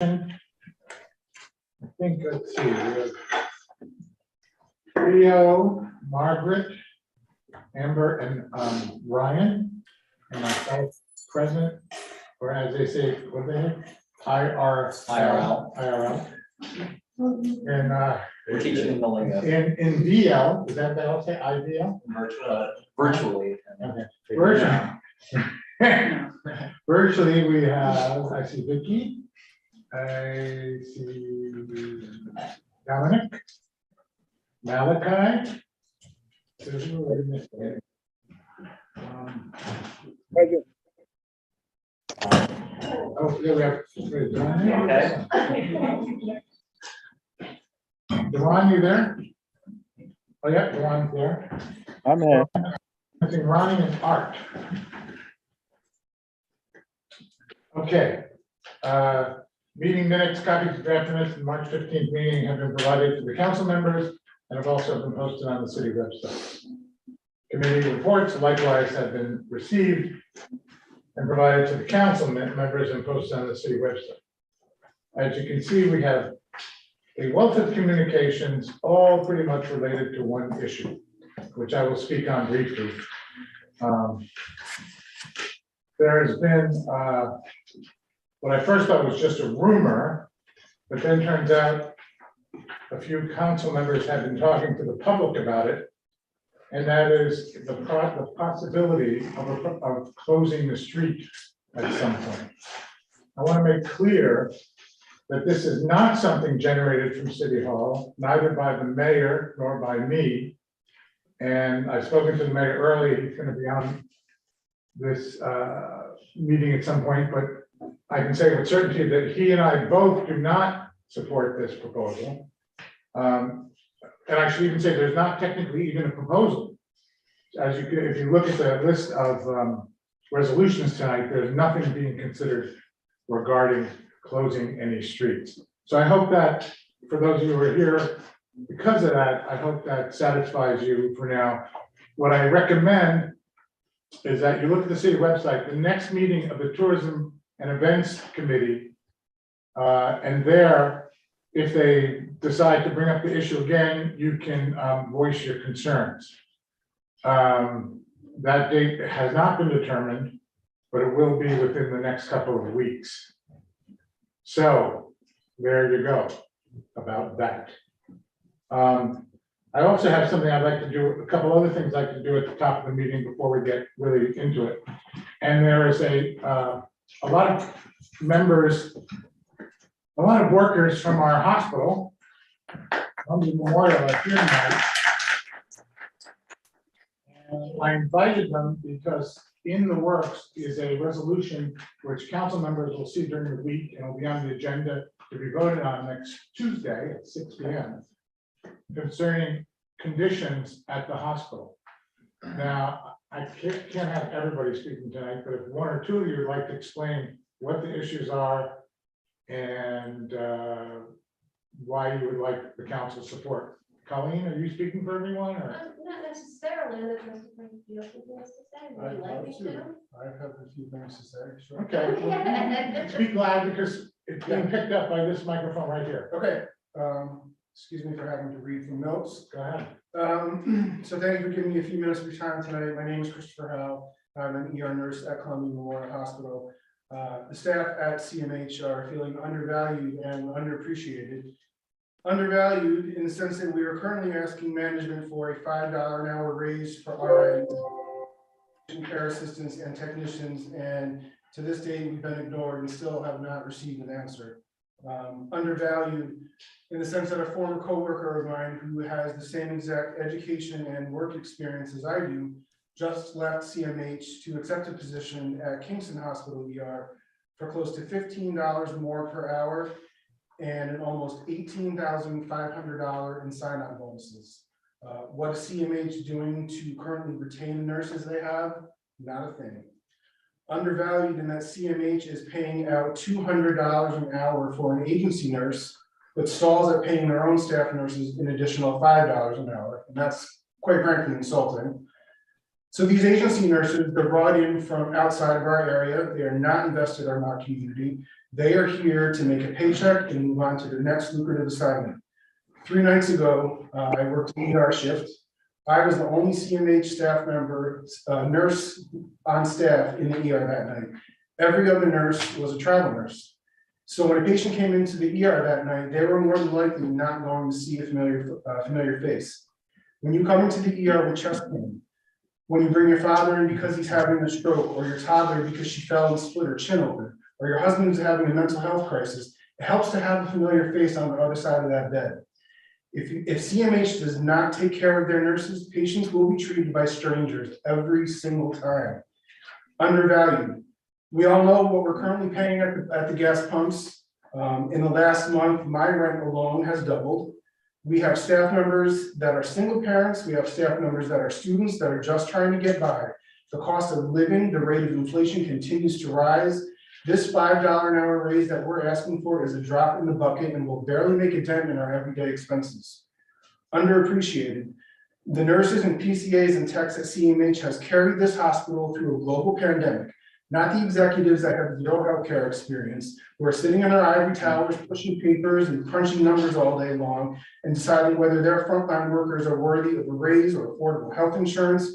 I think, let's see, we have Leo, Margaret, Amber, and Ryan, and myself present, or as they say, what they have, IRL. And We're teaching the lingo. in VL, is that what I'll say, IVL? Virtually. Okay. Virtually, we have, I see Vicky, I see Dominic, Malachi. Oh, yeah, we have. Okay. Devon, you there? Oh, yeah, Devon's there. I'm here. I think Ronnie and Art. Okay. Meeting minutes, copies of draft minutes in March 15th meeting have been provided to the council members and have also been posted on the city website. Committee reports likewise have been received and provided to the council members and posted on the city website. As you can see, we have a wealth of communications, all pretty much related to one issue, which I will speak on briefly. There has been what I first thought was just a rumor, but then turns out a few council members have been talking to the public about it, and that is the possibility of closing the street at some point. I want to make clear that this is not something generated from City Hall, neither by the mayor nor by me. And I've spoken to the mayor earlier, he's going to be on this meeting at some point, but I can say with certainty that he and I both do not support this proposal. And I should even say there's not technically even a proposal. As you could, if you look at the list of resolutions tonight, there's nothing being considered regarding closing any streets. So I hope that for those of you who are here, because of that, I hope that satisfies you for now. What I recommend is that you look at the city website, the next meeting of the Tourism and Events Committee, and there, if they decide to bring up the issue again, you can voice your concerns. That date has not been determined, but it will be within the next couple of weeks. So there you go about that. I also have something I'd like to do, a couple other things I'd like to do at the top of the meeting before we get really into it. And there is a lot of members, a lot of workers from our hospital on the memorial are here tonight. And I invited them because in the works is a resolution which council members will see during the week and will be on the agenda to be voted on next Tuesday at 6 p.m. concerning conditions at the hospital. Now, I can't have everybody speaking tonight, but if one or two of you would like to explain what the issues are and why you would like the council support. Colleen, are you speaking for everyone? Or? Not necessarily, unless Mr. Frank, you have something else to say, would you like me to? I have a few things to say, sure. Okay, well, speak loud because it's being picked up by this microphone right here. Okay, excuse me for having to read from notes. Go ahead. So thank you for giving me a few minutes of your time tonight. My name is Christopher Howe. I'm an ER nurse at Columbia Memorial Hospital. The staff at CMH are feeling undervalued and underappreciated. Undervalued in the sense that we are currently asking management for a $5 an hour raise for RN, care assistants, and technicians, and to this day we've been ignored and still have not received an answer. Undervalued in the sense that a former coworker of mine who has the same exact education and work experience as I do just left CMH to accept a position at Kingston Hospital ER for close to $15 more per hour and an almost $18,500 in sign-on bonuses. What is CMH doing to currently retain the nurses they have? Not a thing. Undervalued in that CMH is paying out $200 an hour for an agency nurse, but stalls at paying their own staff nurses an additional $5 an hour. And that's quite frankly insulting. So these agency nurses, they're brought in from outside of our area. They are not invested in our community. They are here to make a paycheck and move on to their next lucrative assignment. 3 nights ago, I worked the ER shift. I was the only CMH staff member, nurse on staff in the ER that night. Every other nurse was a travel nurse. So when a patient came into the ER that night, they were more than likely not going to see a familiar face. When you come into the ER with chest pain, when you bring your father in because he's having a stroke, or your toddler because she fell and split her chin open, or your husband is having a mental health crisis, it helps to have a familiar face on the other side of that bed. If CMH does not take care of their nurses, patients will be treated by strangers every single time. Undervalued. We all know what we're currently paying at the gas pumps. In the last month, my rent alone has doubled. We have staff members that are single parents. We have staff members that are students that are just trying to get by. The cost of living, the rate of inflation continues to rise. This $5 an hour raise that we're asking for is a drop in the bucket and will barely make a dent in our everyday expenses. Underappreciated. The nurses and PCAs and techs at CMH has carried this hospital through a global pandemic, not the executives that have no healthcare experience, who are sitting in their ivory towers, pushing papers and crunching numbers all day long and deciding whether their frontline workers are worthy of a raise or affordable health insurance.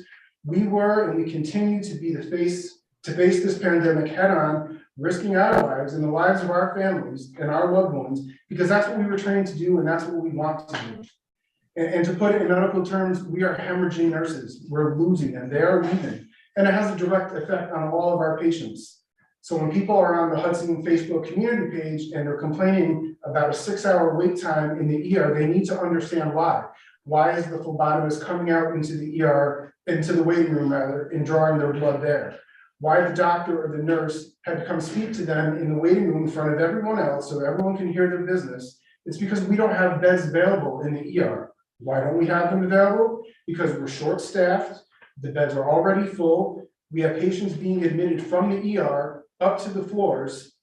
We were and we continue to be the face this pandemic head on, risking our lives and the lives of our families and our loved ones, because that's what we were trained to do and that's what we want to do. And to put it in medical terms, we are hemorrhaging nurses. We're losing them. They are leaving. And it has a direct effect on all of our patients. So when people are on the Hudson Facebook community page and they're complaining about a 6-hour wait time in the ER, they need to understand why. Why is the phlebotomist coming out into the ER, into the waiting room rather, and drawing their blood there? Why the doctor or the nurse had to come speak to them in the waiting room in front of everyone else so everyone can hear their business? It's because we don't have beds available in the ER. Why don't we have them available? Because we're short-staffed, the beds are already full, we have patients being admitted from the ER up to the floors,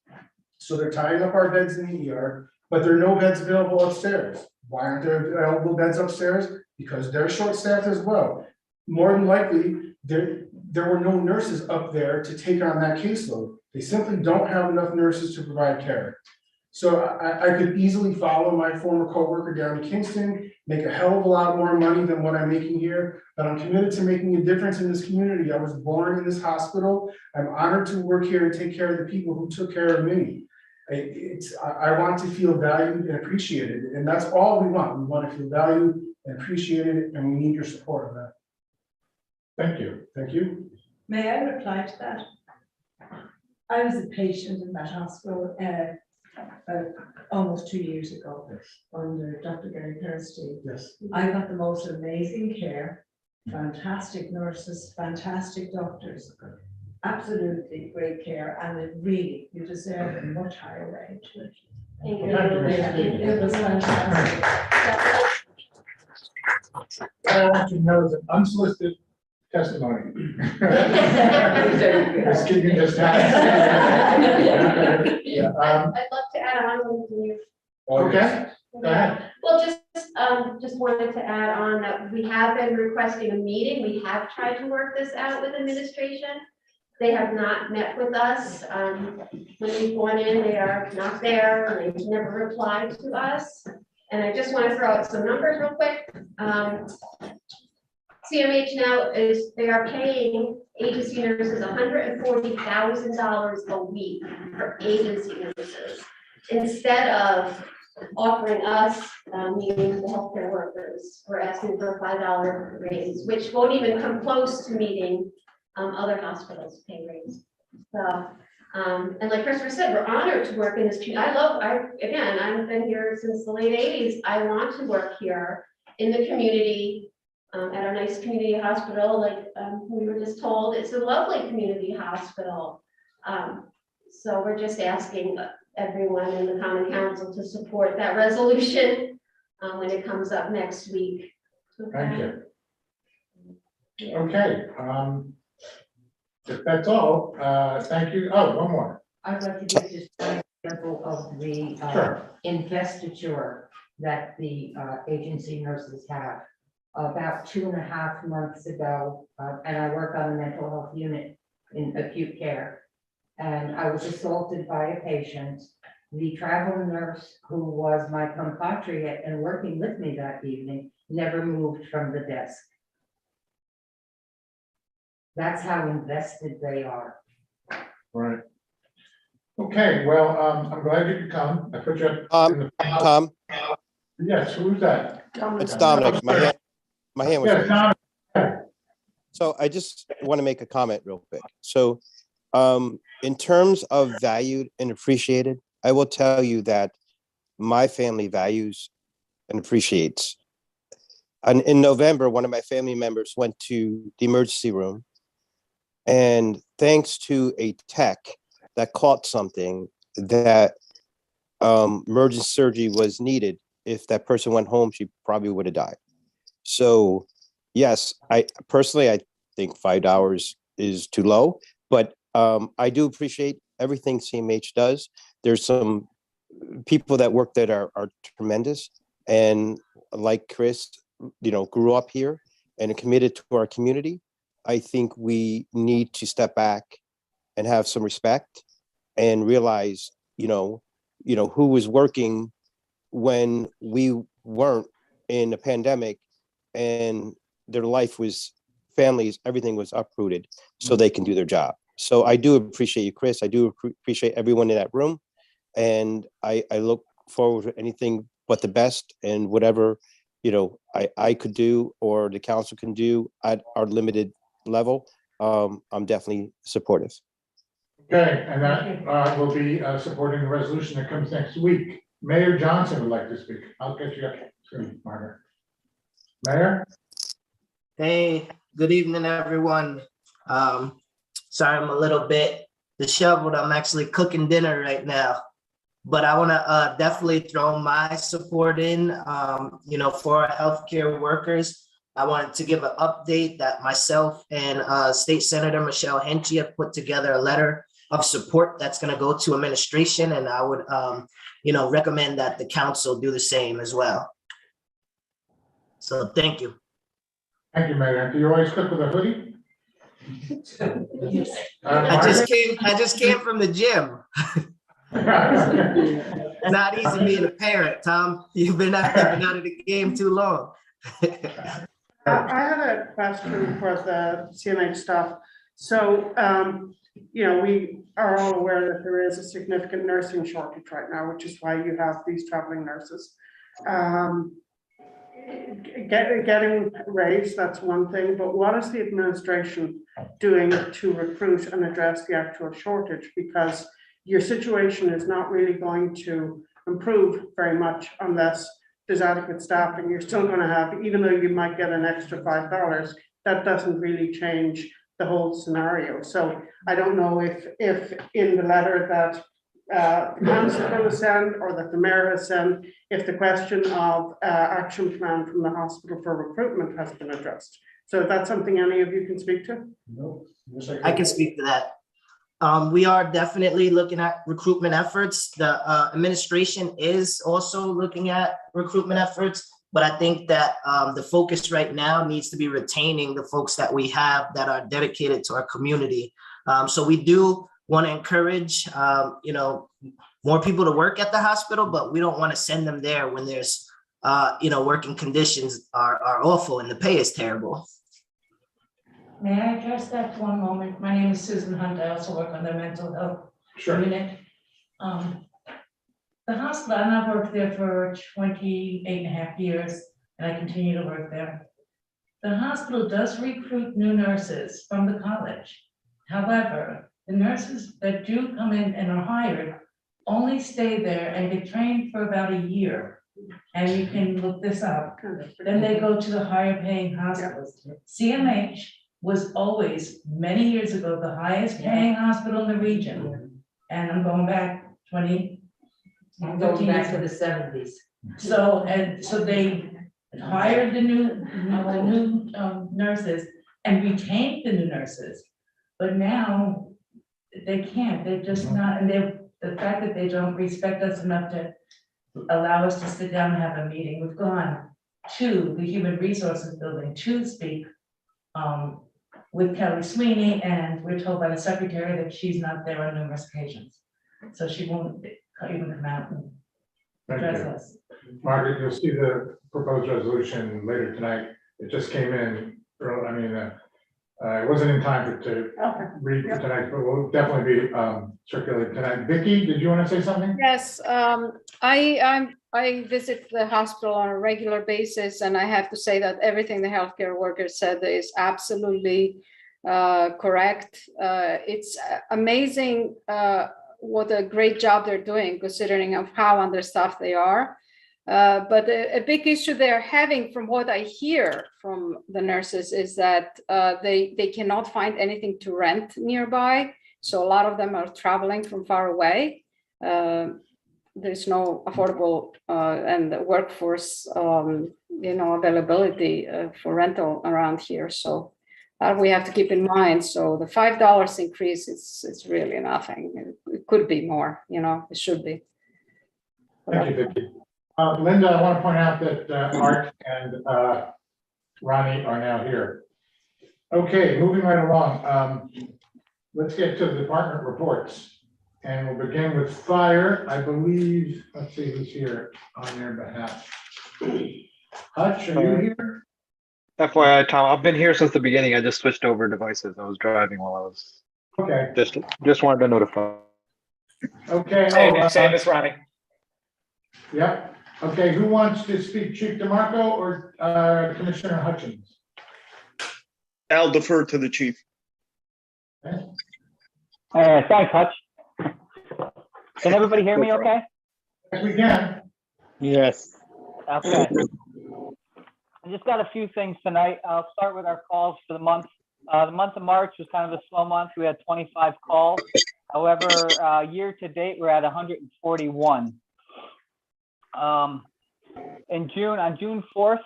so they're tying up our beds in the ER, but there are no beds available upstairs. Why aren't there available beds upstairs? Because they're short-staffed as well. More than likely, there were no nurses up there to take on that caseload. They simply don't have enough nurses to provide care. So I could easily follow my former coworker down to Kingston, make a hell of a lot more money than what I'm making here, but I'm committed to making a difference in this community. I was born in this hospital. I'm honored to work here and take care of the people who took care of me. I want to feel valued and appreciated, and that's all we want. We want to feel valued and appreciated, and we need your support of that. Thank you. Thank you. May I reply to that? I was a patient in that hospital almost 2 years ago under Dr. Gary Thursday. Yes. I got the most amazing care, fantastic nurses, fantastic doctors, absolutely great care, and it really, you deserve a much higher wage. Thank Well, thank you, Mr. Yeah, Stevens. it was fantastic. I want you to know it's an unsolicited testimony. Ms. Keegan just had. Yeah. I'd love to add on when you. Okay, go ahead. Well, just wanted to add on that we have been requesting a meeting. We have tried to work this out with administration. They have not met with us. When we've gone in, they are not there, and they've never replied to us. And I just want to throw out some numbers real quick. CMH now they are paying agency nurses $140,000 a week for agency nurses, instead of offering us, meaning the healthcare workers, we're asking for a $5 raise, which won't even come close to meeting other hospitals' pay raise. So, and like Christopher said, we're honored to work in this community. I've been here since the late 80s. I want to work here in the community. At our nice community hospital, like we were just told, it's a lovely community hospital. So we're just asking everyone in the Common Council to support that resolution when it comes up next week. Okay. Thank you. Okay, if that's all, thank you. Oh, one more. I'd like to give just an example of the Sure. investiture that the agency nurses have. about 2.5 months ago, and I work on the mental health unit in acute care. And I was assaulted by a patient. The travel nurse, who was my compatriot and working with me that evening, never moved from the desk. That's how invested they are. Right. Okay, well, I'm glad you could come. I put you up in the. Tom, Yes, who's that? it's Dominic. My hand was Yeah, raised. Tom. So I just want to make a comment real quick. So in terms of valued and appreciated, I will tell you that my family values and appreciates. And in November, one of my family members went to the emergency room, and thanks to a tech that caught something that emergency surgery was needed, if that person went home, she probably would have died. So yes, I personally, I think $5 is too low, but I do appreciate everything CMH does. There's some people that work that are tremendous, and like Chris, grew up here and committed to our community. I think we need to step back and have some respect and realize, who was working when we weren't in the pandemic, and their life was, families, everything was uprooted so they can do their job. So I do appreciate you, Chris. I do appreciate everyone in that room. And I look forward to anything but the best, and whatever, I could do or the council can do at our limited level. I'm definitely supportive. Okay, and that will be supporting the resolution that comes next week. Mayor Johnson would like to speak. I'll get you up soon, Margaret. Mayor? Hey, good evening, everyone. Sorry, I'm a little bit disheveled. I'm actually cooking dinner right now. But I want to definitely throw my support in, for our healthcare workers. I wanted to give an update that myself and State Senator Michelle Henchy have put together a letter of support that's going to go to administration. And I would, recommend that the council do the same as well. So thank you. Thank you, Mayor. Do you always cook with a hoodie? I just came from the gym. Not easy being a parent, Tom. You've been out of the game too long. I had a question for the CMH staff. So, we are all aware that there is a significant nursing shortage right now, which is why you have these traveling nurses. Getting raised, that's one thing, but what is the administration doing to recruit and address the actual shortage? Because your situation is not really going to improve very much unless there's adequate staffing. You're still going to have, even though you might get an extra $5, that doesn't really change the whole scenario. So I don't know if in the letter that the council will send or that the mayor has sent, if the question of action plan from the hospital for recruitment has been addressed. So that's something any of you can speak to? No. I can speak to that. We are definitely looking at recruitment efforts. The administration is also looking at recruitment efforts, but I think that the focus right now needs to be retaining the folks that we have that are dedicated to our community. So we do want to encourage, more people to work at the hospital, but we don't want to send them there when there's, working conditions are awful and the pay is terrible. May I address that for one moment? My name is Susan Hunt. I also work on the mental health unit. The hospital, and I've worked there for 28.5 years, and I continue to work there. The hospital does recruit new nurses from the college. However, the nurses that do come in and are hired only stay there and get trained for about a year. And you can look this up. Then they go to the higher paying hospitals. CMH was always, many years ago, the highest paying hospital in the region. And I'm going back 20, I'm going back to the 70s. So they hired the new nurses and retained the new nurses. But now they can't, they're just not, and the fact that they don't respect us enough to allow us to sit down and have a meeting. We've gone to the Human Resources Building to speak with Kelly Sweeney, and we're told by the secretary that she's not there on numerous occasions. So she won't even come out and Thank address you. us. Margaret, you'll see the proposed resolution later tonight. It just came in, it wasn't in time to Okay. read for tonight, but we'll definitely be circulating tonight. Vicky, did you want to say something? Yes, I visit the hospital on a regular basis, and I have to say that everything the healthcare worker said is absolutely correct. It's amazing what a great job they're doing, considering of how understaffed they are. But a big issue they're having, from what I hear from the nurses, is that they cannot find anything to rent nearby. So a lot of them are traveling from far away. There's no affordable and workforce, availability for rental around here. So we have to keep in mind. So the $5 increase, it's really nothing. It could be more, it should be. Thank you, Vicky. Linda, I want to point out that Art and Ronnie are now here. Okay, moving right along. Let's get to the department reports. And we'll begin with fire. I believe, let's see who's here on their behalf. Hutch, are you here? FYI, Tom, I've been here since the beginning. I just switched over devices. I was driving while I was Okay, just wanted to notify. okay. Same as Ronnie. Yep. Okay, who wants to speak, Chief DeMarco or Commissioner Hutchins? I'll defer to the chief. Okay. Thanks, Hutch. Can everybody hear me okay? Yes, we can. Yes. Okay. I just got a few things tonight. I'll start with our calls for the month. The month of March was kind of a slow month. We had 25 calls. However, year to date, we're at 141. In June, on June 4th,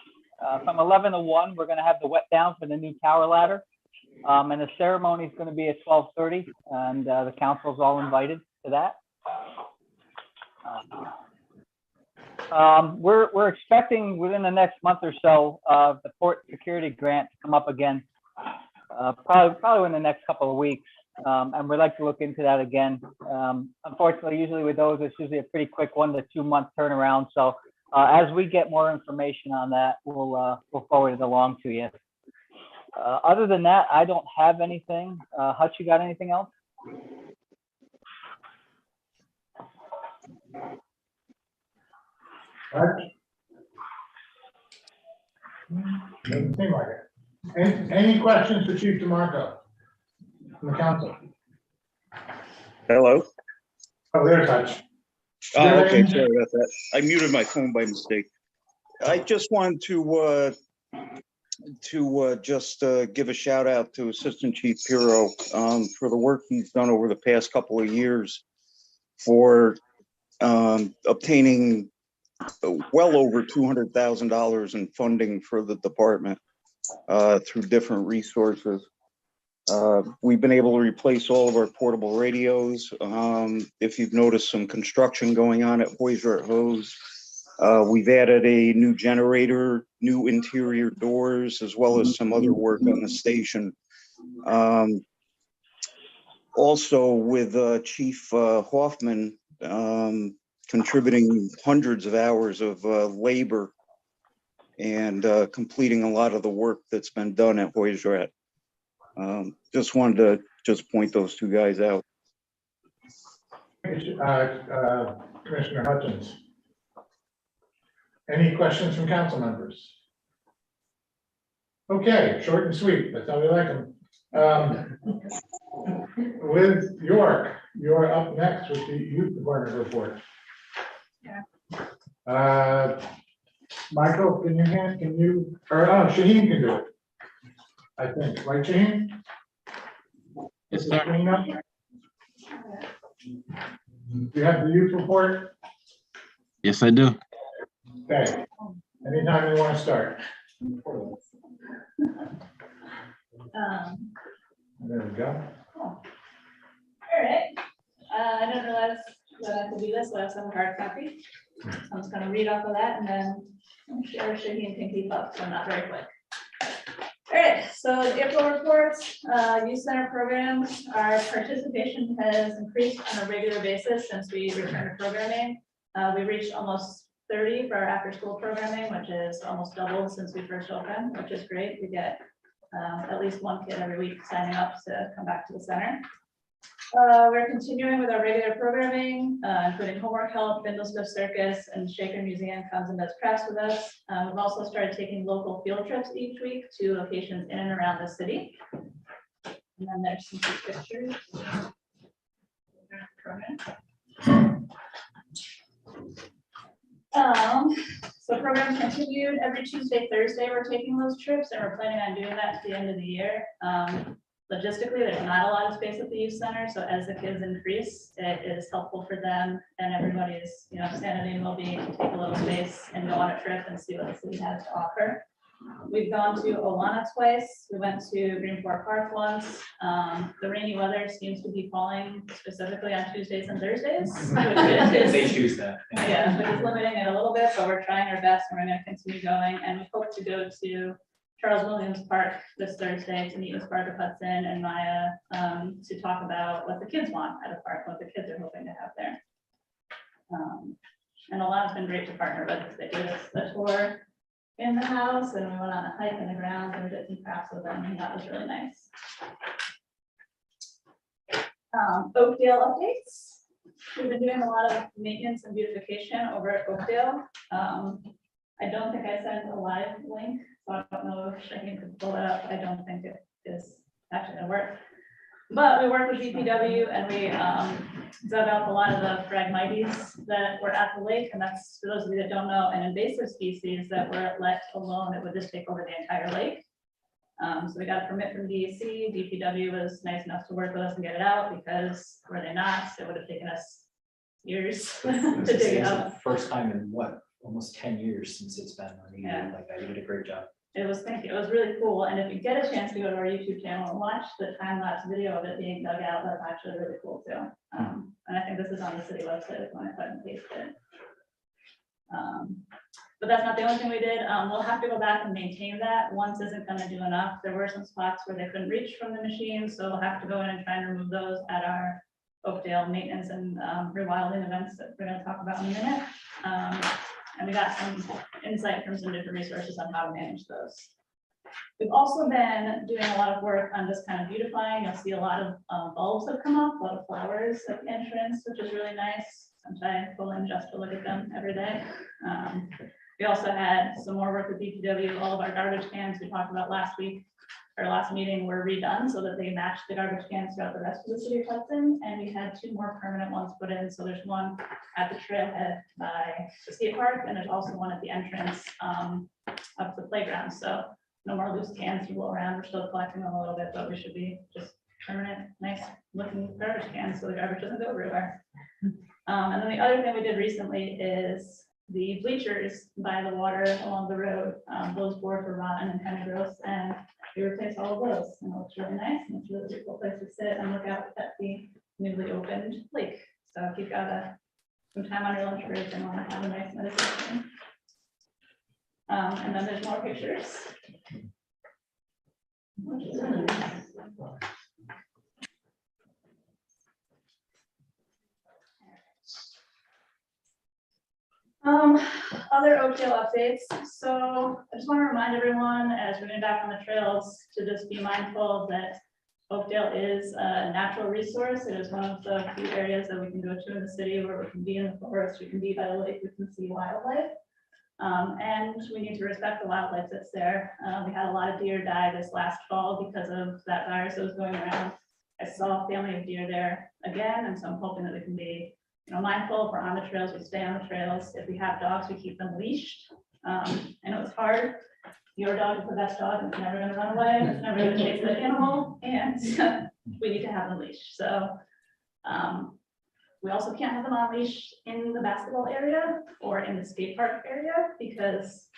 from 11 to 1, we're going to have the wet down for the new tower ladder. And the ceremony is going to be at 12:30, and the council's all invited to that. We're expecting within the next month or so the port security grant to come up again, probably in the next couple of weeks, and we'd like to look into that again. Unfortunately, usually with those, it's usually a pretty quick 1 to 2 month turnaround. So as we get more information on that, we'll forward it along to you. Other than that, I don't have anything. Hutch, you got anything else? Doesn't seem like it. Any questions for Chief DeMarco from the council? Hello? Oh, there's Hutch. Oh, okay, sorry about that. I muted my phone by mistake. I just wanted to just give a shout out to Assistant Chief Pirro for the work he's done over the past couple of years for obtaining well over $200,000 in funding for the department through different resources. We've been able to replace all of our portable radios. If you've noticed some construction going on at Hoyser Hose, we've added a new generator, new interior doors, as well as some other work on the station. Also with Chief Hoffman contributing hundreds of hours of labor and completing a lot of the work that's been done at Hoyser. Just wanted to just point those two guys out. Commissioner Hutchins. Any questions from council members? Okay, short and sweet. That's how we like them. Liz York, you're up next with the youth department report. Michael, can you, or oh, Shaheen can do it. I think, right, Shaheen? Yes, sir. You have the youth report? Yes, I do. Okay, anytime you want to start. There we go. All right. I didn't realize that I could do this, but I have a hard copy. So I'm just gonna read off of that and then I'm sure Shaheen can keep up, so I'm not very quick. All right, so the April reports, youth center programs, our participation has increased on a regular basis since we returned to programming. We reached almost 30 for our after-school programming, which is almost doubled since we first opened, which is great. We get at least one kid every week signing up to come back to the center. We're continuing with our regular programming, including homework help, Bindlesmith Circus, and Shaker Museum comes and does crafts with us. We've also started taking local field trips each week to locations in and around the city. And then there's some pictures. So programs continued every Tuesday, Thursday, we're taking those trips, and we're planning on doing that to the end of the year. Logistically, there's not a lot of space at the youth center, so as the kids increase, it is helpful for them and everybody's, sanity and well-being to take a little space and go on a trip and see what the city has to offer. We've gone to Olana twice. We went to Greenport Park once. The rainy weather seems to be falling specifically on Tuesdays and Thursdays. They choose that. Yeah, which is limiting it a little bit, but we're trying our best and we're going to continue going. And we hope to go to Charles Williams Park this Thursday to meet with Sparta Hudson and Maya to talk about what the kids want at a park, what the kids are hoping to have there. And Olana's been great to partner with. They gave us the tour in the house and we went on a hike in the grounds and we did some crafts with them and that was really nice. Oakdale updates. We've been doing a lot of maintenance and beautification over at Oakdale. I don't think I sent a live link, so I don't know if Shaheen could pull it up. I don't think it is actually gonna work. But we worked with DPW and we dug up a lot of the phragmites that were at the lake. And that's, for those of you that don't know, an invasive species that were let alone, it would just take over the entire lake. So we got a permit from DEC. DPW was nice enough to work with us and get it out because were they not, it would have taken us years to dig it up. First time in what, almost 10 years since it's been remediated Yeah. like that. You did a great job. It was, thank you. It was really cool. And if you get a chance to go to our YouTube channel and watch the time-lapse video of it being dug out, that's actually really cool too. And I think this is on the city website if you want to cut and paste it. But that's not the only thing we did. We'll have to go back and maintain that. Once isn't going to do enough. There were some spots where they couldn't reach from the machine, so we'll have to go in and try and remove those at our Oakdale maintenance and rewilding events that we're going to talk about in a minute. And we got some insight from some different resources on how to manage those. We've also been doing a lot of work on just kind of beautifying. You'll see a lot of bulbs have come up, a lot of flowers at the entrance, which is really nice. I'm trying to pull in just to look at them every day. We also had some more work with DPW. All of our garbage cans we talked about last week, our last meeting, were redone so that they matched the garbage cans throughout the rest of the city of Hudson. And we had 2 more permanent ones put in. So there's one at the trailhead by the skate park, and there's also one at the entrance up the playground. So no more loose cans to roll around. We're still collecting them a little bit, but we should be just permanent, nice looking garbage cans so the garbage doesn't go everywhere. And then the other thing we did recently is the bleachers by the water along the road. Those boards were rotten and kind of gross, and we replaced all of those, and it looks really nice, and it's a really cool place to sit and look out at the newly opened lake. So if you've got some time on your lunch break and want to have a nice meditation. And then there's more pictures. Other Oakdale updates. So I just want to remind everyone as we're getting back on the trails to just be mindful that Oakdale is a natural resource. It is one of the few areas that we can go to in the city where we can be in the forest, we can be by the lake, we can see wildlife. And we need to respect the wildlife that's there. We had a lot of deer die this last fall because of that virus that was going around. I saw a family of deer there again, and so I'm hoping that we can be mindful. If we're on the trails, we stay on the trails. If we have dogs, we keep them leashed. I know it's hard. Your dog is the best dog, and it's never going to run away. It's never going to chase the animal, and we need to have them leashed. So we also can't have them on leash in the basketball area or in the skate park area because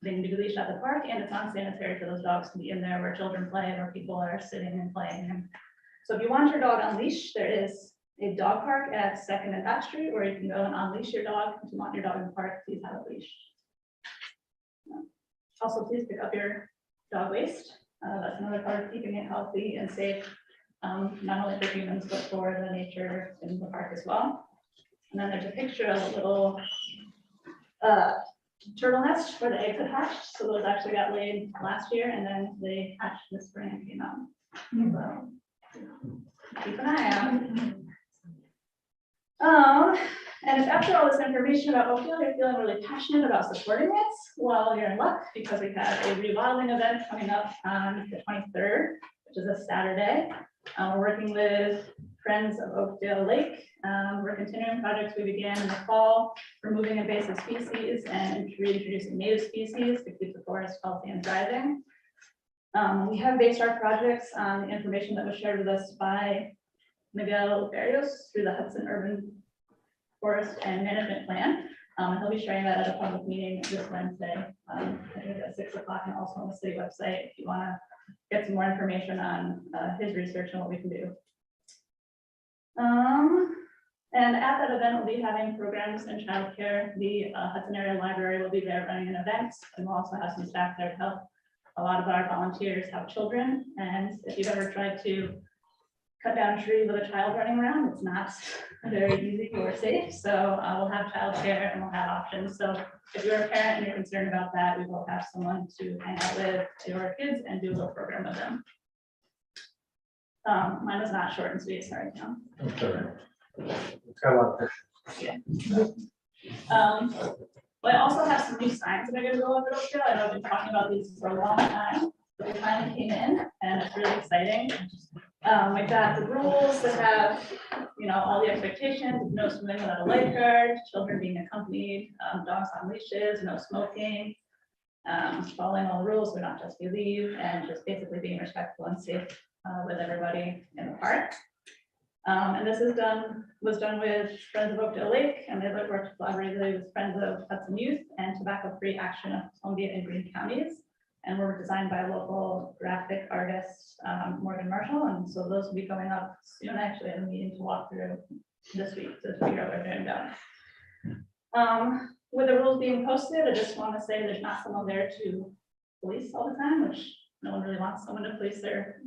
they need to be leashed at the park, and it's unsanitary for those dogs to be in there where children play and where people are sitting and playing. So if you want your dog on leash, there is a dog park at 2nd and Back Street where you can go and unleash your dog. If you want your dog in the park, please have it leashed. Also, please pick up your dog waste. That's another part of keeping it healthy and safe, not only for humans, but for the nature in the park as well. And then there's a picture of a little turtle nest where the eggs had hatched. So those actually got laid last year, and then they hatched in the spring and came out. So keep an eye out. And if after all this information about Oakdale, you're feeling really passionate about supporting it, well, you're in luck, because we have a rewilding event coming up on the 23rd, which is a Saturday. We're working with Friends of Oakdale Lake. We're continuing projects we began in the fall, removing invasive species and reintroducing native species to keep the forest healthy and thriving. We have based our projects on the information that was shared with us by Miguel Barrios through the Hudson Urban Forest and Management Plan. And he'll be sharing that at a public meeting this Wednesday, I think it's at 6 o'clock, and also on the city website if you want to get some more information on his research and what we can do. And at that event, we'll be having programs in childcare. The Hudson Area Library will be there running an event, and we'll also have some staff there to help. A lot of our volunteers have children, and if you've ever tried to cut down a tree with a child running around, it's not very easy or safe. So we'll have childcare and we'll have options. So if you're a parent and you're concerned about that, we will have someone to hang out with your kids and do a little program with them. Mine was not short and sweet, sorry, Tom. Okay. It's got a lot of pictures. But I also have some new signs that are gonna go up at Oakdale. I know I've been talking about these for a long time, but they finally came in and it's really exciting. We've got the rules that have, you know, all the expectations, no swimming without a lifeguard, children being accompanied, dogs on leashes, no smoking, following all the rules, do not just leave, and just basically being respectful and safe with everybody in the park. And this was done with Friends of Oakdale Lake, and they worked collaboratively with Friends of Hudson Youth and Tobacco Free Action of Columbia and Greene counties, and were designed by local graphic artist Morgan Marshall. And so those will be going up soon. I actually have a meeting to walk through this week to figure out what they're doing down. With the rules being posted, I just want to say there's not someone there to police all the time, which no one really wants someone to police their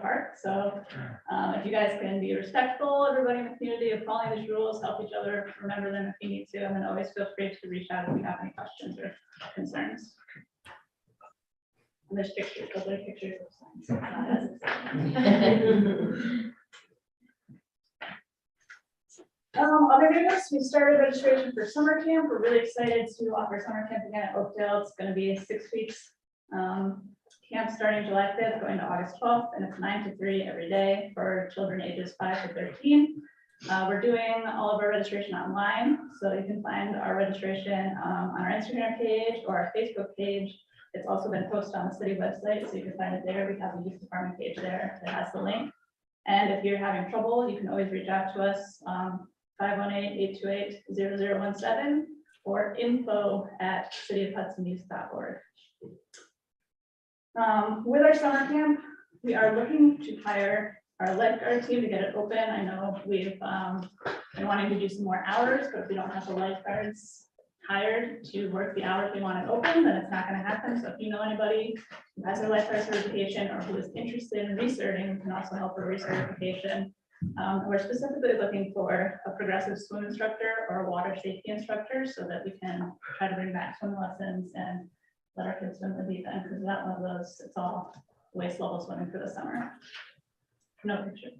park. So if you guys can be respectful, everybody in the community, of following these rules, help each other, remember them if you need to, and then always feel free to reach out if you have any questions or concerns. And there's pictures, those are pictures of signs. Not as exciting. Other news, we started registration for summer camp. We're really excited to offer summer camp again at Oakdale. It's going to be 6 weeks. Camp starting July 5th, going to August 12th, and it's 9 to 3 every day for children ages 5 to 13. We're doing all of our registration online, so you can find our registration on our Instagram page or our Facebook page. It's also been posted on the city website, so you can find it there. We have a youth department page there that has the link. And if you're having trouble, you can always reach out to us, 518-828-0017 or info@cityofhudsonyouth.org. With our summer camp, we are looking to hire our lifeguard team to get it open. I know we've been wanting to do some more hours, but if we don't have the lifeguards hired to work the hours we want it open, then it's not going to happen. So if you know anybody who has their lifeguard certification or who is interested in recertifying, we can also help with recertification. We're specifically looking for a progressive swim instructor or a water safety instructor so that we can try to bring back swim lessons and let our kids swim the deep end, because that one of those, it's all waist level swimming for the summer. No picture.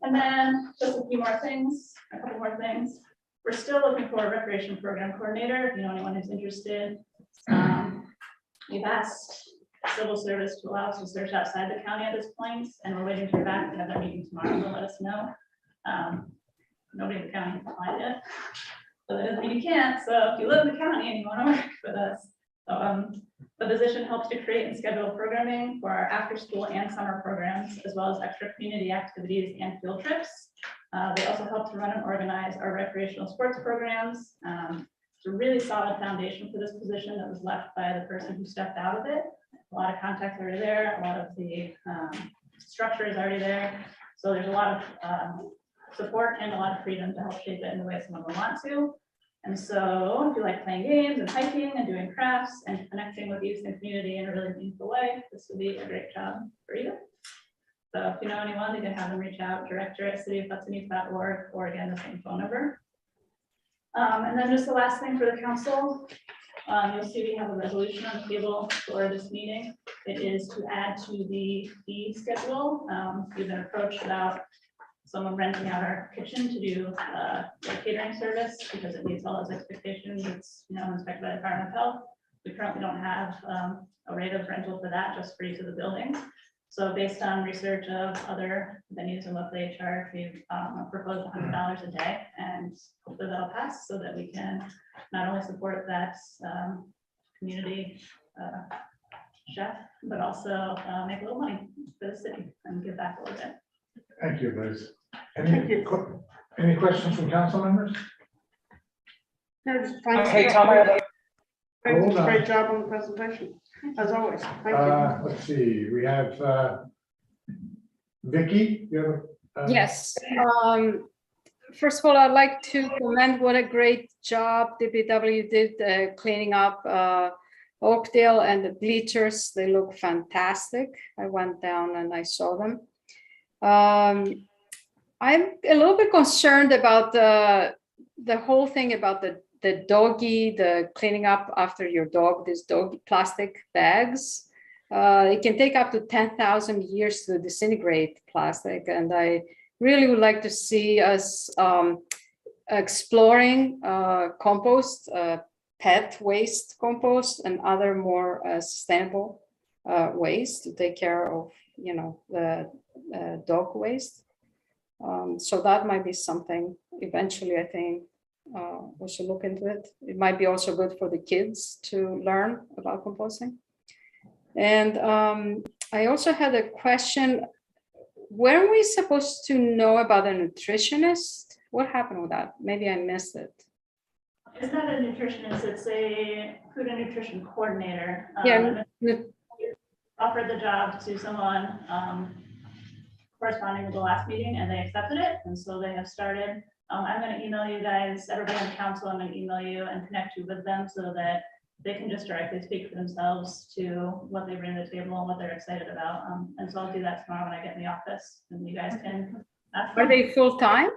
And then just a few more things, a couple more things. We're still looking for a recreation program coordinator, if you know anyone who's interested. We've asked civil service to allow us to search outside the county at this point, and we're waiting to hear back. We have their meeting tomorrow, they'll let us know. Nobody in the county has applied yet. So that doesn't mean you can't. So if you live in the county and you want to work with us, the position helps to create and schedule programming for our after school and summer programs, as well as extra community activities and field trips. They also help to run and organize our recreational sports programs. It's a really solid foundation for this position that was left by the person who stepped out of it. A lot of contacts are already there. A lot of the structure is already there. So there's a lot of support and a lot of freedom to help shape it in the way someone will want to. And so if you like playing games and hiking and doing crafts and connecting with youth and community in a really meaningful way, this would be a great job for you. So if you know anyone, you can have them reach out, director@cityofhudsonnews.org, or again, the same phone number. And then just the last thing for the council, you'll see we have a resolution on the table for this meeting. It is to add to the fee schedule. We've been approached about someone renting out our kitchen to do a catering service because it meets all those expectations. It's, inspected by the Department of Health. We currently don't have a rate of rental for that, just for use of the building. So based on research of other venues and what they charge, we've proposed $100 a day, and hopefully that'll pass so that we can not only support that community chef, but also make a little money for the city and give back a little bit. Thank you, Liz. Any questions from council members? No, just thanks. Hey, Tom, I have a- Hold on. Great job on the presentation, as always. Thank you. Let's see, we have Vicky, you have? Yes. First of all, I'd like to commend what a great job DPW did cleaning up Oakdale and the bleachers. They look fantastic. I went down and I saw them. I'm a little bit concerned about the whole thing about the doggy, the cleaning up after your dog, these dog plastic bags. It can take up to 10,000 years to disintegrate plastic. And I really would like to see us exploring compost, pet waste compost, and other more sustainable ways to take care of, the dog waste. So that might be something eventually, I think we should look into it. It might be also good for the kids to learn about composting. And I also had a question. Were we supposed to know about a nutritionist? What happened with that? Maybe I missed it. It's not a nutritionist, it's a food and nutrition coordinator. Yeah. Offered the job to someone corresponding with the last meeting, and they accepted it, and so they have started. I'm going to email you guys, everybody on the council. I'm going to email you and connect you with them so that they can just directly speak for themselves to what they bring to the table and what they're excited about. And so I'll do that tomorrow when I get in the office, and you guys can ask them. Are they full-time?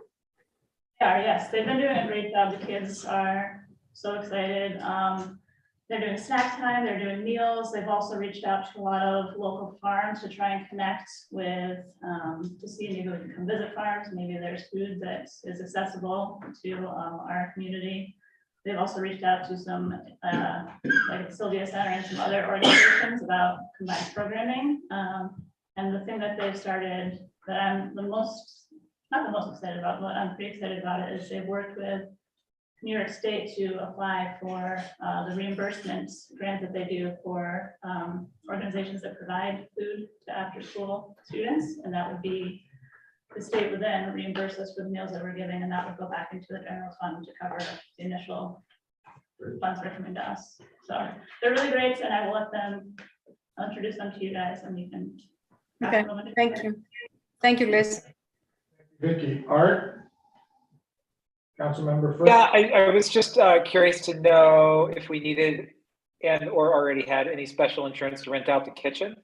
They are, yes. They've been doing a great job. The kids are so excited. They're doing snack time, they're doing meals. They've also reached out to a lot of local farms to try and connect with, to see maybe we can come visit farms. Maybe there's food that is accessible to our community. They've also reached out to some, like Sylvia Center and some other organizations about combined programming. And the thing that they've started that I'm not the most excited about, but I'm pretty excited about it, is they've worked with New York State to apply for the reimbursement grant that they do for organizations that provide food to after-school students. And that would be, the state would then reimburse us for the meals that we're giving, and that would go back into the general fund to cover the initial funds that are coming to us. So they're really great, and I will let them, I'll introduce them to you guys, and you can. Okay, thank you. Thank you, Liz. Vicky, Art? Councilmember Frick? Yeah, I was just curious to know if we needed and or already had any special insurance to rent out the kitchen.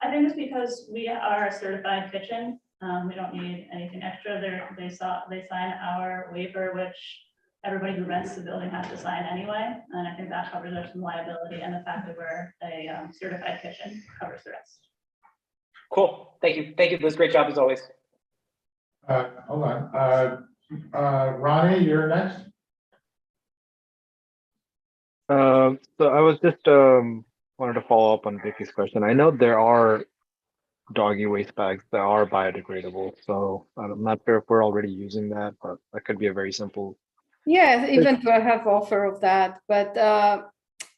I think it's because we are a certified kitchen. We don't need anything extra. They sign our waiver, which everybody who rents the building has to sign anyway. And I think that covers us from liability, and the fact that we're a certified kitchen covers the rest. Cool. Thank you. Thank you for this great job as always. Hold on. Ronnie, you're next. So I was just wanted to follow up on Vicky's question. I know there are doggy waste bags that are biodegradable, so I'm not sure if we're already using that, but that could be a very simple. Yeah, even though I have offer of that, but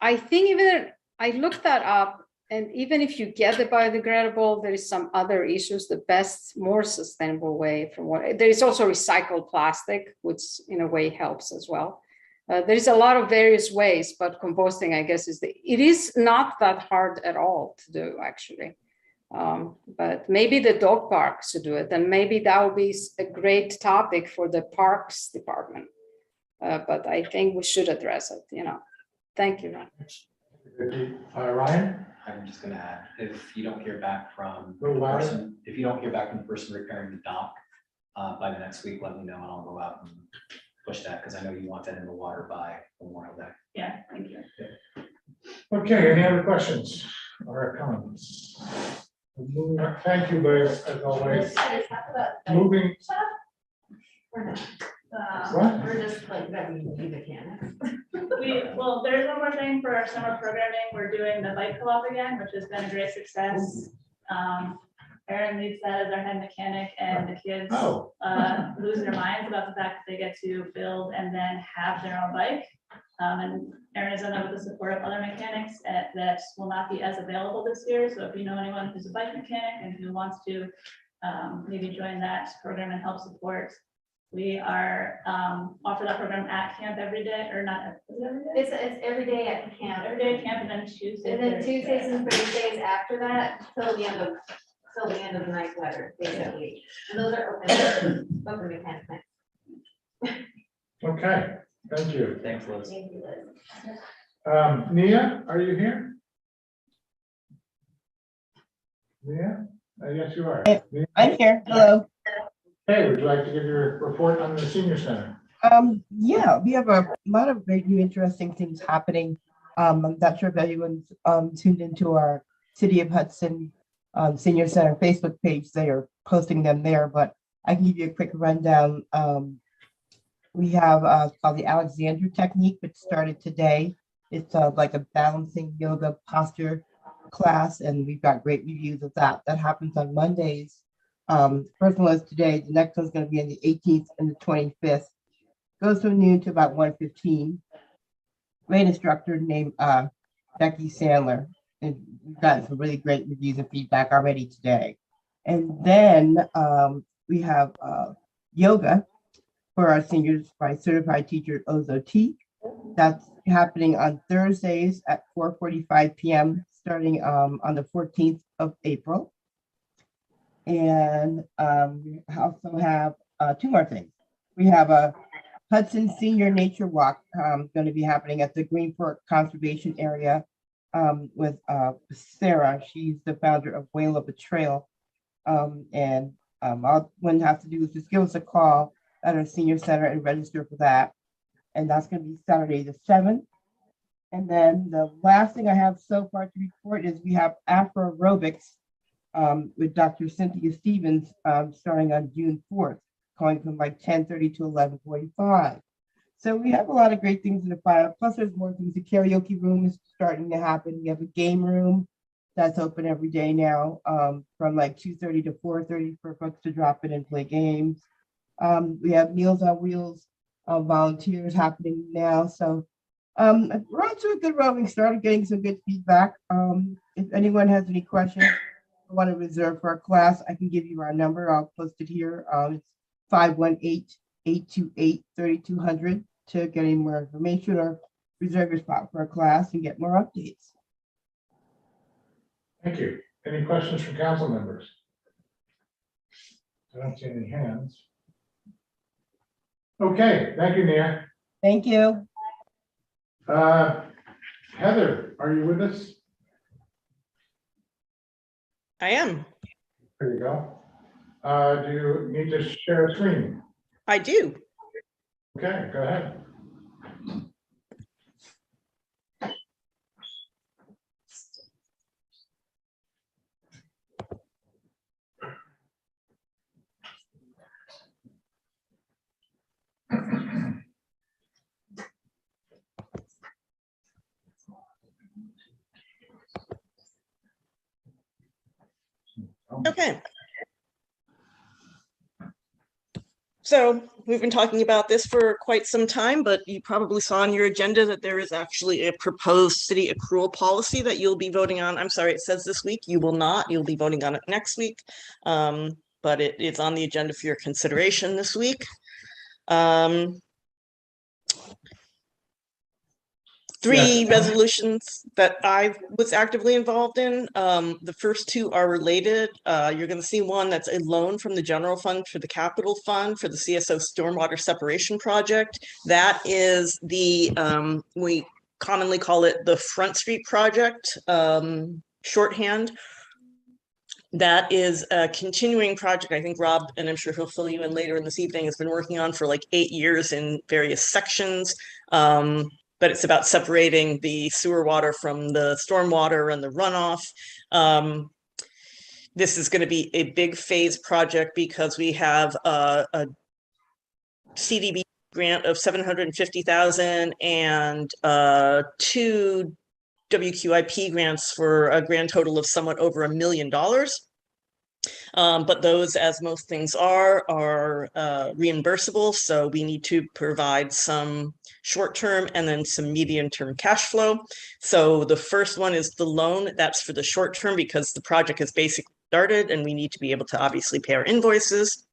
I think even I looked that up. And even if you get the biodegradable, there is some other issues. The best, more sustainable way from what there is also recycled plastic, which in a way helps as well. There is a lot of various ways, but composting, I guess, it is not that hard at all to do, actually. But maybe the dog park should do it, and maybe that would be a great topic for the parks department. But I think we should address it, you know. Thank you, Ron. Ryan? I'm just gonna add, if you don't hear back from Go the louder. person, if you don't hear back from the person repairing the dock by the next week, let me know and I'll go out and push that, because I know you want that in the water by Memorial Day. Yeah, thank you. Okay, any other questions or comments? Thank you, Liz, as always. Moving. What? We're just like, that we mechanics. Well, there's one more thing for our summer programming. We're doing the bike co-op again, which has been a great success. Erin leads that as our head mechanic, and the kids lose their minds about the fact that they get to build and then have their own bike. And Erin has done that with the support of other mechanics that will not be as available this year. So if you know anyone who's a bike mechanic and who wants to maybe join that program and help support, we are offer that program at camp every day, or not? Is it every day? It's every day at camp. Every day at camp, and then Tuesdays. And then Tuesdays and Thursdays after that, till the end of the night letter, basically. And those are open mechanics. Okay, thank you. Thanks, Liz. Thank you, Liz. Nia, are you here? Nia? Yes, you are. Nia? I'm here. Hello. Hey, would you like to give your report on the senior center? Yeah, we have a lot of great new interesting things happening. I'm not sure if anyone's tuned into our City of Hudson Senior Center Facebook page. They are posting them there, but I can give you a quick rundown. We have called the Alexander technique, which started today. It's like a balancing yoga posture class, and we've got great reviews of that. That happens on Mondays. First one was today. The next one's going to be on the 18th and the 25th. Goes from noon to about 1:15. Great instructor named Becky Sandler. And we've gotten some really great reviews and feedback already today. And then we have yoga for our seniors by certified teacher Ozo T. That's happening on Thursdays at 4:45 p.m. starting on the 14th of April. And we also have two more things. We have a Hudson Senior Nature Walk going to be happening at the Greenport Conservation Area with Sarah. She's the founder of Whale of a Trail. All one has to do is just give us a call at our senior center and register for that. And that's going to be Saturday the 7th. And then the last thing I have so far to report is we have Afro Aerobics with Dr. Cynthia Stevens starting on June 4th, going from like 10:30 to 11:45. So we have a lot of great things in the file. Plus there's more things. The karaoke room is starting to happen. We have a game room that's open every day now from like 2:30 to 4:30 for folks to drop in and play games. We have Meals on Wheels volunteers happening now. So we're on to a good road. We started getting some good feedback. If anyone has any questions, I want to reserve for a class, I can give you our number. I'll post it here. It's 518-828-3200 to get any more information or reserve your spot for a class and get more updates. Thank you. Any questions from council members? I don't see any hands. Okay, thank you, Nia. Thank you. Heather, are you with us? I am. There you go. Do you need to share a screen? I do. Okay, go ahead. Okay. So we've been talking about this for quite some time, but you probably saw on your agenda that there is actually a proposed city accrual policy that you'll be voting on. I'm sorry, it says this week. You will not. You'll be voting on it next week. But it's on the agenda for your consideration this week. three resolutions that I was actively involved in. The first two are related. You're going to see one that's a loan from the general fund for the capital fund for the CSO stormwater separation project. That is the, we commonly call it the Front Street project, shorthand. That is a continuing project. I think Rob, and I'm sure he'll fill you in later in this evening, has been working on for like 8 years in various sections. But it's about separating the sewer water from the stormwater and the runoff. This is going to be a big phase project because we have a CDB grant of $750,000 and 2 WQIP grants for a grand total of somewhat over $1 million. But those, as most things are reimbursable. So we need to provide some short-term and then some medium-term cash flow. So the first one is the loan. That's for the short-term because the project has basically started and we need to be able to obviously pay our invoices.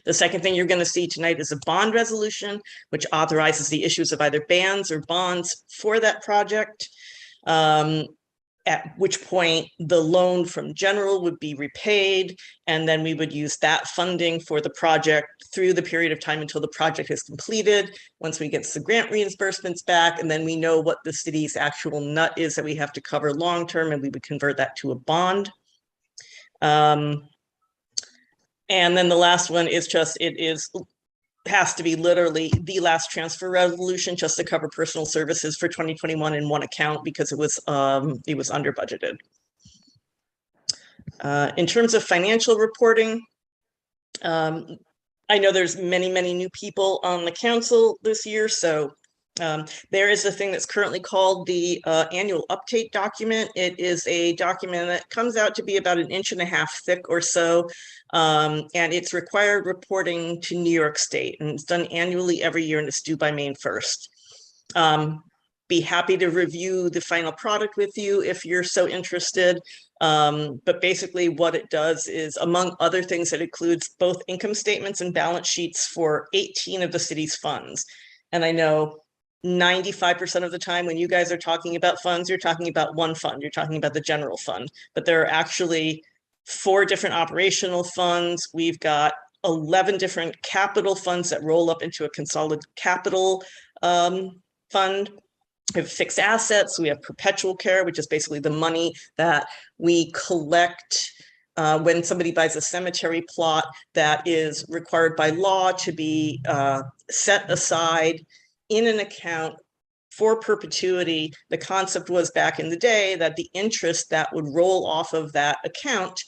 The second thing you're going to see tonight is a bond resolution, which authorizes the issues of either bonds or bonds for that project. At which point the loan from general would be repaid, and then we would use that funding for the project through the period of time until the project is completed. Once we get the grant reimbursements back, and then we know what the city's actual nut is that we have to cover long-term, and we would convert that to a bond. And then the last one is just, has to be literally the last transfer resolution just to cover personal services for 2021 in one account because it was under budgeted. In terms of financial reporting, I know there's many new people on the council this year, so there is a thing that's currently called the annual update document. It is a document that comes out to be about 1.5 inches thick or so. And it's required reporting to New York State, and it's done annually every year, and it's due by May 1st. Be happy to review the final product with you if you're so interested. But basically what it does is, among other things, it includes both income statements and balance sheets for 18 of the city's funds. And I know 95% of the time when you guys are talking about funds, you're talking about one fund, you're talking about the general fund, but there are actually 4 different operational funds. We've got 11 different capital funds that roll up into a consolidated capital fund. We have fixed assets. We have perpetual care, which is basically the money that we collect when somebody buys a cemetery plot that is required by law to be set aside in an account for perpetuity. The concept was back in the day that the interest that would roll off of that account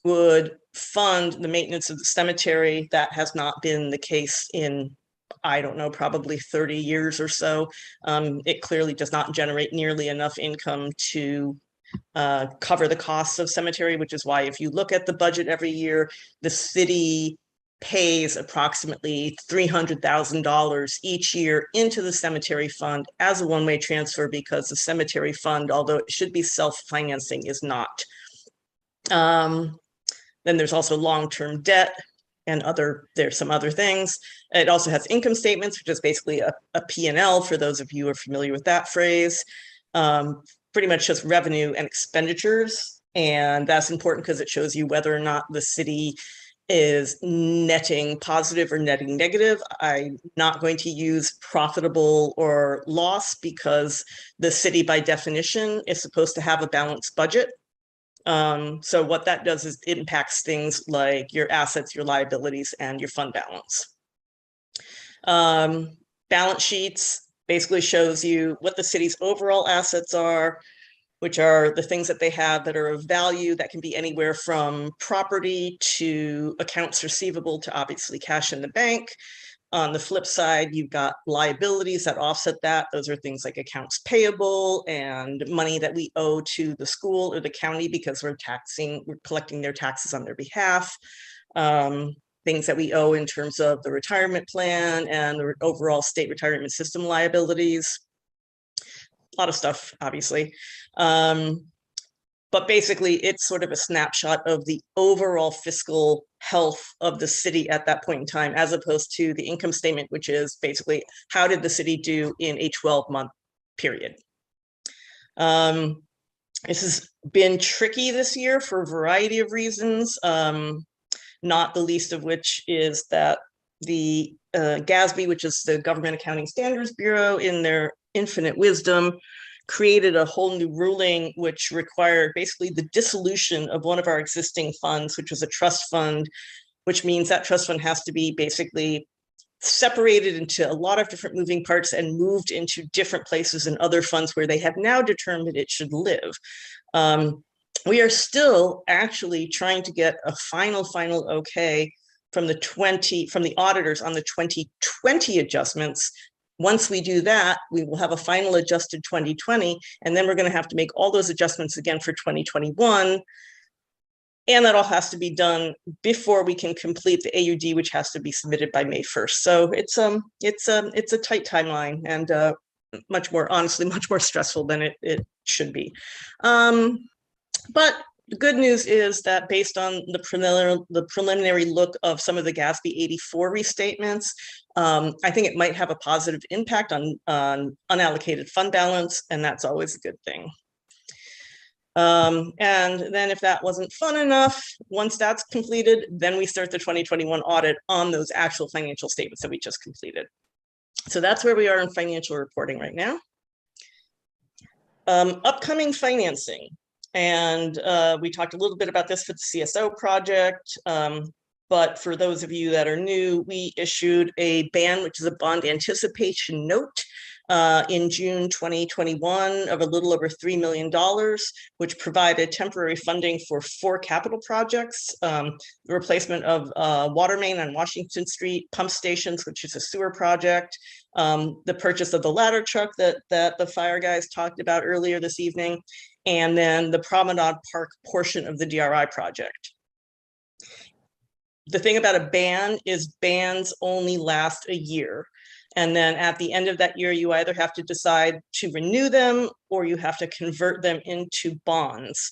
would fund the maintenance of the cemetery. That has not been the case in, I don't know, probably 30 years or so. It clearly does not generate nearly enough income to cover the costs of cemetery, which is why if you look at the budget every year, the city pays approximately $300,000 each year into the cemetery fund as a one-way transfer, because the cemetery fund, although it should be self-financing, is not. Then there's also long-term debt and there's some other things. It also has income statements, which is basically a P&L for those of you who are familiar with that phrase. Pretty much just revenue and expenditures. And that's important because it shows you whether or not the city is netting positive or netting negative. I'm not going to use profitable or loss because the city by definition is supposed to have a balanced budget. So what that does is it impacts things like your assets, your liabilities, and your fund balance. Balance sheets basically shows you what the city's overall assets are, which are the things that they have that are of value that can be anywhere from property to accounts receivable to obviously cash in the bank. On the flip side, you've got liabilities that offset that. Those are things like accounts payable and money that we owe to the school or the county because we're collecting their taxes on their behalf. Things that we owe in terms of the retirement plan and the overall state retirement system liabilities. A lot of stuff, obviously. But basically, it's sort of a snapshot of the overall fiscal health of the city at that point in time, as opposed to the income statement, which is basically how did the city do in a 12-month period. This has been tricky this year for a variety of reasons, not the least of which is that the GASB, which is the Government Accounting Standards Bureau, in their infinite wisdom, created a whole new ruling which required basically the dissolution of one of our existing funds, which was a trust fund, which means that trust fund has to be basically separated into a lot of different moving parts and moved into different places in other funds where they have now determined it should live. We are still actually trying to get a final okay from the auditors on the 2020 adjustments. Once we do that, we will have a final adjusted 2020, and then we're going to have to make all those adjustments again for 2021. And that all has to be done before we can complete the AUD, which has to be submitted by May 1st. So it's a tight timeline, and much more, honestly, much more stressful than it should be. But the good news is that based on the preliminary look of some of the GASB 84 restatements, I think it might have a positive impact on unallocated fund balance, and that's always a good thing. And then if that wasn't fun enough, once that's completed, then we start the 2021 audit on those actual financial statements that we just completed. So that's where we are in financial reporting right now. Upcoming financing. And we talked a little bit about this for the CSO project. But for those of you that are new, we issued a BAN, which is a bond anticipation note, in June 2021 of a little over $3 million, which provided temporary funding for 4 capital projects: the replacement of water main on Washington Street, pump stations, which is a sewer project, the purchase of the ladder truck that the fire guys talked about earlier this evening, and then the Promenade Park portion of the DRI project. The thing about a ban is bans only last a year. And then at the end of that year, you either have to decide to renew them or you have to convert them into bonds.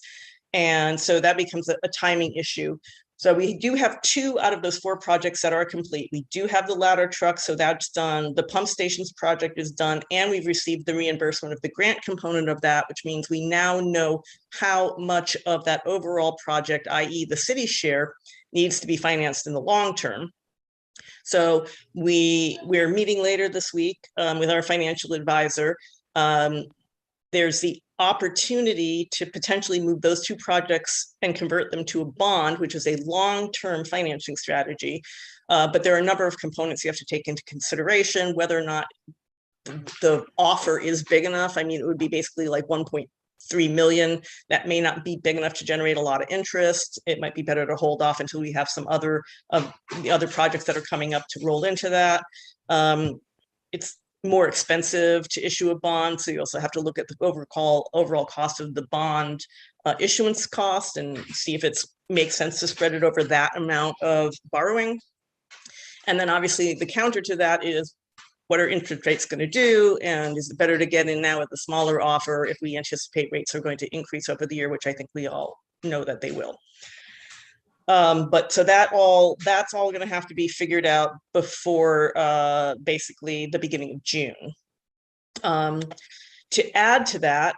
And so that becomes a timing issue. So we do have 2 out of those 4 projects that are complete. We do have the ladder truck, so that's done. The pump stations project is done, and we've received the reimbursement of the grant component of that, which means we now know how much of that overall project, i.e. the city's share, needs to be financed in the long term. So we're meeting later this week with our financial advisor. There's the opportunity to potentially move those 2 projects and convert them to a bond, which is a long-term financing strategy. But there are a number of components you have to take into consideration, whether or not the offer is big enough. I mean, it would be basically like 1.3 million. That may not be big enough to generate a lot of interest. It might be better to hold off until we have some other of the other projects that are coming up to roll into that. It's more expensive to issue a bond, so you also have to look at the overall cost of the bond issuance cost and see if it makes sense to spread it over that amount of borrowing. And then obviously the counter to that is, what are interest rates going to do? And is it better to get in now with a smaller offer if we anticipate rates are going to increase over the year, which I think we all know that they will. But so that's all going to have to be figured out before basically the beginning of June. To add to that,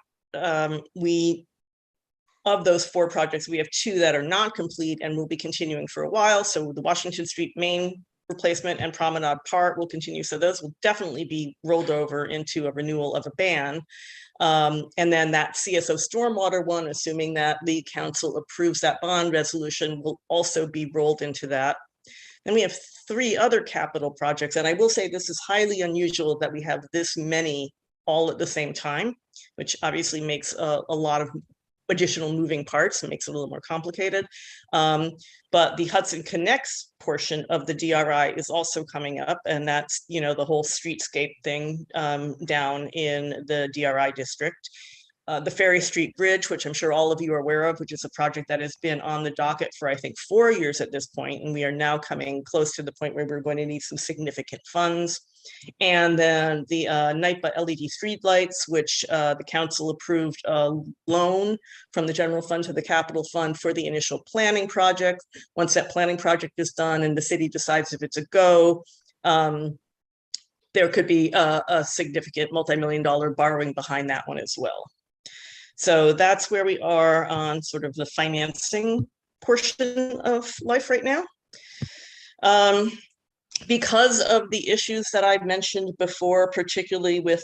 of those 4 projects, we have 2 that are not complete and will be continuing for a while. So the Washington Street main replacement and Promenade Park will continue. So those will definitely be rolled over into a renewal of a ban. And then that CSO stormwater one, assuming that the council approves that bond resolution, will also be rolled into that. Then we have 3 other capital projects. And I will say this is highly unusual that we have this many all at the same time, which obviously makes a lot of additional moving parts and makes it a little more complicated. But the Hudson Connects portion of the DRI is also coming up, and that's, you know, the whole streetscape thing down in the DRI district. The Ferry Street Bridge, which I'm sure all of you are aware of, which is a project that has been on the docket for, I think, 4 years at this point, and we are now coming close to the point where we're going to need some significant funds. And then the NYPA LED streetlights, which the council approved a loan from the general fund to the capital fund for the initial planning project. Once that planning project is done and the city decides if it's a go, there could be a significant multi-million-dollar borrowing behind that one as well. So that's where we are on sort of the financing portion of life right now. Because of the issues that I've mentioned before, particularly with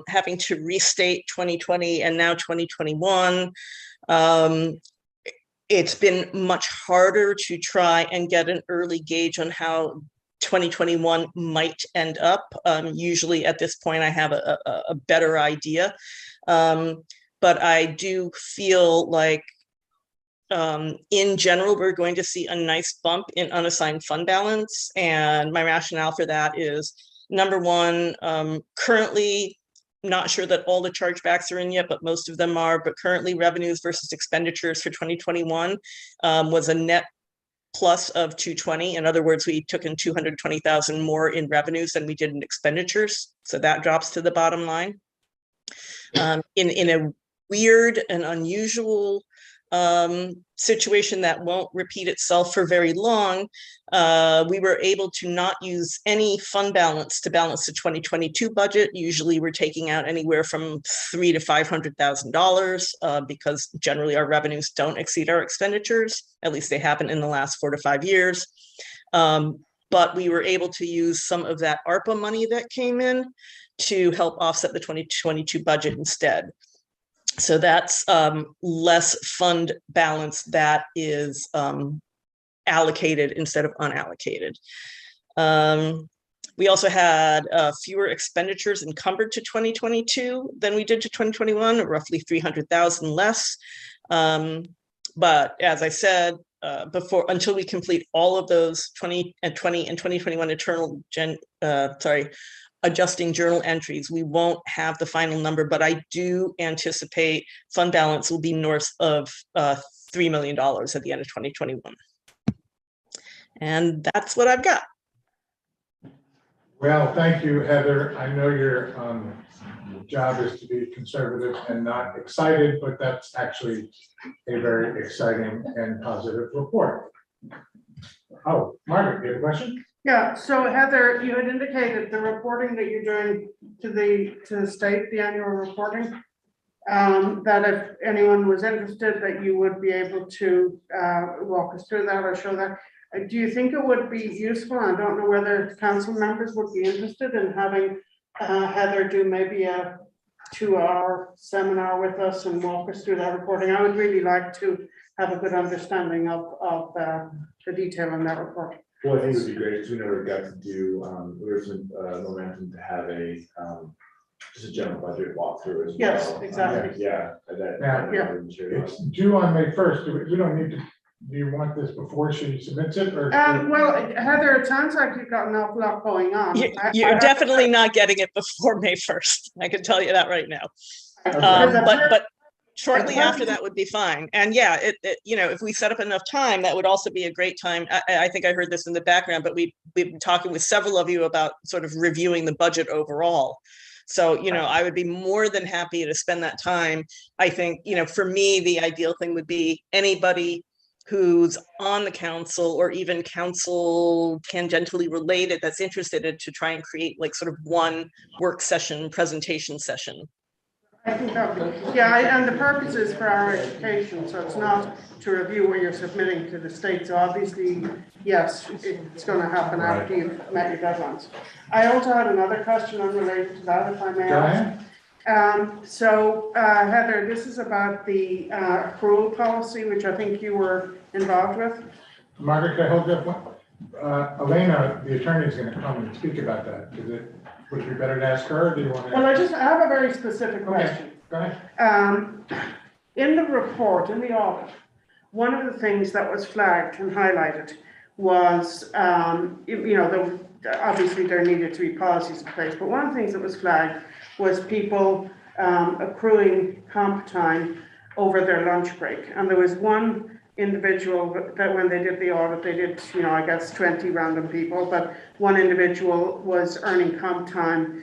having to restate 2020 and now 2021, it's been much harder to try and get an early gauge on how 2021 might end up. Usually at this point, I have a better idea. But I do feel like in general, we're going to see a nice bump in unassigned fund balance. And my rationale for that is, number one, currently, not sure that all the chargebacks are in yet, but most of them are. But currently, revenues versus expenditures for 2021 was a net plus of 220. In other words, we took in 220,000 more in revenues than we did in expenditures. So that drops to the bottom line. In a weird and unusual situation that won't repeat itself for very long, we were able to not use any fund balance to balance the 2022 budget. Usually we're taking out anywhere from $300,000 to $500,000 because generally our revenues don't exceed our expenditures. At least they haven't in the last 4 to 5 years. But we were able to use some of that ARPA money that came in to help offset the 2022 budget instead. So that's less fund balance that is allocated instead of unallocated. We also had fewer expenditures encumbered to 2022 than we did to 2021, roughly 300,000 less. But as I said before, until we complete all of those 2020 and 2021 adjusting journal entries, we won't have the final number, but I do anticipate fund balance will be north of $3 million at the end of 2021. And that's what I've got. Well, thank you, Heather. I know your job is to be conservative and not excited, but that's actually a very exciting and positive report. Oh, Margaret, you have a question? Yeah, so Heather, you had indicated the reporting that you're doing to the state, the annual reporting, that if anyone was interested, that you would be able to walk us through that or show that. Do you think it would be useful? I don't know whether council members would be interested in having Heather do maybe a 2-hour seminar with us and walk us through that reporting. I would really like to have a good understanding of the detail in that report. Well, I think it would be great because we never got to do, there's some momentum to have a just a general budget walkthrough as well. Yes, exactly. Yeah. Now, it's due on May 1st. We don't need to. Do you want this before she submits it, or? Well, Heather, it sounds like you've got an awful lot going on. You're definitely not getting it before May 1st. I can tell you that right now. Okay. But shortly after that would be fine. And yeah, if we set up enough time, that would also be a great time. I think I heard this in the background, but we've been talking with several of you about sort of reviewing the budget overall. So, I would be more than happy to spend that time. I think, for me, the ideal thing would be anybody who's on the council or even council tangentially related that's interested in to try and create like sort of one work session, presentation session. I think that would, yeah, and the purpose is for our education, so it's not to review what you're submitting to the state. So obviously, yes, it's going to happen after you've met your deadlines. I also had another question unrelated to that, if I may ask. Heather, this is about the accrual policy, which I think you were involved with. Margaret, can I hold you up one? Elena, the attorney, is going to come and speak about that. Would it be better to ask her, or do you want to? Well, I have a very specific question. Okay, go ahead. In the report, in the audit, one of the things that was flagged and highlighted was, obviously there needed to be policies in place, but one of the things that was flagged was people accruing comp time over their lunch break. And there was one individual that when they did the audit, they did, I guess 20 random people, but one individual was earning comp time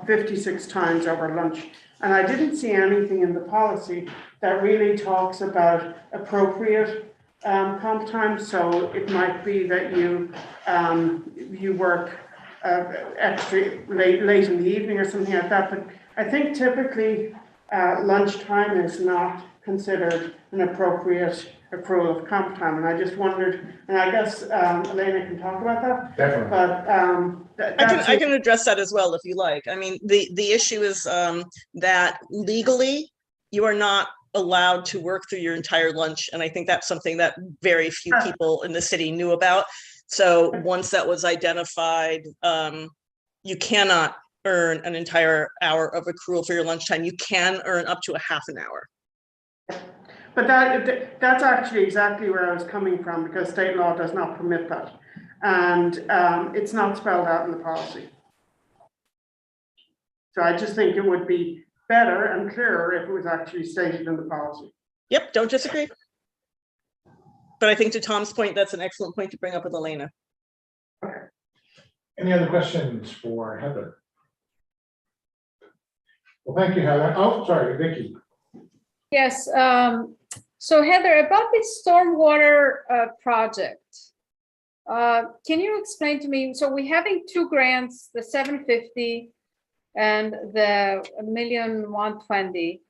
56 times over lunch. And I didn't see anything in the policy that really talks about appropriate comp time. So it might be that you work extra late in the evening or something like that, but I think typically lunchtime is not considered an appropriate accrual of comp time, and I just wondered, and I guess Elena can talk about that. Definitely. But I can address that as well if you like. I mean, the issue is that legally you are not allowed to work through your entire lunch, and I think that's something that very few people in the city knew about. So once that was identified, you cannot earn an entire hour of accrual for your lunchtime. You can earn up to a half an hour. But that's actually exactly where I was coming from, because state law does not permit that. And it's not spelled out in the policy. So I just think it would be better and clearer if it was actually stated in the policy. Yep, don't disagree. But I think to Tom's point, that's an excellent point to bring up with Elena. Any other questions for Heather? Well, thank you, Heather. Oh, sorry, Vicky. Yes, so Heather, about this stormwater project, can you explain to me, so we're having two grants, the 750 and the 1,120,000,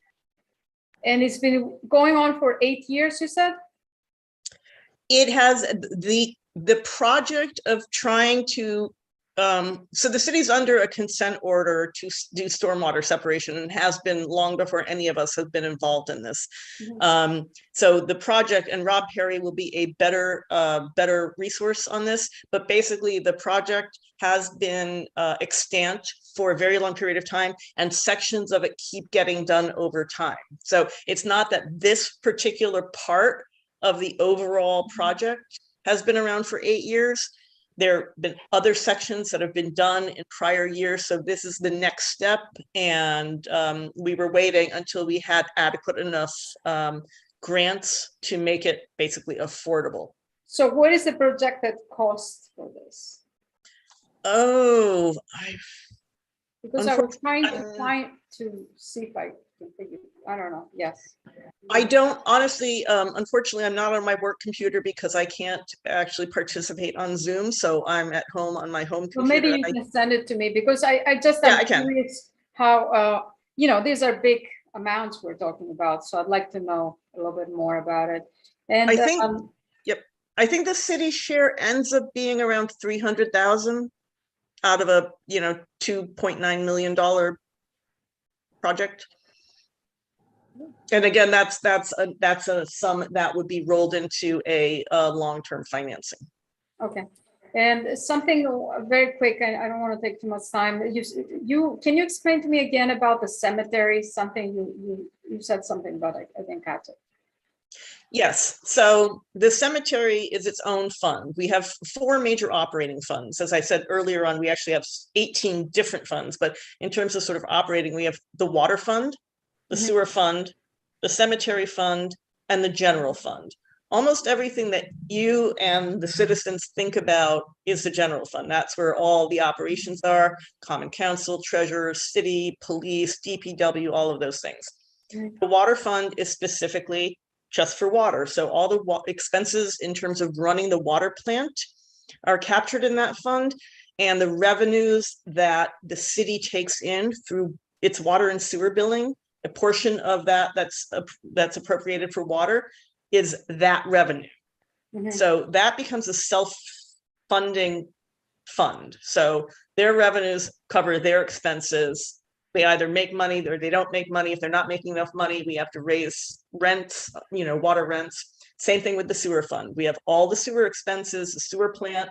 and it's been going on for 8 years, you said? It has the project of trying to so the city's under a consent order to do stormwater separation, and has been long before any of us have been involved in this. So the project, and Rob Perry will be a better resource on this, but basically the project has been extant for a very long period of time, and sections of it keep getting done over time. So it's not that this particular part of the overall project has been around for 8 years. There have been other sections that have been done in prior years. So this is the next step. And we were waiting until we had adequate enough grants to make it basically affordable. So what is the projected cost for this? Oh, Because I was trying to see if I can figure, I don't know, yes. I don't, honestly, unfortunately, I'm not on my work computer because I can't actually participate on Zoom. So I'm at home on my home computer. Well, maybe you can send it to me, because I just Yeah, am I can. curious how, you know, these are big amounts we're talking about. So I'd like to know a little bit more about it. And I think, yep, I think the city share ends up being around 300,000 out of a, you know, $2.9 million project. And again, that's a sum that would be rolled into a long-term financing. Okay. And something very quick, I don't want to take too much time. You can you explain to me again about the cemetery? Something you said something about, I didn't catch it. Yes, so the cemetery is its own fund. We have 4 major operating funds. As I said earlier on, we actually have 18 different funds, but in terms of sort of operating, we have the water fund, the sewer fund, the cemetery fund, and the general fund. Almost everything that you and the citizens think about is the general fund. That's where all the operations are: common council, treasurer, city, police, DPW, all of those things. The water fund is specifically just for water. So all the expenses in terms of running the water plant are captured in that fund, and the revenues that the city takes in through its water and sewer billing, a portion of that that's appropriated for water is that revenue. So that becomes a self-funding fund. So their revenues cover their expenses. They either make money or they don't make money. If they're not making enough money, we have to raise rents, you know, water rents. Same thing with the sewer fund. We have all the sewer expenses, the sewer plant,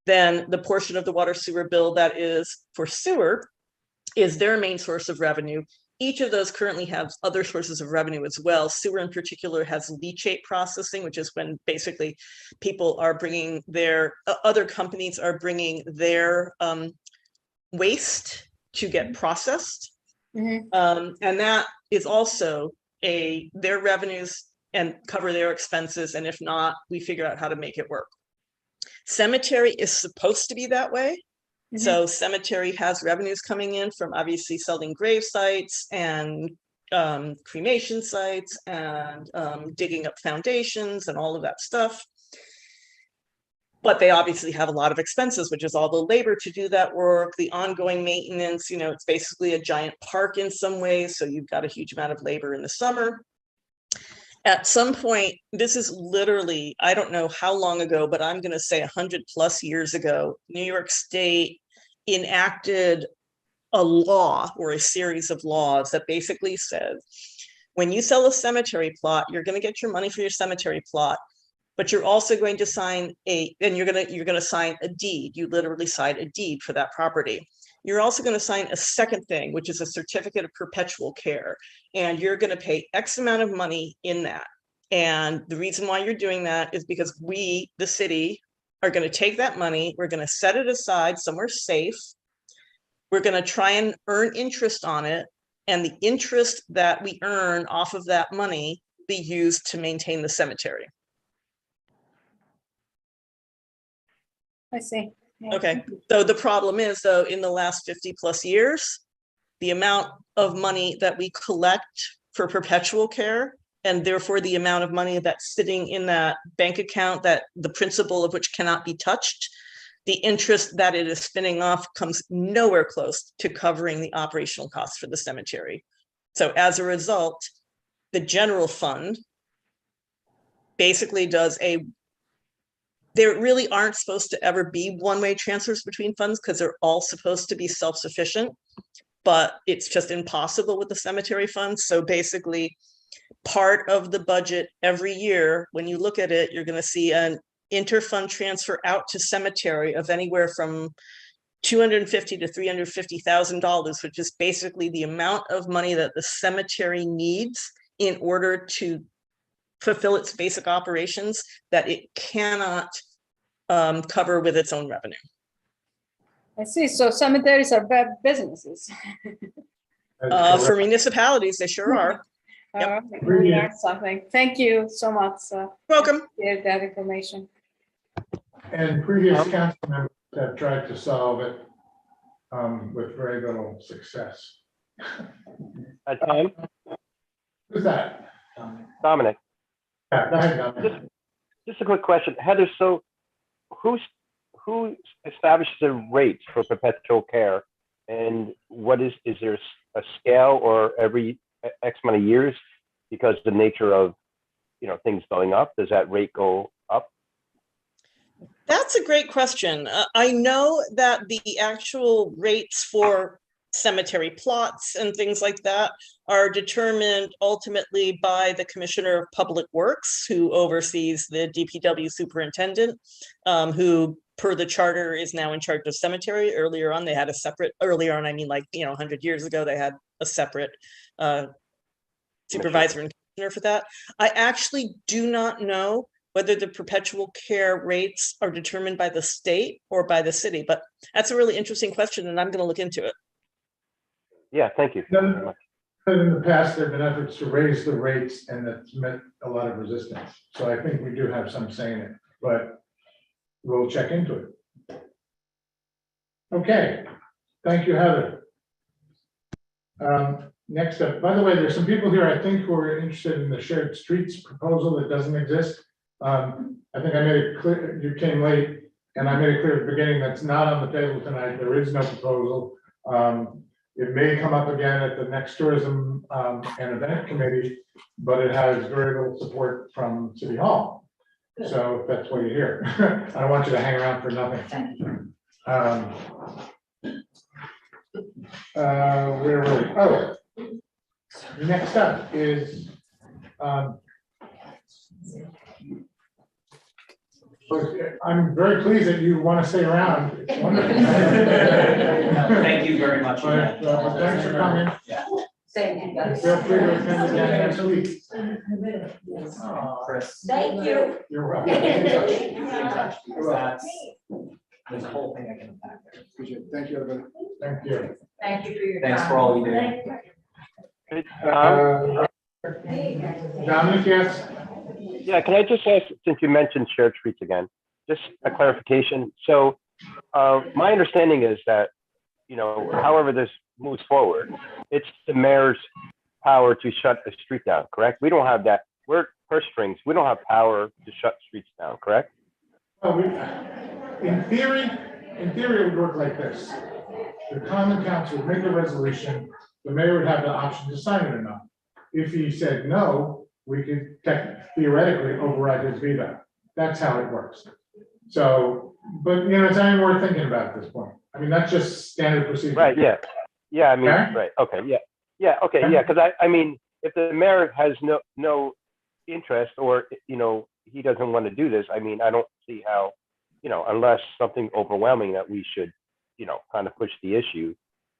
then the portion of the water sewer bill that is for sewer is their main source of revenue. Each of those currently have other sources of revenue as well. Sewer in particular has leachate processing, which is when basically people are bringing their, other companies are bringing their waste to get processed. And that is also their revenues and cover their expenses. And if not, we figure out how to make it work. Cemetery is supposed to be that way. So cemetery has revenues coming in from obviously selling grave sites and cremation sites and digging up foundations and all of that stuff. But they obviously have a lot of expenses, which is all the labor to do that work, the ongoing maintenance, it's basically a giant park in some ways. So you've got a huge amount of labor in the summer. At some point, this is literally, I don't know how long ago, but I'm going to say 100+ years ago, New York State enacted a law or a series of laws that basically says, when you sell a cemetery plot, you're going to get your money for your cemetery plot, but you're also going to sign you're going to sign a deed. You literally sign a deed for that property. You're also going to sign a second thing, which is a certificate of perpetual care. And you're going to pay X amount of money in that. And the reason why you're doing that is because we, the city, are going to take that money. We're going to set it aside somewhere safe. We're going to try and earn interest on it. And the interest that we earn off of that money be used to maintain the cemetery. I see. Yeah. Okay, so the problem is, though, in the last 50+ years, the amount of money that we collect for perpetual care, and therefore the amount of money that's sitting in that bank account, that the principal of which cannot be touched, the interest that it is spinning off comes nowhere close to covering the operational costs for the cemetery. So as a result, the general fund basically does there really aren't supposed to ever be one-way transfers between funds because they're all supposed to be self-sufficient, but it's just impossible with the cemetery funds. So basically, part of the budget every year, when you look at it, you're going to see an inter-fund transfer out to cemetery of anywhere from $250,000 to $350,000, which is basically the amount of money that the cemetery needs in order to fulfill its basic operations that it cannot cover with its own revenue. I see. So cemeteries are bad businesses. For municipalities, they sure are. Yep. We learned something. Thank you so much. Welcome. For that information. And previous council members have tried to solve it with very little success. Tom? Who's that? Dominic. Yeah, go ahead, Dominic. Just a quick question. Heather, so who establishes the rates for perpetual care? And is there a scale or every X amount of years because the nature of, things going up, does that rate go up? That's a great question. I know that the actual rates for cemetery plots and things like that are determined ultimately by the Commissioner of Public Works, who oversees the DPW superintendent, who per the charter is now in charge of cemetery. Earlier on, they had a separate, I mean 100 years ago, they had a separate supervisor and commissioner for that. I actually do not know whether the perpetual care rates are determined by the state or by the city, but that's a really interesting question and I'm going to look into it. Yeah, thank you. In the past, there have been efforts to raise the rates and that's met a lot of resistance. So I think we do have some say in it, but we'll check into it. Okay, thank you, Heather. Next up, by the way, there's some people here, I think, who are interested in the shared streets proposal that doesn't exist. I think I made it clear, you came late, and I made it clear at the beginning that's not on the table tonight. There is no proposal. It may come up again at the next tourism and event committee, but it has very little support from City Hall. So that's why you're here. I don't want you to hang around for nothing. Where were we? Oh, next up is I'm very pleased that you want to stay around. It's wonderful. Thank you very much. Thanks for coming. Yeah. Feel free to attend again next week. Chris. Thank you. You're welcome. There's a whole thing I can unpack there. Appreciate it. Thank you, everybody. Thank you. Thank you for your Thanks time. for all you do. Dominic, yes? Yeah, can I just ask, since you mentioned shared streets again, just a clarification. So my understanding is that, however this moves forward, it's the mayor's power to shut the street down, correct? We don't have that. We're purse strings. We don't have power to shut streets down, correct? Oh, in theory, it would work like this. The common council would make a resolution, the mayor would have the option to sign it or not. If he said no, we could theoretically override his veto. That's how it works. So, but you know, it's not even worth thinking about at this point. I mean, that's just standard procedure. Right, yeah. Yeah, I mean, Okay? right, okay, yeah. Yeah, okay, yeah, because I mean, if the mayor has no interest or, you know, he doesn't want to do this, I mean, I don't see how, you know, unless something overwhelming that we should, you know, kind of push the issue.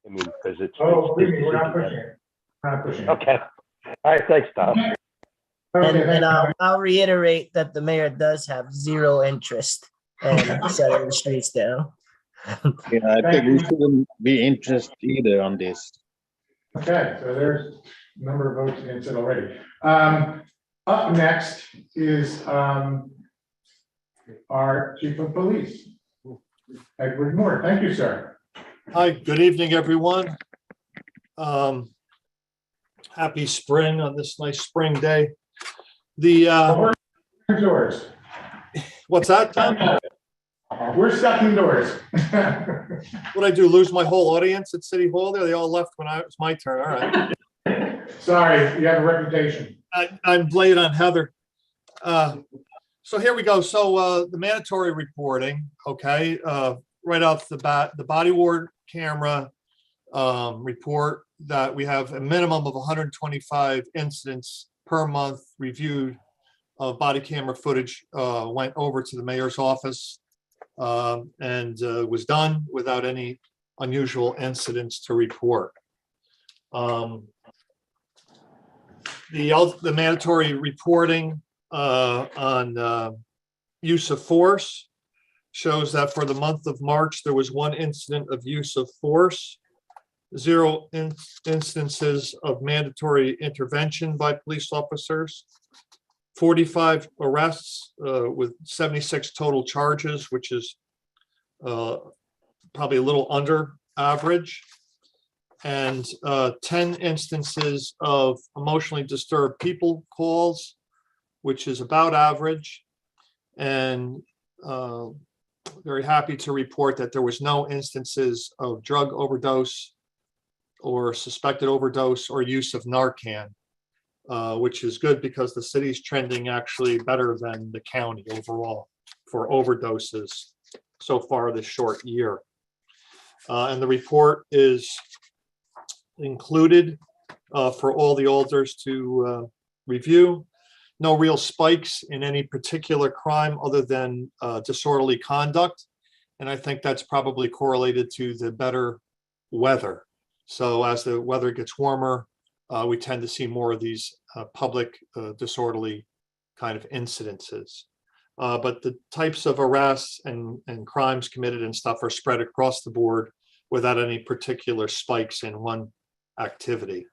I mean, because it's. Oh, believe me, his we're not decision. pushing it. We're not pushing it. Okay. All right, thanks, Tom. Okay, And I'll reiterate that the mayor does have zero interest in shutting the streets down. Yeah, I think we shouldn't be interested either on this. Okay, so there's a number of votes against it already. Up next is our chief of police, Edward Moore. Thank you, sir. Hi, good evening, everyone. Happy spring on this nice spring day. We're indoors. What's that, Tom? We're stuck indoors. What'd I do, lose my whole audience at City Hall there? They all left when it was my turn, all right. Sorry, you have a reputation. I'm late on Heather. So here we go. So the mandatory reporting, okay, right off the bat, the body worn camera report that we have a minimum of 125 incidents per month reviewed of body camera footage went over to the mayor's office and was done without any unusual incidents to report. The mandatory reporting on use of force shows that for the month of March, there was 1 incident of use of force, 0 instances of mandatory intervention by police officers, 45 arrests with 76 total charges, which is probably a little under average, and 10 instances of emotionally disturbed people calls, which is about average, and very happy to report that there was no instances of drug overdose or suspected overdose or use of Narcan, which is good because the city's trending actually better than the county overall for overdoses so far this short year. And the report is included for all the alders to review. No real spikes in any particular crime other than disorderly conduct. And I think that's probably correlated to the better weather. So as the weather gets warmer, we tend to see more of these public disorderly kind of incidences. But the types of arrests and crimes committed and stuff are spread across the board without any particular spikes in one activity.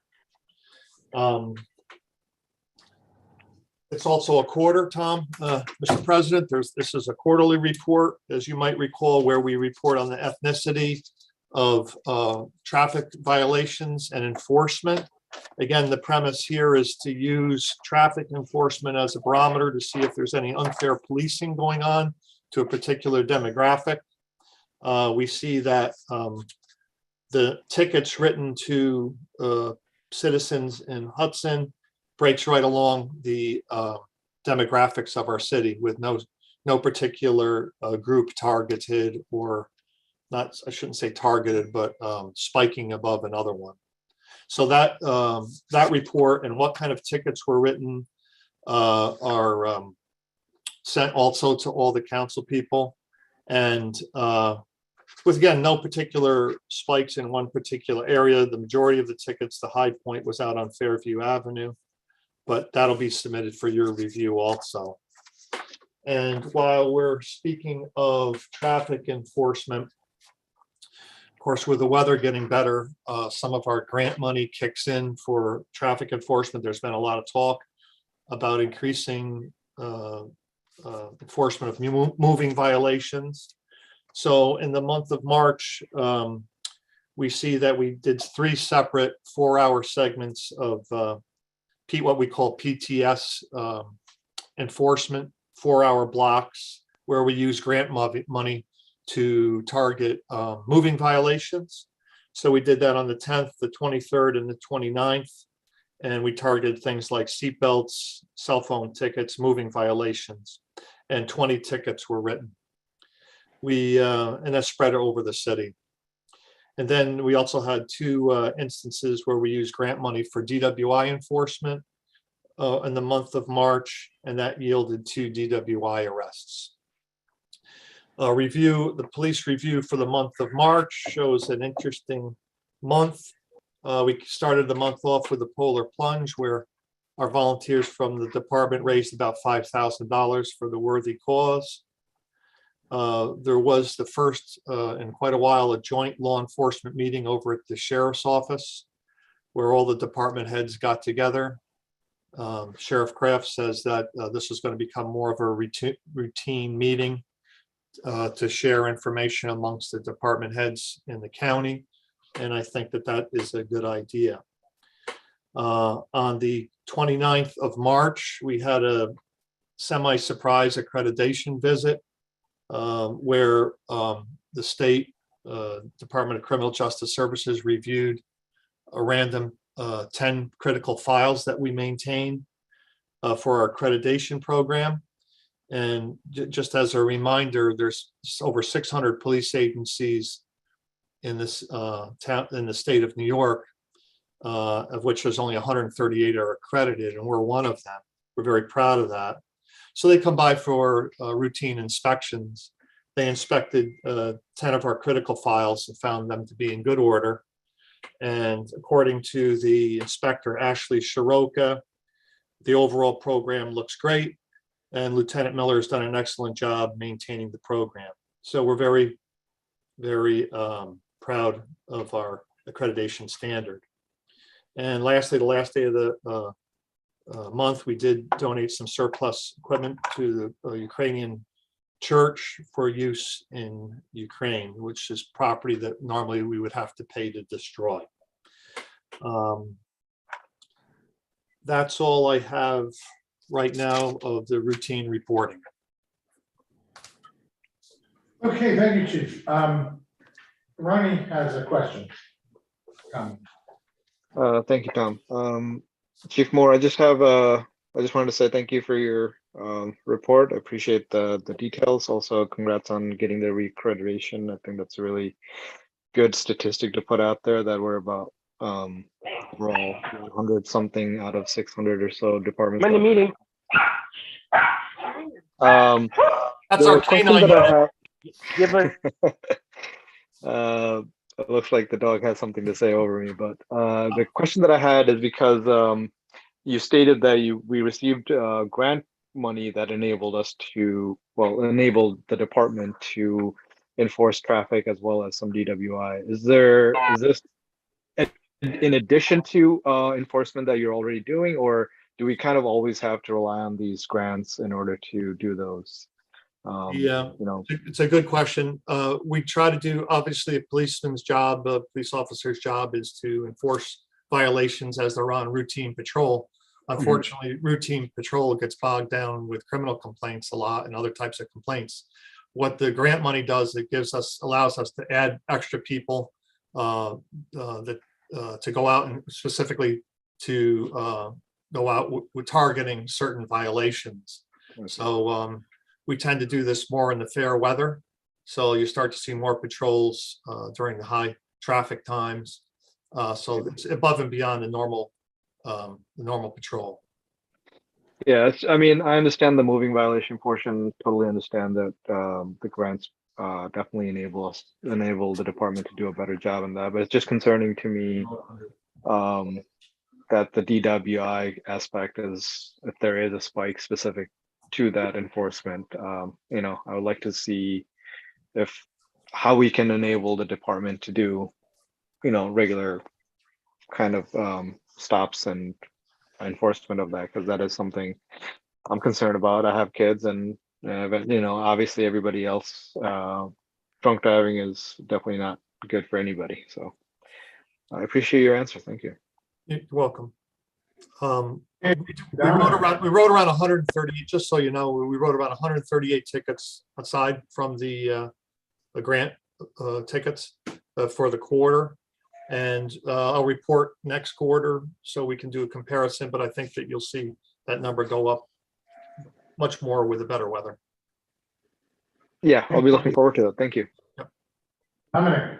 It's also a quarter, Tom, Mr. President. This is a quarterly report, as you might recall, where we report on the ethnicity of traffic violations and enforcement. Again, the premise here is to use traffic enforcement as a barometer to see if there's any unfair policing going on to a particular demographic. We see that the tickets written to citizens in Hudson breaks right along the demographics of our city with no particular group targeted or not, I shouldn't say targeted, but spiking above another one. So that that report and what kind of tickets were written are sent also to all the council people. And with, again, no particular spikes in one particular area. The majority of the tickets, the high point was out on Fairview Avenue, but that'll be submitted for your review also. And while we're speaking of traffic enforcement, of course, with the weather getting better, some of our grant money kicks in for traffic enforcement. There's been a lot of talk about increasing enforcement of moving violations. So in the month of March, we see that we did 3 separate 4-hour segments of what we call PTS enforcement, 4-hour blocks where we use grant money to target moving violations. So we did that on the 10th, the 23rd, and the 29th. And we targeted things like seatbelts, cell phone tickets, moving violations, and 20 tickets were written. And that spread over the city. And then we also had two instances where we used grant money for DWI enforcement in the month of March, and that yielded 2 DWI arrests. The police review for the month of March shows an interesting month. We started the month off with a polar plunge where our volunteers from the department raised about $5,000 for the worthy cause. There was the first in quite a while, a joint law enforcement meeting over at the sheriff's office where all the department heads got together. Sheriff Kraft says that this is going to become more of a routine meeting to share information amongst the department heads in the county. And I think that that is a good idea. On the 29th of March, we had a semi-surprise accreditation visit where the state Department of Criminal Justice Services reviewed a random 10 critical files that we maintain for our accreditation program. And just as a reminder, there's over 600 police agencies in this town, in the state of New York, of which there's only 138 are accredited, and we're one of them. We're very proud of that. So they come by for routine inspections. They inspected 10 of our critical files and found them to be in good order. And according to the inspector, Ashley Shiroka, the overall program looks great. And Lieutenant Miller has done an excellent job maintaining the program. So we're very, very proud of our accreditation standard. And lastly, the last day of the month, we did donate some surplus equipment to the Ukrainian church for use in Ukraine, which is property that normally we would have to pay to destroy. That's all I have right now of the routine reporting. Okay, thank you, Chief. Ronnie has a question. Thank you, Tom. Chief Moore, I just wanted to say thank you for your report. I appreciate the details. Also, congrats on getting the recreditation. I think that's a really good statistic to put out there that we're about overall 100 something out of 600 or so departments. I'm in the meeting. That's our canine. Give her. It looks like the dog has something to say over me, but the question that I had is because you stated that we received grant money that enabled enabled the department to enforce traffic as well as some DWI. Is this in addition to enforcement that you're already doing, or do we kind of always have to rely on these grants in order to do those? Yeah, it's a good question. We try to do, obviously, a policeman's job, a police officer's job is to enforce violations as they're on routine patrol. Unfortunately, routine patrol gets bogged down with criminal complaints a lot and other types of complaints. What the grant money does, it allows us to add extra people to go out and specifically to go out with targeting certain violations. So we tend to do this more in the fair weather. So you start to see more patrols during the high traffic times. So it's above and beyond the normal patrol. Yeah, I mean, I understand the moving violation portion, totally understand that the grants definitely enable the department to do a better job on that, but it's just concerning to me that the DWI aspect is, if there is a spike specific to that enforcement, I would like to see how we can enable the department to do, regular kind of stops and enforcement of that, because that is something I'm concerned about. I have kids, and obviously everybody else, drunk driving is definitely not good for anybody. So I appreciate your answer. Thank you. You're welcome. We wrote around 130, just so you know, we wrote about 138 tickets aside from the grant tickets for the quarter. And I'll report next quarter so we can do a comparison, but I think that you'll see that number go up much more with the better weather. Yeah, I'll be looking forward to that. Thank you. Dominic.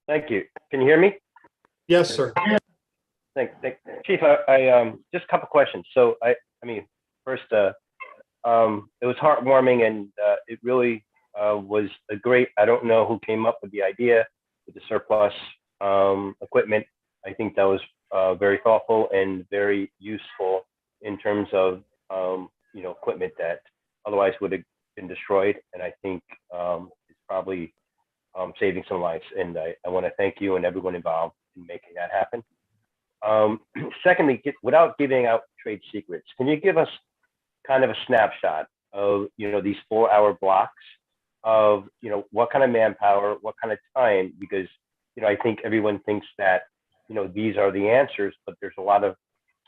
Thank you. Can you hear me? Yes, sir. Thanks. Chief, I just a couple questions. So I mean, first, it was heartwarming, and it really was a great, I don't know who came up with the idea with the surplus equipment. I think that was very thoughtful and very useful in terms of, you know, equipment that otherwise would have been destroyed. And I think it's probably saving some lives. And I want to thank you and everyone involved in making that happen. Secondly, without giving out trade secrets, can you give us kind of a snapshot of, you know, these 4-hour blocks of, you know, what kind of manpower, what kind of time? Because, you know, I think everyone thinks that, you know, these are the answers, but there's a lot of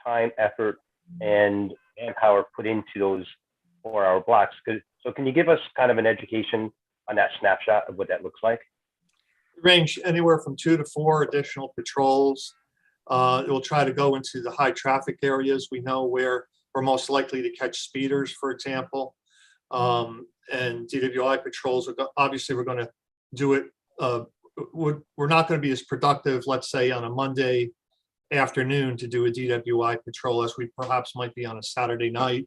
time, effort, and manpower put into those 4-hour blocks. So can you give us kind of an education on that snapshot of what that looks like? Range anywhere from 2 to 4 additional patrols. It will try to go into the high traffic areas. We know where we're most likely to catch speeders, for example. And DWI patrols, obviously we're going to do it. We're not going to be as productive, let's say, on a Monday afternoon to do a DWI patrol as we perhaps might be on a Saturday night.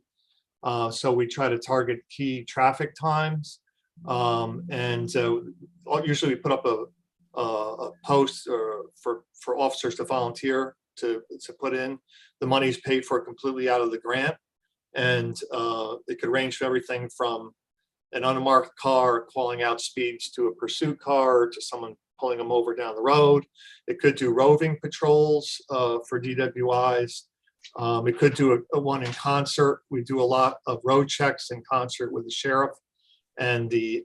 So we try to target key traffic times. Usually we put up a post for officers to volunteer to put in. The money is paid for completely out of the grant. And it could range from everything from an unmarked car calling out speeds to a pursuit car to someone pulling them over down the road. It could do roving patrols for DWIs. It could do a one in concert. We do a lot of road checks in concert with the sheriff and the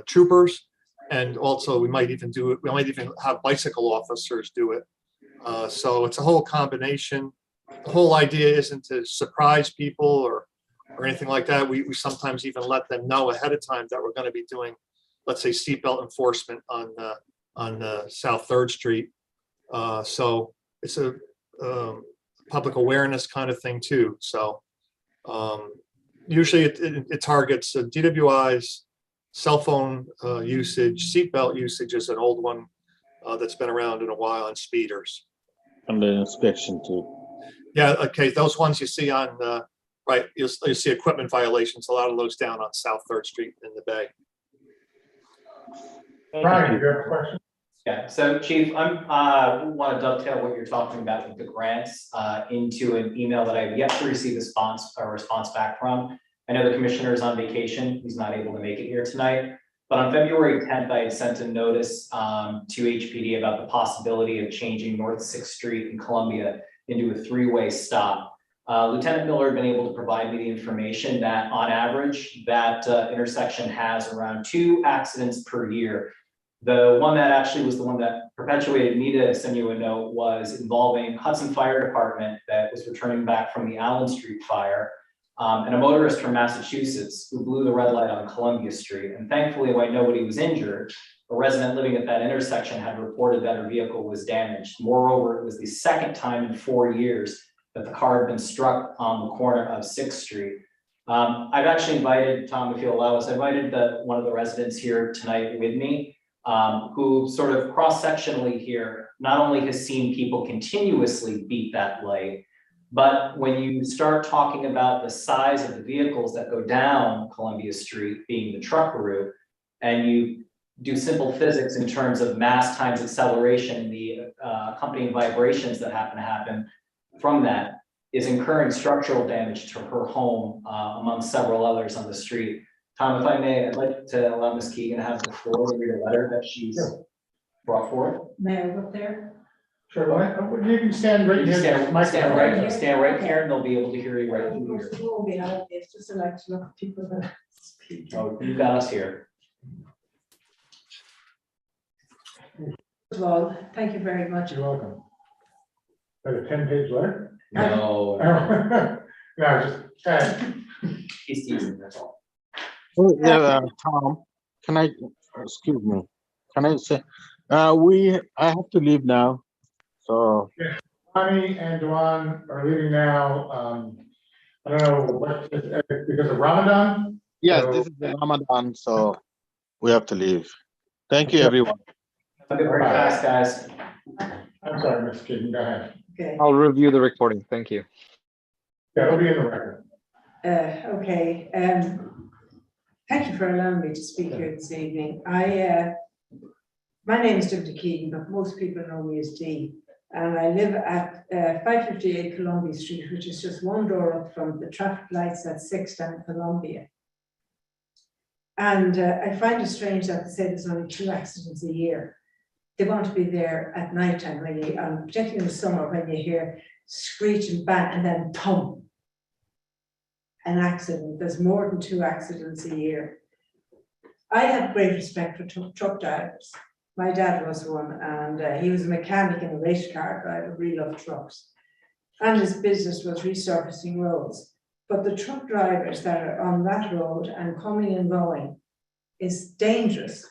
troopers. And also we might even do it. We might even have bicycle officers do it. So it's a whole combination. The whole idea isn't to surprise people or anything like that. We sometimes even let them know ahead of time that we're going to be doing, let's say, seatbelt enforcement on South 3rd Street. So it's a public awareness kind of thing too. So usually it targets DWIs, cell phone usage, seatbelt usage is an old one that's been around in a while, and speeders. And the inspection too. Yeah, okay, those ones you see on, right, you'll see equipment violations, a lot of those down on South 3rd Street in the Bay. Brian, you have a question? Yeah, so Chief, I want to dovetail what you're talking about with the grants into an email that I've yet to receive a response back from. I know the commissioner is on vacation. He's not able to make it here tonight. But on February 10th, I had sent a notice to HPD about the possibility of changing North 6th Street in Columbia into a 3-way stop. Lieutenant Miller had been able to provide me the information that on average, that intersection has around 2 accidents per year. The one that actually was the one that perpetuated me to send you a note was involving Hudson Fire Department that was returning back from the Allen Street fire, and a motorist from Massachusetts who blew the red light on Columbia Street. And thankfully, while nobody was injured, a resident living at that intersection had reported that her vehicle was damaged. Moreover, it was the second time in 4 years that the car had been struck on the corner of 6th Street. I've actually invited, Tom, if you'll allow us, I invited one of the residents here tonight with me, who sort of cross-sectionally here, not only has seen people continuously beat that light, but when you start talking about the size of the vehicles that go down Columbia Street, being the truck route, and you do simple physics in terms of mass times acceleration, the accompanying vibrations that happen from that is incurring structural damage to her home, among several others on the street. Tom, if I may, I'd like to allow Ms. Keegan to have the floor to read a letter that she's brought forward. May I go there? Sure, you can stand right You here. stand right here and they'll be able to hear you right here. It won't be hard, it's just like to look at people that speak. Oh, you've got us here. First of all, thank you very much. You're welcome. Like a 10-page letter? No, No, just, he's teasing, that's all. Oh, yeah, Tom, can I, excuse me, can I say, I have to leave now, so. Bonnie and Duan are leaving now. I don't know what, because of Ramadan? Yes, So- this is the Ramadan, so we have to leave. Thank you, everyone. Have a good breakfast, guys. I'm sorry, Ms. Keaton, go ahead. Okay, I'll review the recording. Thank you. That'll be in the record. okay, thank you for allowing me to speak here this evening. My name is Dr. Keaton, but most people know me as Dee. And I live at 558 Columbia Street, which is just one door up from the traffic lights at 6 down Columbia. And I find it strange that they say there's only 2 accidents a year. They want to be there at night time, when you, particularly in the summer, when you hear screech and bang and then thump. An accident. There's more than 2 accidents a year. I have great respect for truck drivers. My dad was one, and he was a mechanic and a race car driver, really loved trucks. And his business was resurfacing roads. But the truck drivers that are on that road and coming and going is dangerous.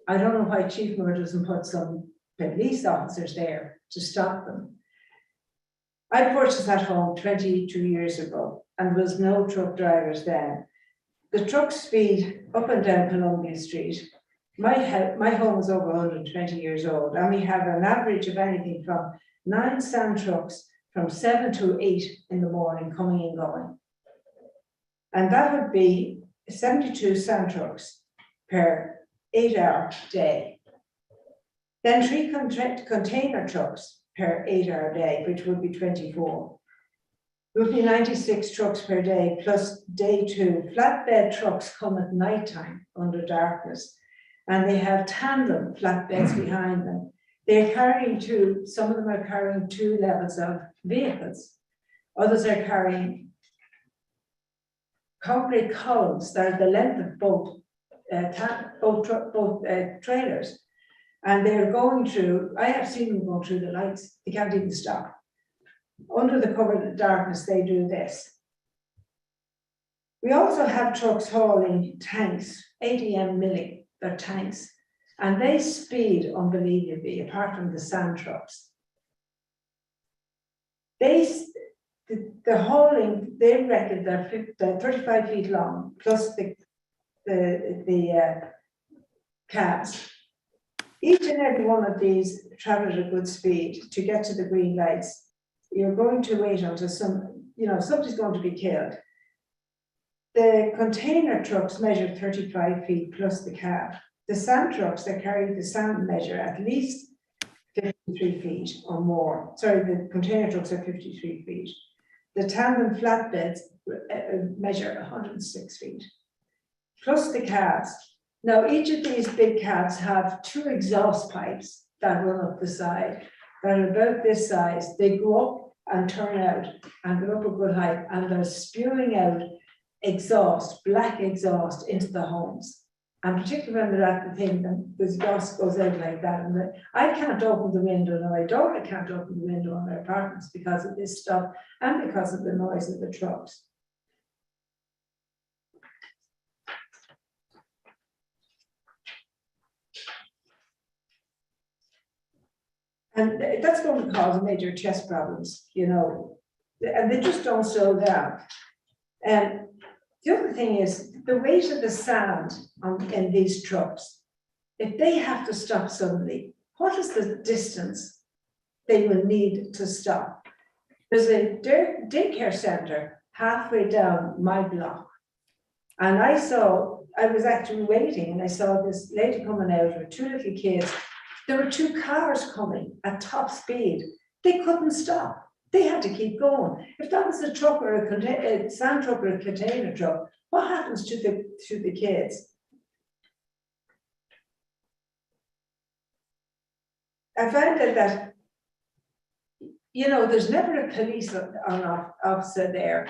I don't know why Chief Moore doesn't put some police officers there to stop them. I purchased that home 22 years ago, and there was no truck drivers then. The truck speed up and down Columbia Street. My home is over 120 years old, and we have an average of anything from 9 sand trucks from 7 to 8 in the morning coming and going. And that would be 72 sand trucks per 8-hour day. Then 3 container trucks per 8-hour day, which would be 24. It would be 96 trucks per day, plus day 2. Flatbed trucks come at night time under darkness, and they have tandem flatbeds behind them. They're carrying 2, some of them are carrying 2 levels of vehicles. Others are carrying concrete columns that are the length of both trailers. And they're going through, I have seen them go through the lights, they can't even stop. Under the cover of the darkness, they do this. We also have trucks hauling tanks, ADM milling, they're tanks, and they speed unbelievably, apart from the sand trucks. The hauling, they reckon they're 35 feet long, plus the cabs. Each and every one of these travel at a good speed to get to the green lights. You're going to wait until somebody's going to be killed. The container trucks measure 35 feet plus the cab. The sand trucks that carry the sand measure at least 53 feet or more. Sorry, the container trucks are 53 feet. The tandem flatbeds measure 106 feet, plus the cabs. Now, each of these big cabs have 2 exhaust pipes that run up the side, that are about this size. They go up and turn out and go up a good height, and they're spewing out exhaust, black exhaust, into the homes. And particularly when they're at the thing, the exhaust goes out like that. And I can't open the window, and my daughter can't open the window on their apartments because of this stuff and because of the noise of the trucks. And that's going to cause major chest problems, and they just don't slow down. And the other thing is the weight of the sand in these trucks. If they have to stop suddenly, what is the distance they will need to stop? There's a daycare center halfway down my block. And I was actually waiting, and I saw this lady coming out with 2 little kids. There were 2 cars coming at top speed. They couldn't stop. They had to keep going. If that was a truck or a sand truck or a container truck, what happens to the kids? I found that there's never a police officer there.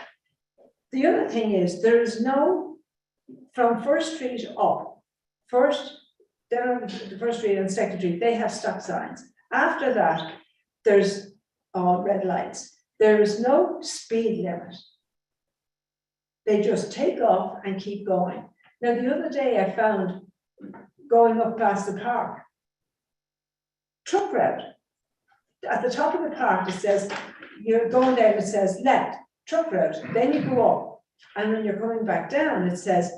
The other thing is there is no, from First Street up, down the First Street and Second Street, they have stop signs. After that, there's all red lights. There is no speed limit. They just take off and keep going. Now, the other day I found going up past the park, truck route. At the top of the park, it says, you're going down, it says left, truck route, then you go up. And when you're coming back down, it says,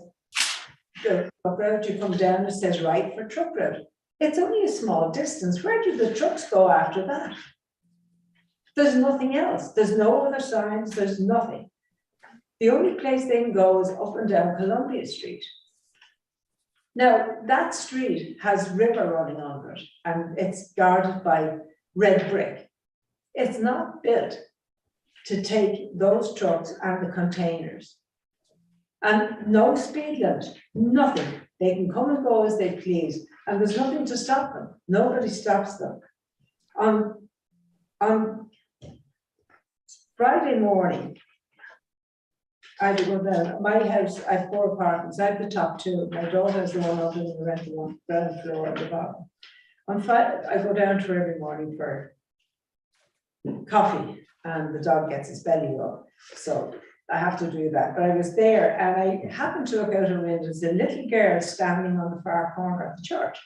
the truck route, you come down, it says right for truck route. It's only a small distance. Where do the trucks go after that? There's nothing else. There's no other signs, there's nothing. The only place they can go is up and down Columbia Street. Now, that street has river running under it, and it's guarded by red brick. It's not built to take those trucks and the containers. And no speed limit, nothing. They can come and go as they please, and there's nothing to stop them. Nobody stops them. On Friday morning, I had to go down. My house, I have 4 apartments. I have the top 2. My daughter's the one up in the rental one, ground floor at the bottom. On Friday, I go down to her every morning for coffee, and the dog gets his belly rub. So I have to do that. But I was there, and I happened to look out her window. There's a little girl standing on the far corner of the church.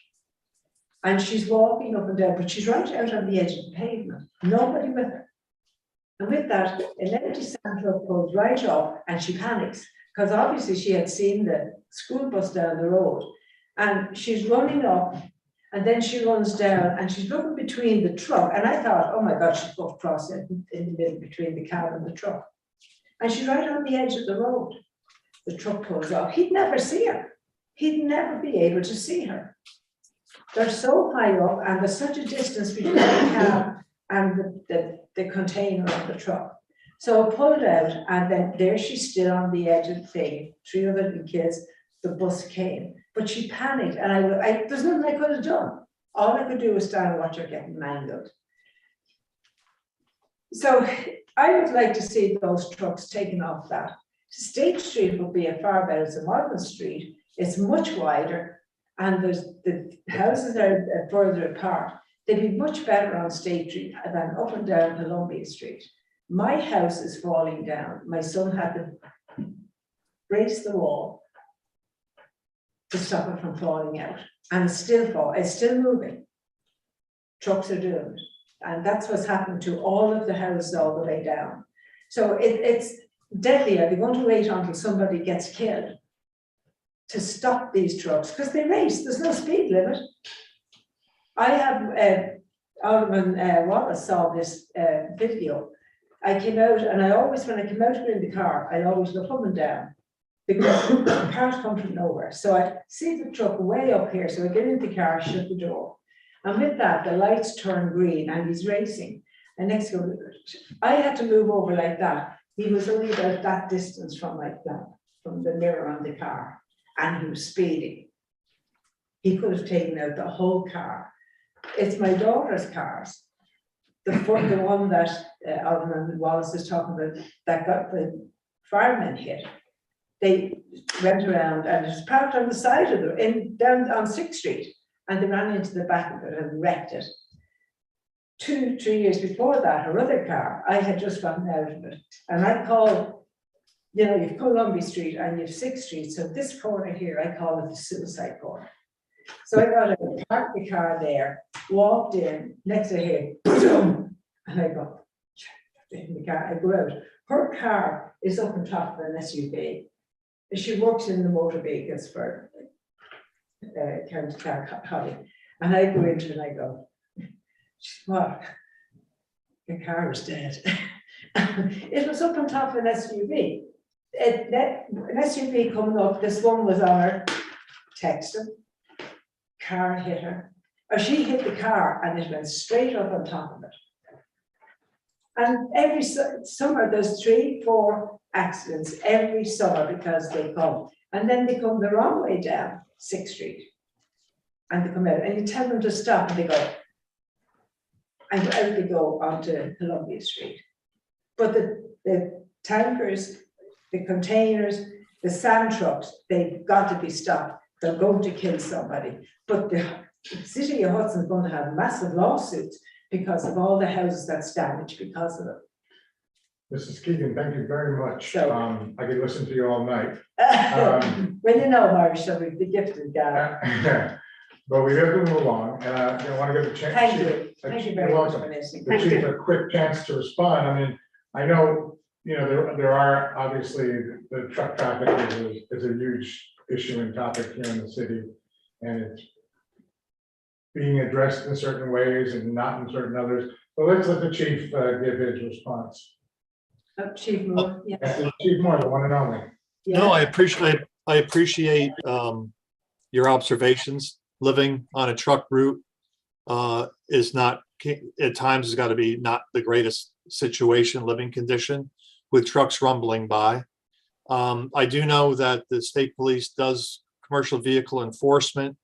And she's walking up and down, but she's right out on the edge of the pavement. Nobody with her. And with that, an empty sand truck pulls right up, and she panics, because obviously she had seen the school bus down the road. And she's running up, and then she runs down, and she's looking between the truck. And I thought, oh my God, she's going to cross it in the middle between the cab and the truck. And she's right on the edge of the road. The truck pulls up. He'd never see her. He'd never be able to see her. They're so high up, and there's such a distance between the cab and the container of the truck. So I pulled out, and then there she's still on the edge of the thing. 3 other little kids, the bus came, but she panicked, and there's nothing I could have done. All I could do was stand and watch her getting mangled. So I would like to see those trucks taken off that. State Street would be a far better. It's a modern street. It's much wider, and the houses are further apart. They'd be much better on State Street than up and down Columbia Street. My house is falling down. My son had to brace the wall to stop it from falling out. And it's still moving. Trucks are doomed. And that's what's happened to all of the houses all the way down. So it's deadly. Are they going to wait until somebody gets killed to stop these trucks? Because they race, there's no speed limit. I have, Alderman Wallace saw this video. I came out, and I always, when I come out in the car, I always look up and down, because the cars come from nowhere. So I see the truck way up here, so I get into the car, shut the door. And with that, the lights turn green, and he's racing. And next thing, I had to move over like that. He was only about that distance from from the mirror on the car, and he was speeding. He could have taken out the whole car. It's my daughter's cars. The one that Alderman Wallace is talking about, that got the firemen hit. They went around, and it was parked on the side of down on 6th Street, and they ran into the back of it and wrecked it. 2-3 years before that, her other car, I had just gotten out of it, and I called, you've Columbia Street and you've 6th Street, so this corner here, I call it the suicide corner. So I got out, parked the car there, walked in, next to him, and I go, in the car, I go out. Her car is up on top of an SUV. She works in the motor vehicles for County Car, and I go into it and I go, what? The car is dead. It was up on top of an SUV. An SUV coming up, this one was on her, texting. Car hit her, or she hit the car, and it went straight up on top of it. And every summer, there's 3-4 accidents every summer because they come. And then they come the wrong way down 6th Street. And they come out, and you tell them to stop, and they go, and out they go onto Columbia Street. But the tankers, the containers, the sand trucks, they've got to be stopped. They're going to kill somebody. But the city of Hudson's going to have massive lawsuits because of all the houses that's damaged because of it. Mrs. Keegan, thank you very much. So- I could listen to you all night. Well, you know, Marge, so we've been gifted, But we have to move along, and I want to give the chance. Thank you. Thank you very You're much welcome. for listening. The Thank chief you. a quick chance to respond. I mean, I know, there are obviously the truck traffic is a huge issue and topic here in the city. And it's being addressed in certain ways and not in certain others. But let's let the chief give his response. Chief Moore, yes. Chief Moore, the one and only. No, I appreciate your observations. Living on a truck route is not, at times has got to be not the greatest situation, living condition with trucks rumbling by. I do know that the state police does commercial vehicle enforcement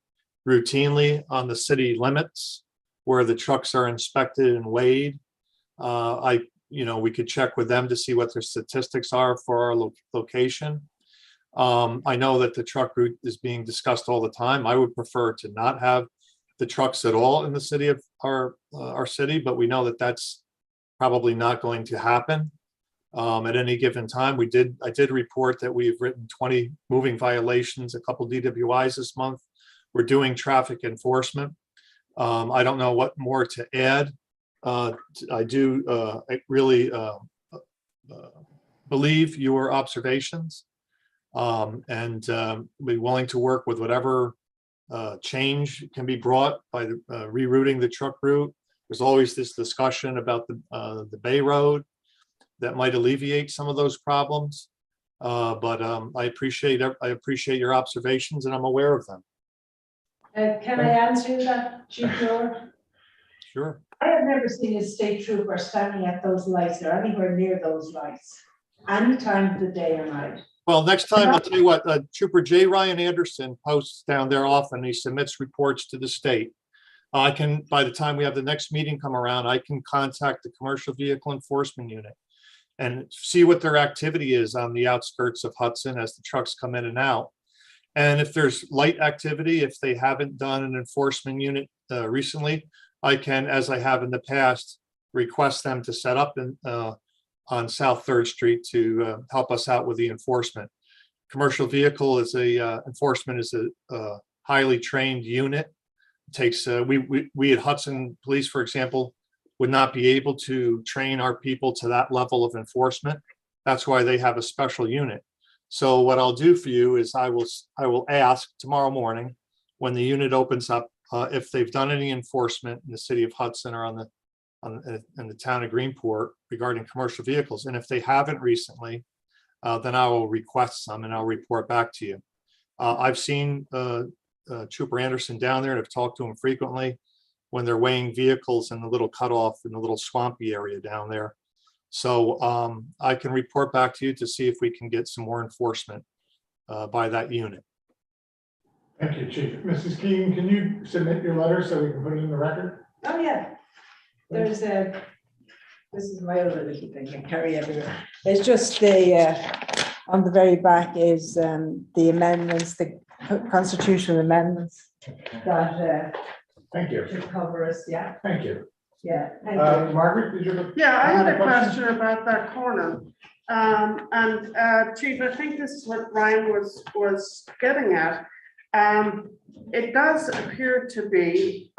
routinely on the city limits where the trucks are inspected and weighed. We could check with them to see what their statistics are for our location. I know that the truck route is being discussed all the time. I would prefer to not have the trucks at all in the city of our city, but we know that that's probably not going to happen. At any given time, I did report that we've written 20 moving violations, a couple DWIs this month. We're doing traffic enforcement. I don't know what more to add. I do really believe your observations and be willing to work with whatever change can be brought by rerouting the truck route. There's always this discussion about the Bay Road that might alleviate some of those problems. But I appreciate your observations and I'm aware of them. Can I answer that, Chief Moore? Sure. I have never seen a state trooper standing at those lights or anywhere near those lights, any time of the day or night. Well, next time, I'll tell you what, Trooper J. Ryan Anderson posts down there often. He submits reports to the state. By the time we have the next meeting come around, I can contact the Commercial Vehicle Enforcement Unit and see what their activity is on the outskirts of Hudson as the trucks come in and out. And if there's light activity, if they haven't done an enforcement unit recently, I can, as I have in the past, request them to set up on South 3rd Street to help us out with the enforcement. Commercial vehicle enforcement is a highly trained unit. It takes, we at Hudson Police, for example, would not be able to train our people to that level of enforcement. That's why they have a special unit. So what I'll do for you is I will ask tomorrow morning when the unit opens up if they've done any enforcement in the city of Hudson or in the town of Greenport regarding commercial vehicles. And if they haven't recently, then I will request some and I'll report back to you. I've seen Trooper Anderson down there and have talked to him frequently when they're weighing vehicles in the little cutoff in the little swampy area down there. So I can report back to you to see if we can get some more enforcement by that unit. Thank you, Chief. Mrs. Keegan, can you submit your letter so we can put it in the record? Oh, yeah. There's this is my other little thing I carry everywhere. It's just on the very back is the amendments, the constitutional amendments that thank you. should cover us, yeah. Thank you. Yeah, thank you. Margaret, did you? Yeah, I had a question about that corner. Chief, I think this is what Ryan was getting at. It does appear to be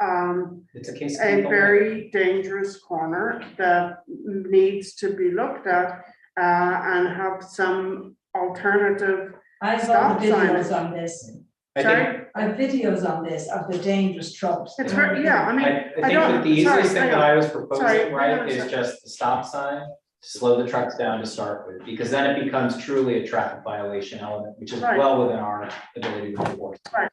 It's a case. a very dangerous corner that needs to be looked at and have some alternative I've stop got videos signs. on this. Sorry? I have videos on this of the dangerous trucks. It's very, yeah, I mean, I think don't- that the easiest sorry, thing hang that on. I was Sorry, proposing, hang on right, a is second. just the stop sign, to slow the trucks down to start with, because then it becomes truly a traffic violation element, which is Right. well within our ability to enforce. Right.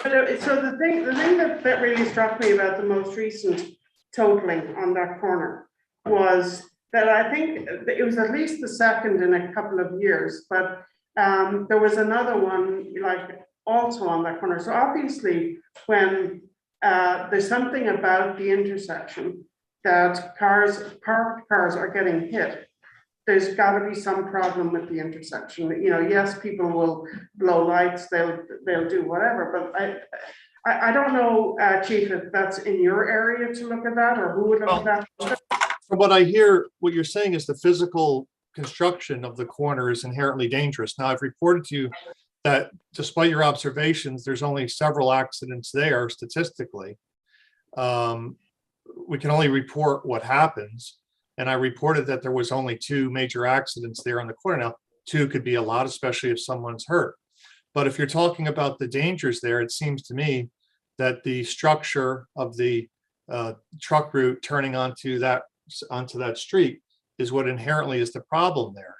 But so the thing that really struck me about the most recent totaling on that corner was that I think it was at least the second in a couple of years, but there was another one like also on that corner. So obviously when there's something about the intersection that parked cars are getting hit, there's got to be some problem with the intersection. You know, yes, people will blow lights, they'll do whatever, but I don't know, Chief, if that's in your area to look at that, or who would look at that? From what I hear, what you're saying is the physical construction of the corner is inherently dangerous. Now, I've reported to you that despite your observations, there's only several accidents there statistically. We can only report what happens. And I reported that there was only 2 major accidents there on the corner. Now, 2 could be a lot, especially if someone's hurt. But if you're talking about the dangers there, it seems to me that the structure of the truck route turning onto that street is what inherently is the problem there.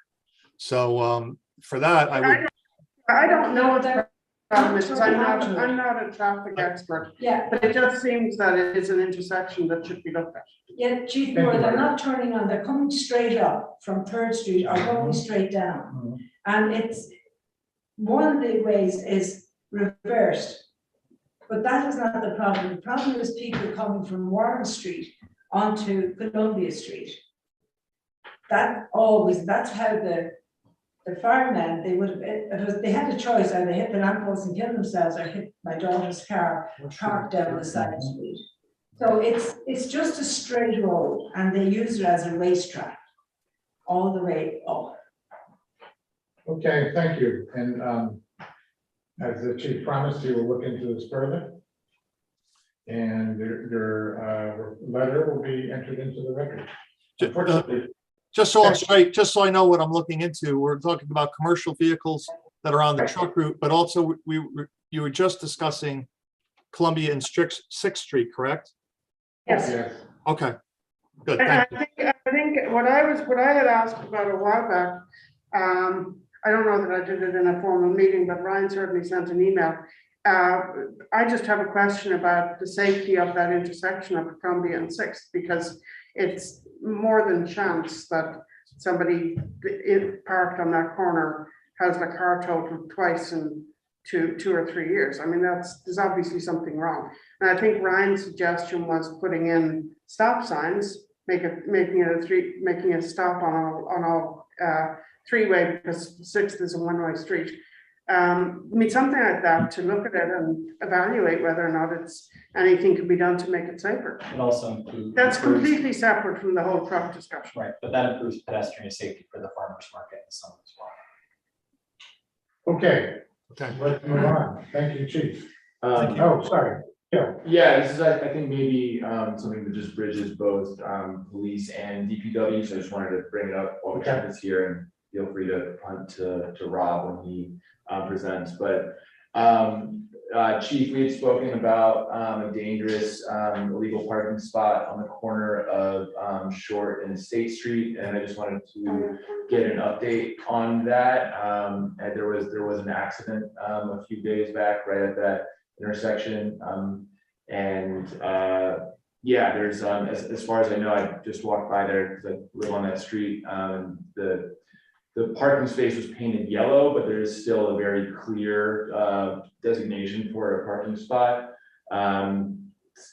So for that, I don't know what the problem is, 'cause I'm not a traffic expert. Yeah. But it just seems that it is an intersection that should be looked at. Yeah, Chief Moore, they're not turning on, they're coming straight up from 3rd Street or going straight down. And it's, one of the ways is reversed. But that is not the problem. The problem is people coming from Warren Street onto Columbia Street. That's how the firemen, they would have, they had a choice, either hit the lamppost and kill themselves or hit my daughter's car parked down the side of the street. So it's just a straight road and they use it as a racetrack all the way up. Okay, thank you. And as the chief promised, you will look into this further. And your letter will be entered into the record. just so I'm straight, just so I know what I'm looking into, we're talking about commercial vehicles that are on the truck route, but also you were just discussing Columbia and 6th Street, correct? Yes. Okay, good. And Thank you. I think what I had asked about a while back, I don't know that I did it in a formal meeting, but Ryan certainly sent an email. I just have a question about the safety of that intersection of Columbia and 6th, because it's more than chance that somebody parked on that corner has the car totaled twice in two or 3 years. I mean, there's obviously something wrong. And I think Ryan's suggestion was putting in stop signs, making a stop on all three-way, because 6th is a one-way street. I mean, something like that, to look at it and evaluate whether or not anything can be done to make it safer. It also improves. That's completely separate from the whole truck discussion. Right, but that improves pedestrian safety for the farmers market and some as well. Okay, let's move on. Thank you, chief. Thank you. Oh, sorry. Yeah, this is, I think, maybe something that just bridges both police and DPW, so I just wanted to bring it up while Jeff is here, and feel free to punt to Rob when he presents. But Chief, we had spoken about a dangerous illegal parking spot on the corner of Short and State Street, and I just wanted to get an update on that. And there was an accident a few days back right at that intersection, and yeah, there's as far as I know, I just walked by there because I live on that street. The parking space was painted yellow, but there is still a very clear designation for a parking spot.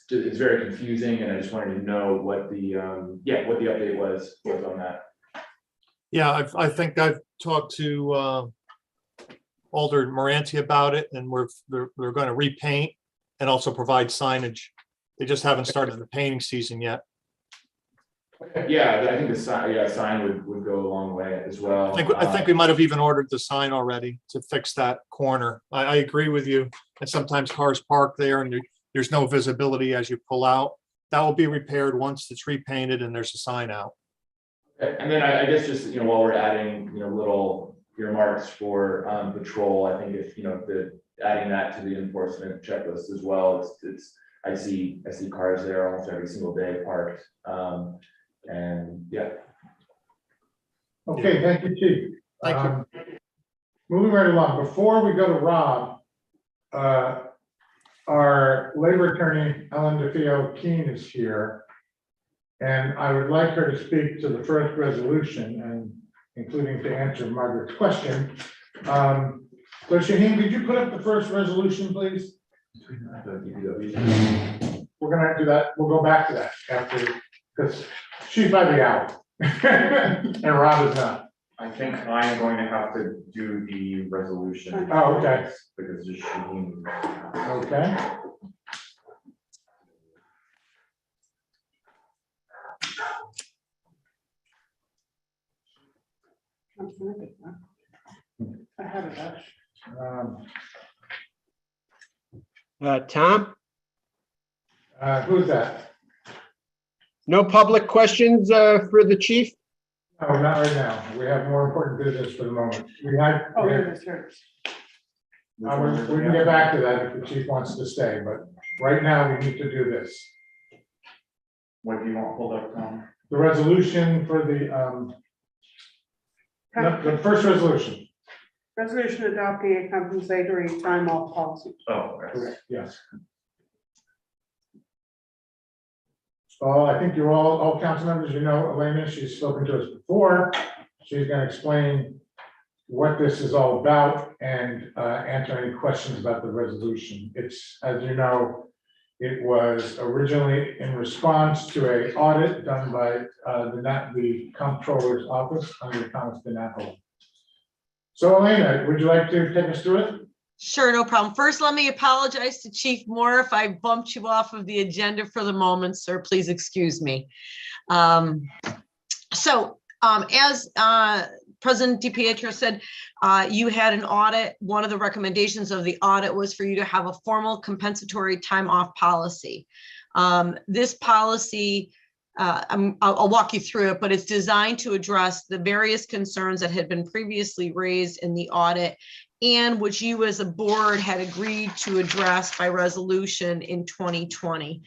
It's very confusing, and I just wanted to know what the update was on that. Yeah, I think I've talked to Alder Moranti about it, and they're going to repaint and also provide signage. They just haven't started the painting season yet. Yeah, I think the sign would go a long way as well. I think we might have even ordered the sign already to fix that corner. I agree with you. And sometimes cars park there and there's no visibility as you pull out. That will be repaired once it's repainted and there's a sign out. And then I guess just, while we're adding, little earmarks for patrol, I think if, adding that to the enforcement checklist as well, I see cars there almost every single day parked. And yeah. Okay, thank you, Chief. Thank you. Moving right along, before we go to Rob, our labor attorney, Ellen DeFeo Keen, is here. And I would like her to speak to the first resolution, and including to answer Margaret's question. So Shaheen, could you put up the first resolution, please? We're gonna do that. We'll go back to that after, because she's by the hour. And Rob is not. I think I am going to have to do the resolution. Oh, okay. Because just Shaheen. Okay. I had it up. Tom, Who's that? no public questions for the chief? No, not right now. We have more important business for the moment. We had, Oh, here it is, here it is. we can get back to that if the chief wants to stay, but right now we need to do this. What do you want pulled up, Tom? The resolution for the first resolution. Resolution adopting a compensatory time off policy. Oh, okay. Yes. So I think you're all council members, you know Elena, she's spoken to us before. She's gonna explain what this is all about and answer any questions about the resolution. It's, as you know, it was originally in response to a audit done by the comptroller's office under Thomas DiNapoli. So Elena, would you like to take us through it? Sure, no problem. First, let me apologize to Chief Moore if I bumped you off of the agenda for the moment, sir. Please excuse me. As President DiPietro said, you had an audit. One of the recommendations of the audit was for you to have a formal compensatory time off policy. This policy, I'll walk you through it, but it's designed to address the various concerns that had been previously raised in the audit and which you as a board had agreed to address by resolution in 2020.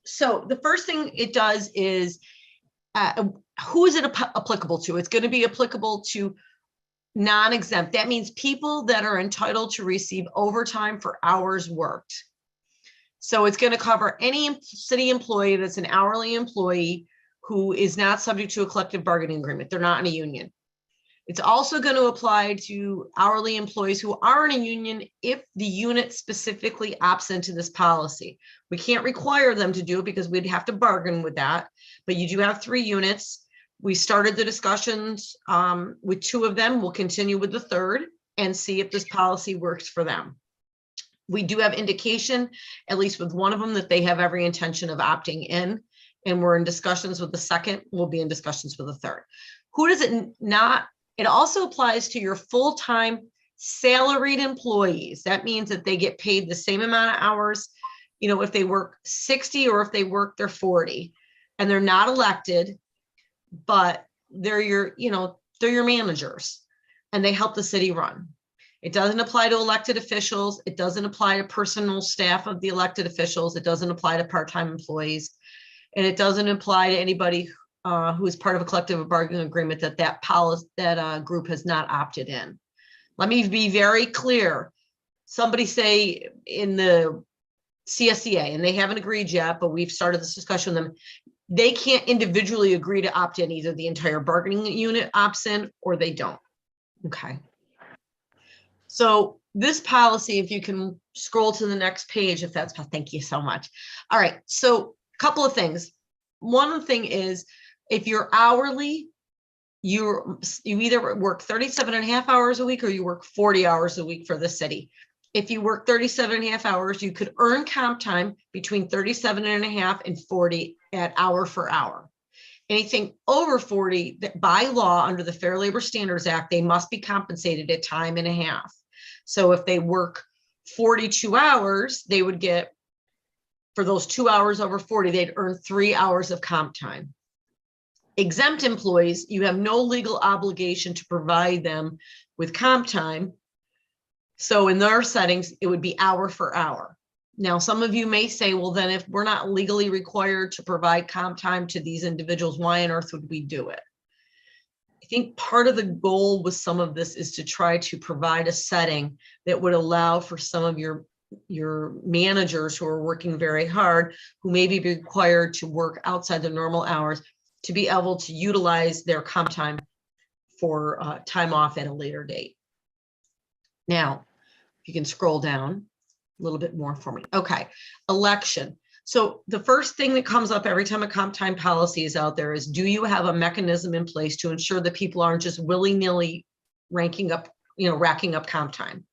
So the first thing it does is, who is it applicable to? It's going to be applicable to non-exempt. That means people that are entitled to receive overtime for hours worked. So it's going to cover any city employee that's an hourly employee who is not subject to a collective bargaining agreement. They're not in a union. It's also going to apply to hourly employees who are in a union if the unit specifically opts into this policy. We can't require them to do it because we'd have to bargain with that, but you do have 3 units. We started the discussions with 2 of them. We'll continue with the 3rd and see if this policy works for them. We do have indication, at least with one of them, that they have every intention of opting in, and we're in discussions with the 2nd. We'll be in discussions with the 3rd. Who does it not? It also applies to your full-time salaried employees. That means that they get paid the same amount of hours, you know, if they work 60 or if they work their 40, and they're not elected, but they're your, you know, they're your managers and they help the city run. It doesn't apply to elected officials. It doesn't apply to personal staff of the elected officials. It doesn't apply to part-time employees. And it doesn't apply to anybody who is part of a collective bargaining agreement that group has not opted in. Let me be very clear. Somebody say in the CSEA, and they haven't agreed yet, but we've started this discussion with them. They can't individually agree to opt in. Either the entire bargaining unit opts in or they don't. Okay. So this policy, if you can scroll to the next page, if that's, thank you so much. All right. So a couple of things. One thing is, if you're hourly, you either work 37.5 hours a week or you work 40 hours a week for the city. If you work 37.5 hours, you could earn comp time between 37.5 and 40 at hour for hour. Anything over 40, by law, under the Fair Labor Standards Act, they must be compensated at time and a half. So if they work 42 hours, they would get, for those 2 hours over 40, they'd earn 3 hours of comp time. Exempt employees, you have no legal obligation to provide them with comp time. So in their settings, it would be hour for hour. Now, some of you may say, well, then if we're not legally required to provide comp time to these individuals, why on earth would we do it? I think part of the goal with some of this is to try to provide a setting that would allow for some of your managers who are working very hard, who may be required to work outside the normal hours, to be able to utilize their comp time for time off at a later date. Now, if you can scroll down a little bit more for me. Okay, election. So the first thing that comes up every time a comp time policy is out there is, do you have a mechanism in place to ensure that people aren't just willy-nilly racking up comp time?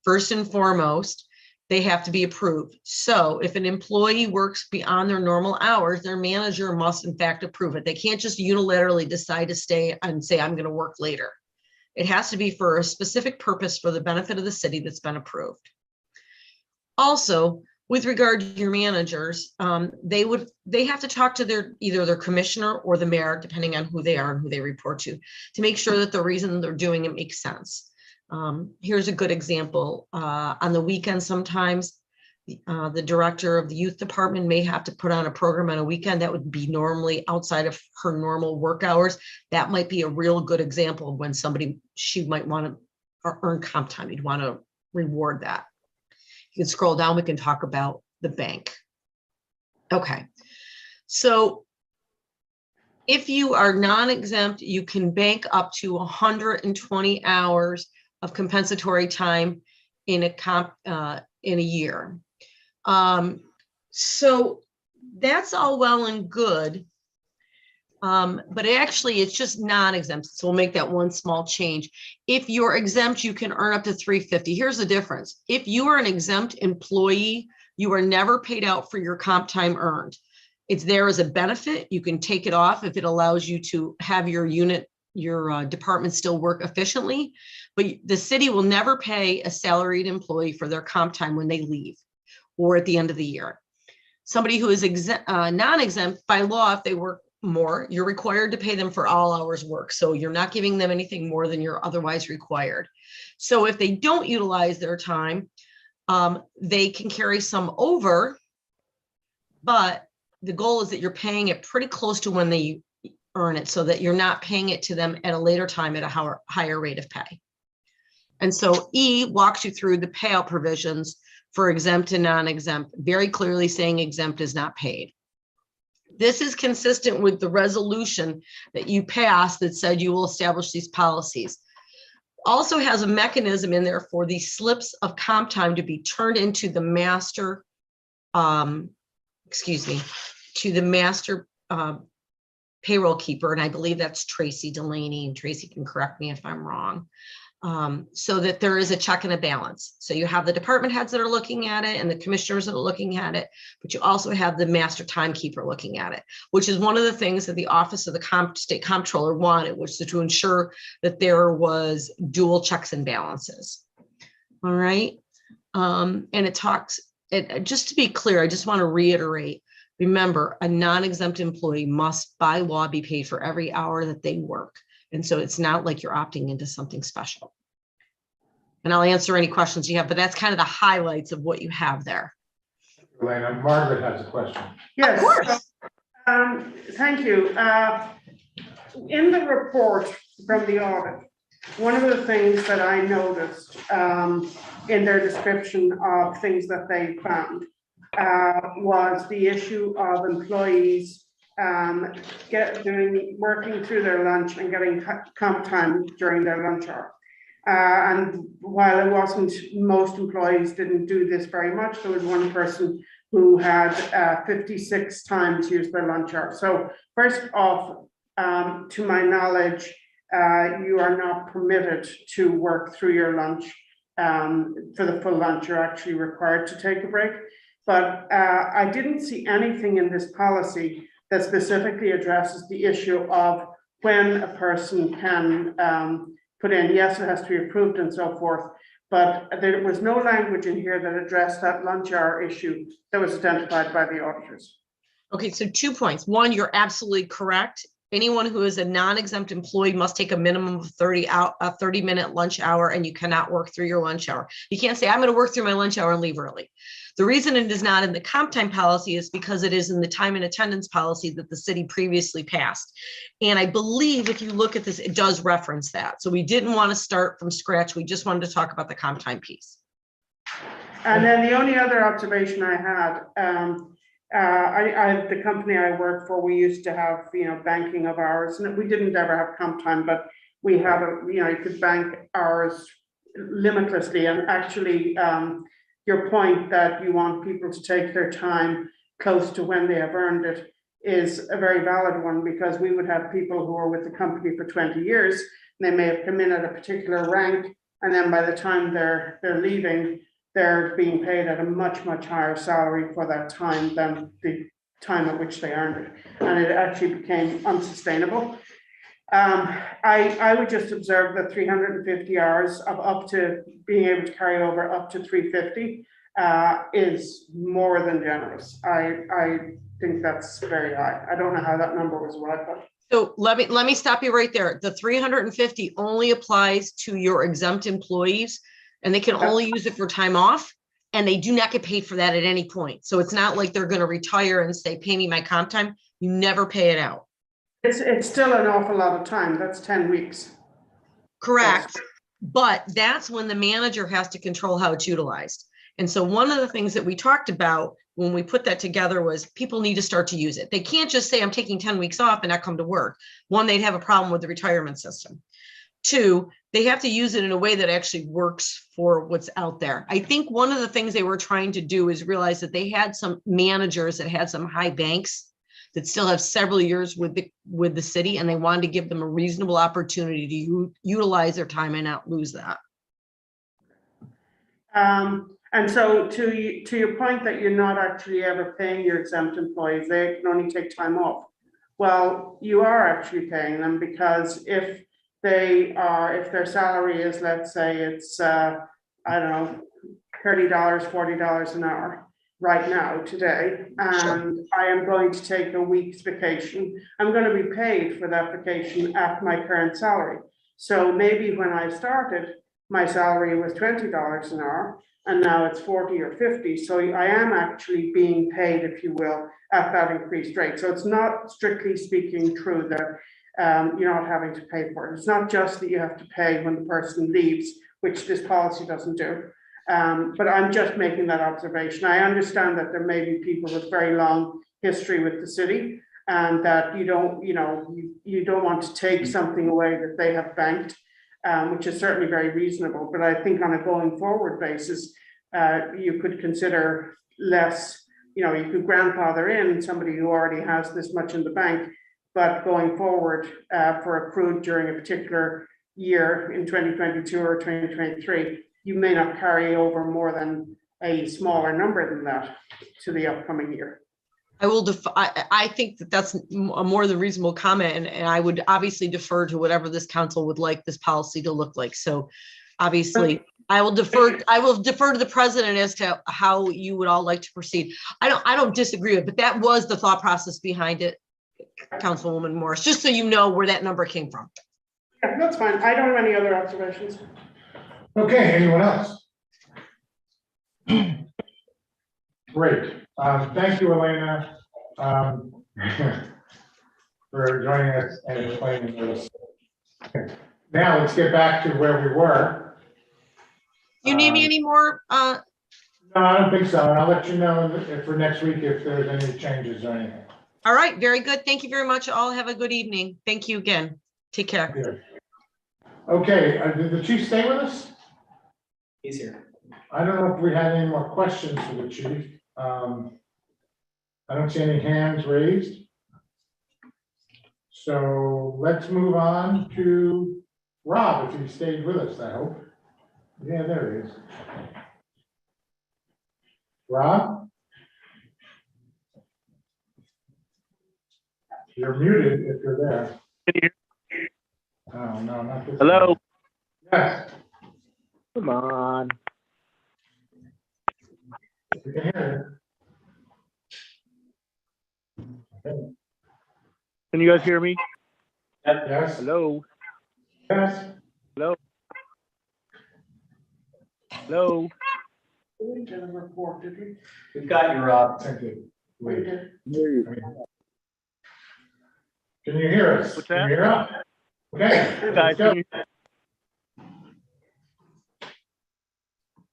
First and foremost, they have to be approved. So if an employee works beyond their normal hours, their manager must in fact approve it. They can't just unilaterally decide to stay and say, I'm going to work later. It has to be for a specific purpose for the benefit of the city that's been approved. Also, with regard to your managers, they have to talk to either their commissioner or the mayor, depending on who they are and who they report to make sure that the reason they're doing it makes sense. Here's a good example. On the weekend, sometimes the director of the youth department may have to put on a program on a weekend that would be normally outside of her normal work hours. That might be a real good example of when she might want to earn comp time. You'd want to reward that. You can scroll down, we can talk about the bank. Okay, so if you are non-exempt, you can bank up to 120 hours of compensatory time in a year. So that's all well and good. But actually it's just non-exempt. So we'll make that one small change. If you're exempt, you can earn up to 350. Here's the difference. If you are an exempt employee, you are never paid out for your comp time earned. It's there as a benefit. You can take it off if it allows you to have your department still work efficiently, but the city will never pay a salaried employee for their comp time when they leave or at the end of the year. Somebody who is non-exempt by law, if they work more, you're required to pay them for all hours work. So you're not giving them anything more than you're otherwise required. So if they don't utilize their time, they can carry some over, but the goal is that you're paying it pretty close to when they earn it so that you're not paying it to them at a later time at a higher rate of pay. And so E walks you through the payout provisions for exempt and non-exempt, very clearly saying exempt is not paid. This is consistent with the resolution that you passed that said you will establish these policies. Also has a mechanism in there for these slips of comp time to be turned into the master, payroll keeper. And I believe that's Tracy Delaney, and Tracy can correct me if I'm wrong. So that there is a check and a balance. So you have the department heads that are looking at it and the commissioners that are looking at it, but you also have the master timekeeper looking at it, which is one of the things that the Office of the State Comptroller wanted, which is to ensure that there was dual checks and balances. All right. And it talks, just to be clear, I just want to reiterate, remember, a non-exempt employee must by law be paid for every hour that they work. And so it's not like you're opting into something special. And I'll answer any questions you have, but that's kind of the highlights of what you have there. Elena, Margaret has a question. Yes. Of course. Thank you. In the report from the audit, one of the things that I noticed in their description of things that they found was the issue of employees working through their lunch and getting comp time during their lunch hour. And while it wasn't, most employees didn't do this very much. There was one person who had 56 times used their lunch hour. So first off, to my knowledge, you are not permitted to work through your lunch for the full lunch. You're actually required to take a break. But I didn't see anything in this policy that specifically addresses the issue of when a person can put in, yes, it has to be approved and so forth, but there was no language in here that addressed that lunch hour issue that was identified by the auditors. Okay, so 2 points. One, you're absolutely correct. Anyone who is a non-exempt employee must take a minimum of 30-minute lunch hour, and you cannot work through your lunch hour. You can't say, I'm going to work through my lunch hour and leave early. The reason it is not in the comp time policy is because it is in the time and attendance policy that the city previously passed. And I believe if you look at this, it does reference that. So we didn't want to start from scratch. We just wanted to talk about the comp time piece. And then the only other observation I had, the company I work for, we used to have, banking of hours, and we didn't ever have comp time, but we had you could bank hours limitlessly. And actually, your point that you want people to take their time close to when they have earned it is a very valid one, because we would have people who are with the company for 20 years, and they may have come in at a particular rank, and then by the time they're leaving, they're being paid at a much, much higher salary for that time than the time at which they earned it. And it actually became unsustainable. I would just observe that 350 hours of up to being able to carry over up to 350 is more than generous. I think that's very high. I don't know how that number was arrived at. So let me stop you right there. The 350 only applies to your exempt employees, and they can only use it for time off, and they do not get paid for that at any point. So it's not like they're going to retire and say, pay me my comp time. You never pay it out. It's still an awful lot of time. That's 10 weeks. Correct. But that's when the manager has to control how it's utilized. And so one of the things that we talked about when we put that together was people need to start to use it. They can't just say, I'm taking 10 weeks off and not come to work. One, they'd have a problem with the retirement system. Two, they have to use it in a way that actually works for what's out there. I think one of the things they were trying to do is realize that they had some managers that had some high banks that still have several years with the city, and they wanted to give them a reasonable opportunity to utilize their time and not lose that. And so to your point that you're not actually ever paying your exempt employees, they can only take time off. Well, you are actually paying them, because if their salary is, let's say it's, I don't know, $30, $40 an hour right now, today, and I am going to take a week's vacation, I'm going to be paid for that vacation at my current salary. So maybe when I started, my salary was $20 an hour, and now it's 40 or 50. So I am actually being paid, if you will, at that increased rate. So it's not strictly speaking true that you're not having to pay for it. It's not just that you have to pay when the person leaves, which this policy doesn't do. But I'm just making that observation. I understand that there may be people with very long history with the city, and that you don't want to take something away that they have banked, which is certainly very reasonable. But I think on a going forward basis, you could consider less, you could grandfather in somebody who already has this much in the bank, but going forward for accrued during a particular year in 2022 or 2023, you may not carry over more than a smaller number than that to the upcoming year. I think that that's a more than reasonable comment, and I would obviously defer to whatever this council would like this policy to look like. So obviously I will defer to the president as to how you would all like to proceed. I don't disagree with it, but that was the thought process behind it, Councilwoman Morris, just so you know where that number came from. Yeah, that's fine. I don't have any other observations. Okay, anyone else? Great. Thank you, Elena, for joining us and explaining this. Now let's get back to where we were. You need me any more? No, I don't think so. And I'll let you know for next week if there's any changes or anything. All right, very good. Thank you very much. All have a good evening. Thank you again. Take care. Yeah. Okay, did the chief stay with us? He's here. I don't know if we had any more questions for the chief. I don't see any hands raised. So let's move on to Rob, if he stayed with us, I hope. Yeah, there he is. Rob? You're muted if you're there. Oh, no, not this. Hello? One. Yes. Come on. We can hear you. Okay. Can you guys hear me? Yes. Hello? Yes. Hello? Hello? We did a report, did we? We've got your Thank you. We did. Can you hear us? What's Can that? you hear us? Okay. Guys, let's go.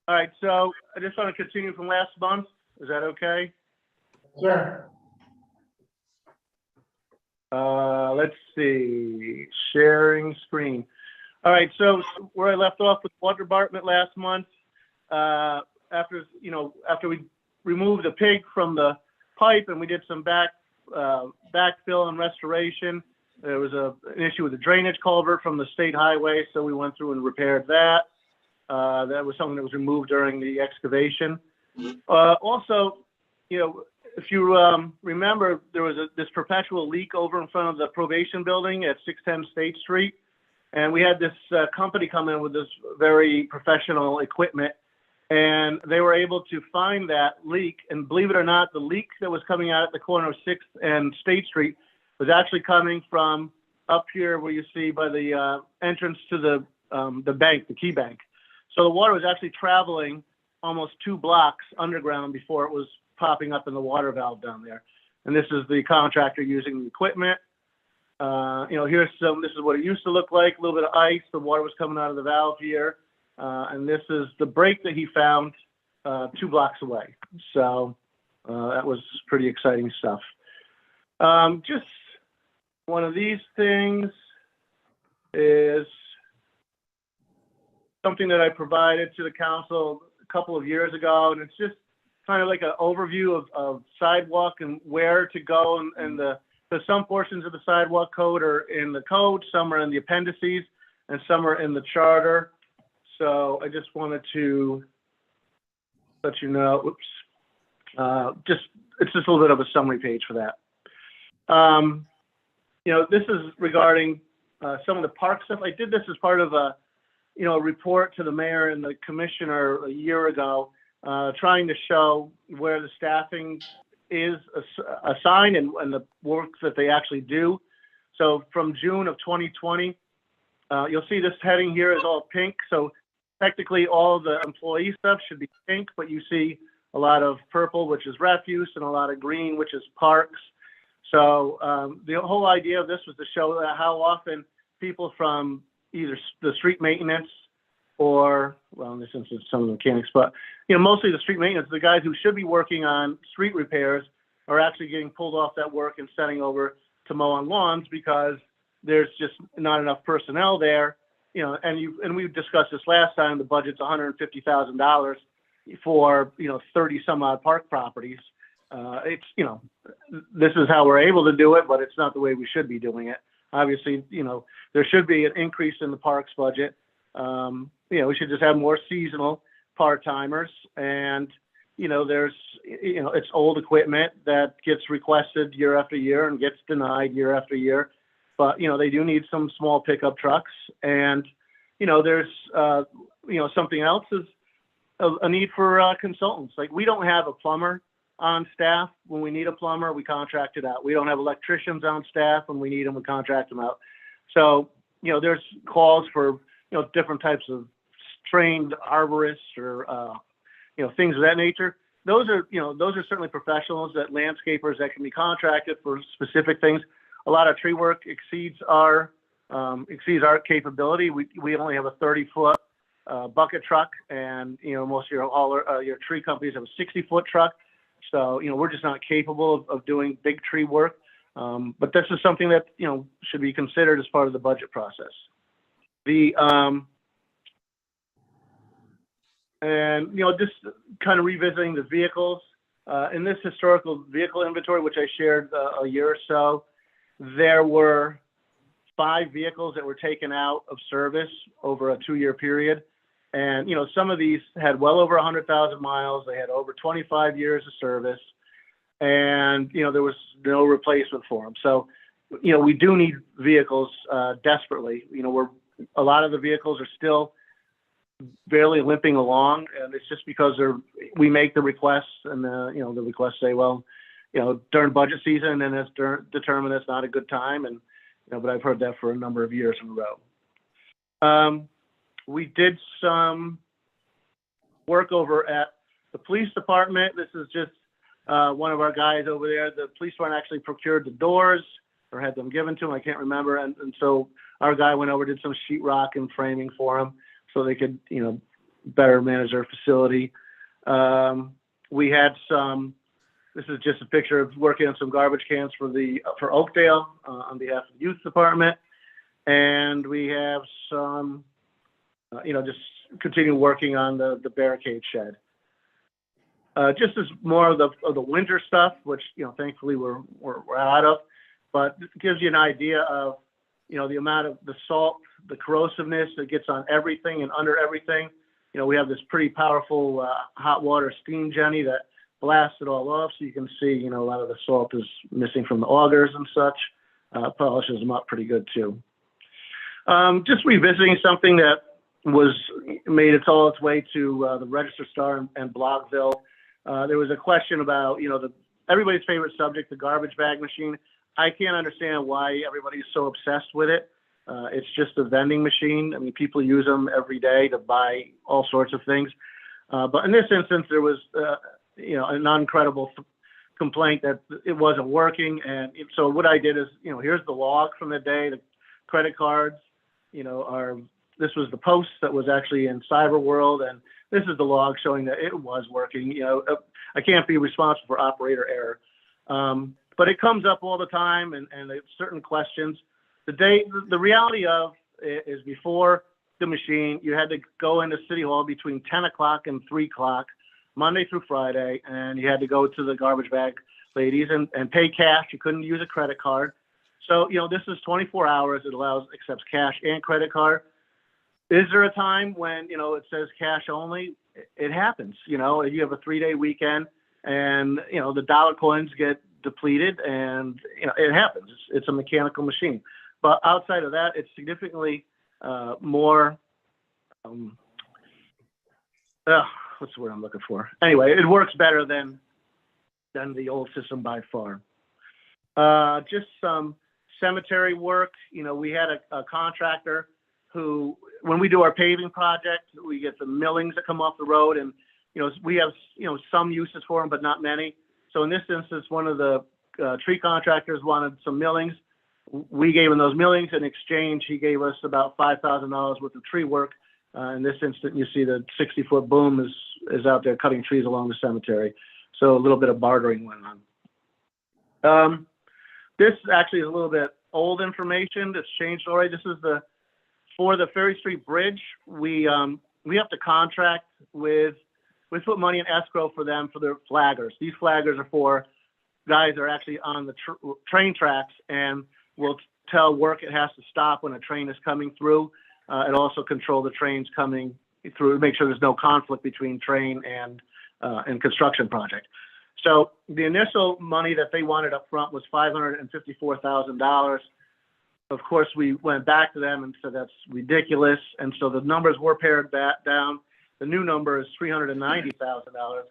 All right, so I just want to continue from last month. Is that okay? Sure. Let's see, sharing screen. All right, so where I left off with water department last month, after we removed the pig from the pipe and we did some backfill and restoration, there was an issue with the drainage culvert from the state highway, so we went through and repaired that. That was something that was removed during the excavation. Also, if you remember, there was this perpetual leak over in front of the probation building at 610 State Street. And we had this company come in with this very professional equipment, and they were able to find that leak. And believe it or not, the leak that was coming out at the corner of 6th and State Street was actually coming from up here where you see by the entrance to the bank, the Key Bank. So the water was actually traveling almost 2 blocks underground before it was popping up in the water valve down there. And this is the contractor using the equipment. This is what it used to look like, a little bit of ice. The water was coming out of the valve here. And this is the break that he found 2 blocks away. So that was pretty exciting stuff. Just one of these things is something that I provided to the council a couple of years ago, and it's just kind of like an overview of sidewalk and where to go, and so some portions of the sidewalk code are in the code, some are in the appendices, and some are in the charter. So I just wanted to let you know, it's just a little bit of a summary page for that. This is regarding some of the park stuff. I did this as part of a report to the mayor and the commissioner a year ago, trying to show where the staffing is assigned and the work that they actually do. So from June of 2020, you'll see this heading here is all pink. So technically all the employee stuff should be pink, but you see a lot of purple, which is refuse, and a lot of green, which is parks. So the whole idea of this was to show how often people from either the street maintenance or, well, in this instance, some of the mechanics, but, mostly the street maintenance, the guys who should be working on street repairs are actually getting pulled off that work and sending over to mow on lawns because there's just not enough personnel there. And we discussed this last time, the budget's $150,000 for, 30 some odd park properties. This is how we're able to do it, but it's not the way we should be doing it. Obviously, there should be an increase in the parks budget. We should just have more seasonal part-timers, and, it's old equipment that gets requested year after year and gets denied year after year. But, they do need some small pickup trucks, and, there's, something else is a need for consultants. Like, we don't have a plumber on staff. When we need a plumber, we contract it out. We don't have electricians on staff. When we need them, we contract them out. So, there's calls for, different types of trained arborists or, things of that nature. Those are certainly professionals, that landscapers that can be contracted for specific things. A lot of tree work exceeds our capability. We only have a 30-foot bucket truck, and, most of your tree companies have a 60-foot truck. So, we're just not capable of doing big tree work. But this is something that, should be considered as part of the budget process. Just kind of revisiting the vehicles, in this historical vehicle inventory, which I shared a year or so, there were 5 vehicles that were taken out of service over a 2-year period. And, some of these had well over 100,000 miles. They had over 25 years of service, and, there was no replacement for them. So, we do need vehicles desperately. A lot of the vehicles are still barely limping along, and it's just because we make the requests, and the requests say, well, during budget season, and it's determined it's not a good time, and but I've heard that for a number of years in a row. We did some work over at the police department. This is just one of our guys over there. The police department actually procured the doors or had them given to them. I can't remember. And so our guy went over, did some sheetrock and framing for them so they could, better manage their facility. We had this is just a picture of working on some garbage cans for Oakdale on behalf of the youth department. And we have some, just continue working on the barricade shed. Just as more of the winter stuff, which, thankfully we're out of, but it gives you an idea of, the amount of the salt, the corrosiveness that gets on everything and under everything. we have this pretty powerful hot water steam jenny that blasts it all off. So you can see, a lot of the salt is missing from the augers and such. Polishes them up pretty good too. Just revisiting something that made its way to the Register Star and Blogville. There was a question about, everybody's favorite subject, the garbage bag machine. I can't understand why everybody's so obsessed with it. It's just a vending machine. I mean, people use them every day to buy all sorts of things. But in this instance, there was, a non-credible complaint that it wasn't working. And so what I did is, here's the log from the day, the credit cards, this was the post that was actually in Cyber World, and this is the log showing that it was working. I can't be responsible for operator error. But it comes up all the time, and there's certain questions. The reality of it is before the machine, you had to go into City Hall between 10 o'clock and 3 o'clock, Monday through Friday, and you had to go to the garbage bag ladies and pay cash. You couldn't use a credit card. So, this is 24 hours. It accepts cash and credit card. Is there a time when, it says cash only? It happens. You have a 3-day weekend and, the dollar coins get depleted and, it happens. It's a mechanical machine. But outside of that, it's significantly more, what's the word I'm looking for? Anyway, it works better than the old system by far. Just some cemetery work. We had a contractor who, when we do our paving project, we get the millings that come off the road, and we have some uses for them, but not many. So in this instance, one of the tree contractors wanted some millings. We gave him those millings. In exchange, he gave us about $5,000 worth of tree work. In this instance, you see the 60-foot boom is out there cutting trees along the cemetery. So a little bit of bartering went on. This actually is a little bit old information that's changed already. This is for the Ferry Street Bridge. We have to contract we put money in escrow for them for their flaggers. These flaggers are for guys that are actually on the train tracks and will tell work it has to stop when a train is coming through. And also control the trains coming through to make sure there's no conflict between train and construction project. So the initial money that they wanted up front was $554,000. Of course, we went back to them and said that's ridiculous. And so the numbers were pared back down. The new number is $390,000.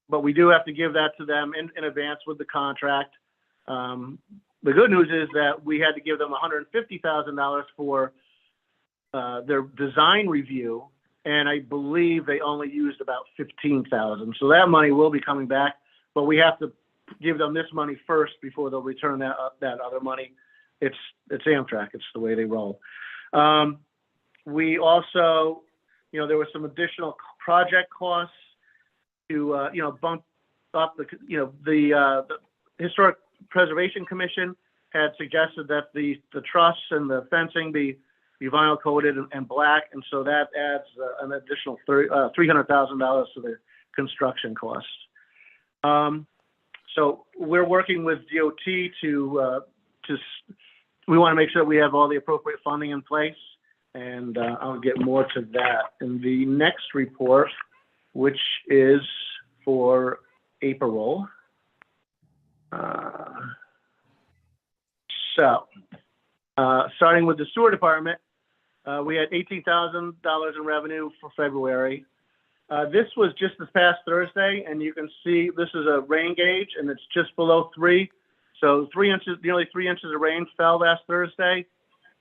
But we do have to give that to them in advance with the contract. The good news is that we had to give them $150,000 for their design review, and I believe they only used about $15,000. So that money will be coming back, but we have to give them this money first before they'll return that other money. It's Amtrak. It's the way they roll. We also, there was some additional project costs to, bump up the Historic Preservation Commission had suggested that the truss and the fencing be vinyl coated and black, and so that adds an additional $300,000 to the construction costs. So we're working with DOT we want to make sure we have all the appropriate funding in place, and I'll get more to that in the next report, which is for April. Starting with the sewer department, we had $18,000 in revenue for February. This was just this past Thursday, and you can see this is a rain gauge, and it's just below 3. So nearly 3 inches of rain fell last Thursday.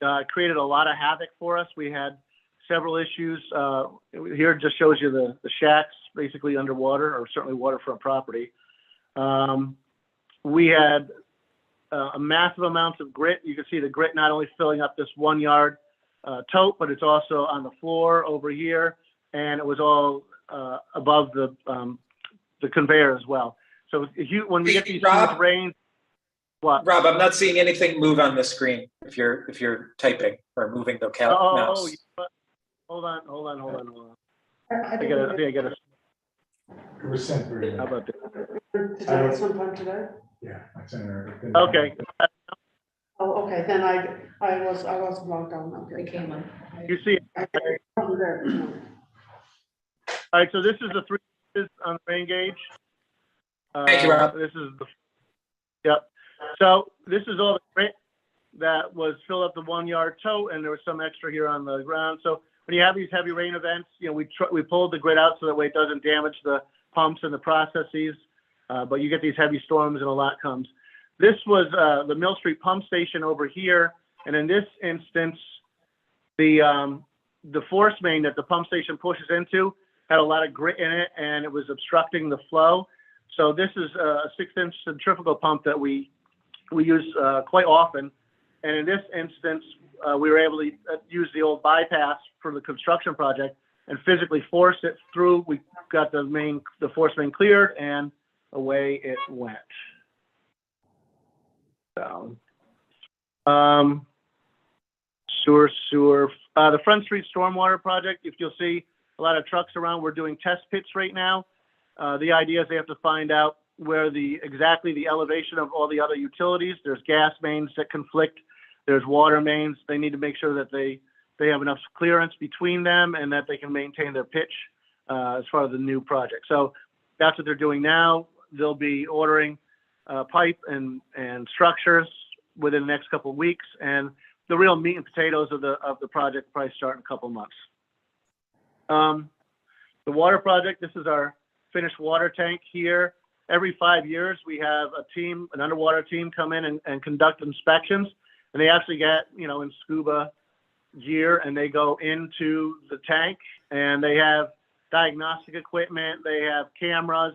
It created a lot of havoc for us. We had several issues. Here it just shows you the shacks basically underwater, or certainly waterfront property. We had a massive amounts of grit. You can see the grit not only filling up this 1 yard tote, but it's also on the floor over here, and it was all above the conveyor as well. So when we get these huge rains, what? Rob, I'm not seeing anything move on the screen if you're typing or moving the mouse. Hold on. I think I got it. It was sent through. How about this? Did you get sometime today? Yeah, I sent her. Okay. Oh, okay, then I was logged on. Okay. It came on. You see, I wasn't there this morning. All right, so this is the 3 inches on the rain gauge. Thank you, Rob. This is the, yep. So this is all the grit that was filled up the 1 yard tote, and there was some extra here on the ground. So when you have these heavy rain events, you know, we pulled the grit out so that way it doesn't damage the pumps and the processes. But you get these heavy storms and a lot comes. This was the Mill Street pump station over here, and in this instance, the force main that the pump station pushes into had a lot of grit in it, and it was obstructing the flow. So this is a 6-inch centrifugal pump that we use quite often. And in this instance, we were able to use the old bypass for the construction project and physically force it through. We got the force main cleared, and away it went. So, sewer. The Front Street Stormwater Project, if you'll see a lot of trucks around, we're doing test pits right now. The idea is they have to find out where exactly the elevation of all the other utilities. There's gas mains that conflict. There's water mains. They need to make sure that they have enough clearance between them and that they can maintain their pitch as far as the new project. So that's what they're doing now. They'll be ordering pipe and structures within the next couple of weeks, and the real meat and potatoes of the project probably start in a couple of months. The water project, this is our finished water tank here. Every 5 years, we have an underwater team come in and conduct inspections, and they actually get, in scuba gear, and they go into the tank, and they have diagnostic equipment, they have cameras,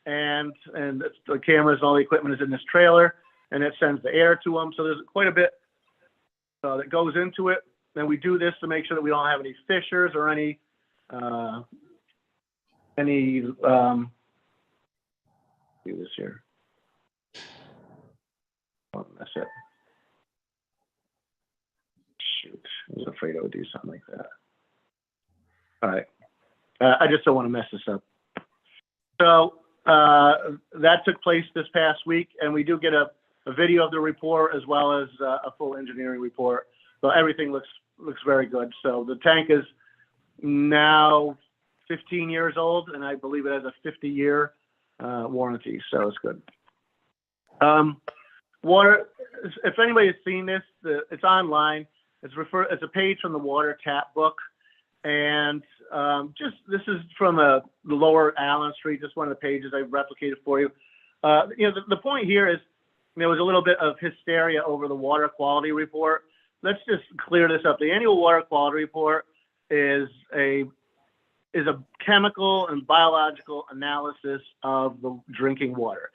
and the cameras and all the equipment is in this trailer, and it sends the air to them. So there's quite a bit that goes into it. And we do this to make sure that we don't have any fissures or any do this here. Oh, that's it. Shoot, I was afraid I would do something like that. All right, I just don't want to mess this up. So that took place this past week, and we do get a video of the report as well as a full engineering report. So everything looks very good. So the tank is now 15 years old, and I believe it has a 50-year warranty, so it's good. Water, if anybody has seen this, it's online. It's a page from the water tap book. And this is from the lower Allen Street, just one of the pages I've replicated for you. The point here is there was a little bit of hysteria over the water quality report. Let's just clear this up. The annual water quality report is a chemical and biological analysis of the drinking water.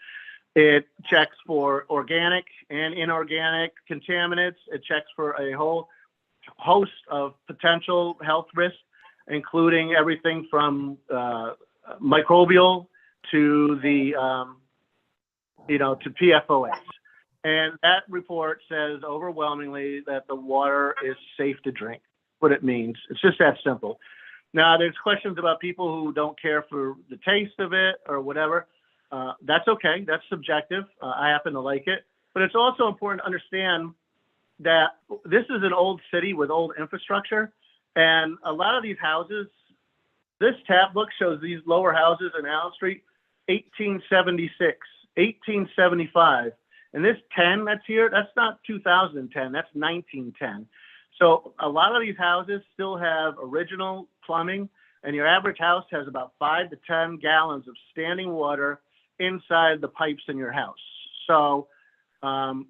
It checks for organic and inorganic contaminants. It checks for a whole host of potential health risks, including everything from microbial to to PFOS. And that report says overwhelmingly that the water is safe to drink. What it means, it's just that simple. Now, there's questions about people who don't care for the taste of it or whatever. That's okay. That's subjective. I happen to like it. But it's also important to understand that this is an old city with old infrastructure. And a lot of these houses, this tap book shows these lower houses in Allen Street, 1876, 1875. And this 10 that's here, that's not 2010, that's 1910. So a lot of these houses still have original plumbing, and your average house has about 5 to 10 gallons of standing water inside the pipes in your house. So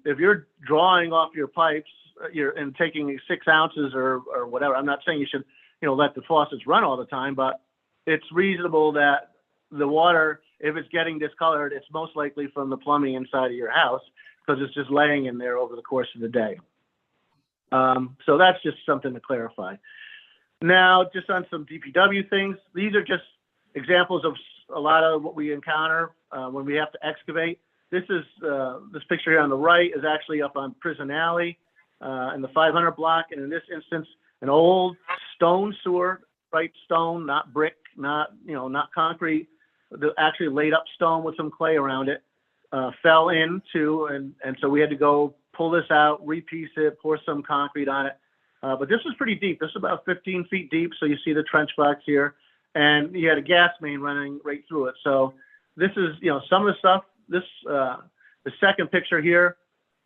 if you're drawing off your pipes and taking 6 ounces or whatever, I'm not saying you should let the faucets run all the time, but it's reasonable that the water, if it's getting discolored, it's most likely from the plumbing inside of your house because it's just laying in there over the course of the day. So that's just something to clarify. Now, just on some DPW things, these are just examples of a lot of what we encounter when we have to excavate. This picture here on the right is actually up on Prison Alley in the 500 block. And in this instance, an old stone sewer, right? Stone, not brick, not concrete, actually laid up stone with some clay around it, fell into, and so we had to go pull this out, repiece it, pour some concrete on it. But this was pretty deep. This is about 15 feet deep. So you see the trench box here. and you had a gas main running right through it. So this is, some of the stuff, the second picture here,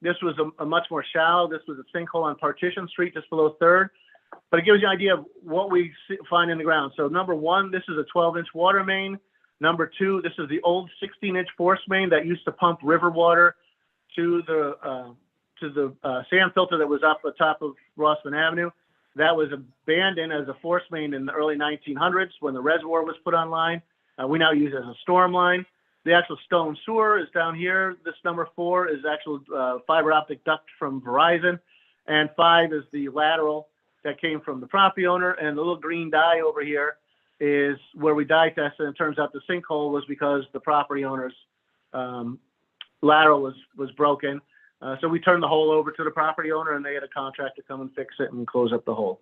this was a much more shallow. This was a sinkhole on Partition Street, just below 3rd. But it gives you an idea of what we find in the ground. So number 1, this is a 12-inch water main. Number 2, this is the old 16-inch force main that used to pump river water to the sand filter that was up the top of Rossman Avenue. That was abandoned as a force main in the early 1900s when the reservoir was put online. We now use it as a storm line. The actual stone sewer is down here. This number 4 is actual fiber optic duct from Verizon. And 5 is the lateral that came from the property owner. And the little green dye over here is where we dye tested. And it turns out the sinkhole was because the property owner's lateral was broken. So we turned the hole over to the property owner, and they had a contractor come and fix it and close up the hole.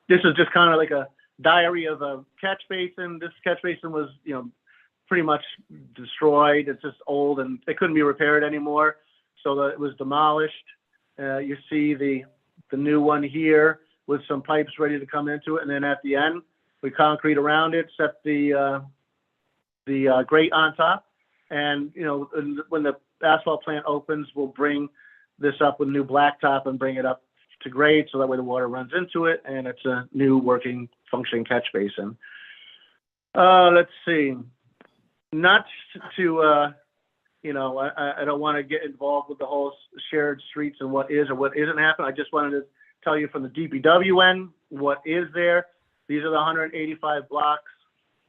This is just kind of like a diary of a catch basin. This catch basin was, pretty much destroyed. It's just old and it couldn't be repaired anymore, so it was demolished. You see the new one here with some pipes ready to come into it, and then at the end we concrete around it, set the grate on top. And, when the asphalt plant opens, we'll bring this up with new blacktop and bring it up to grade so that way the water runs into it and it's a new working, functioning catch basin. Let's see. Not to, I don't want to get involved with the whole shared streets and what is or what isn't happening. I just wanted to tell you from the DPW end what is there. These are the 185 blocks.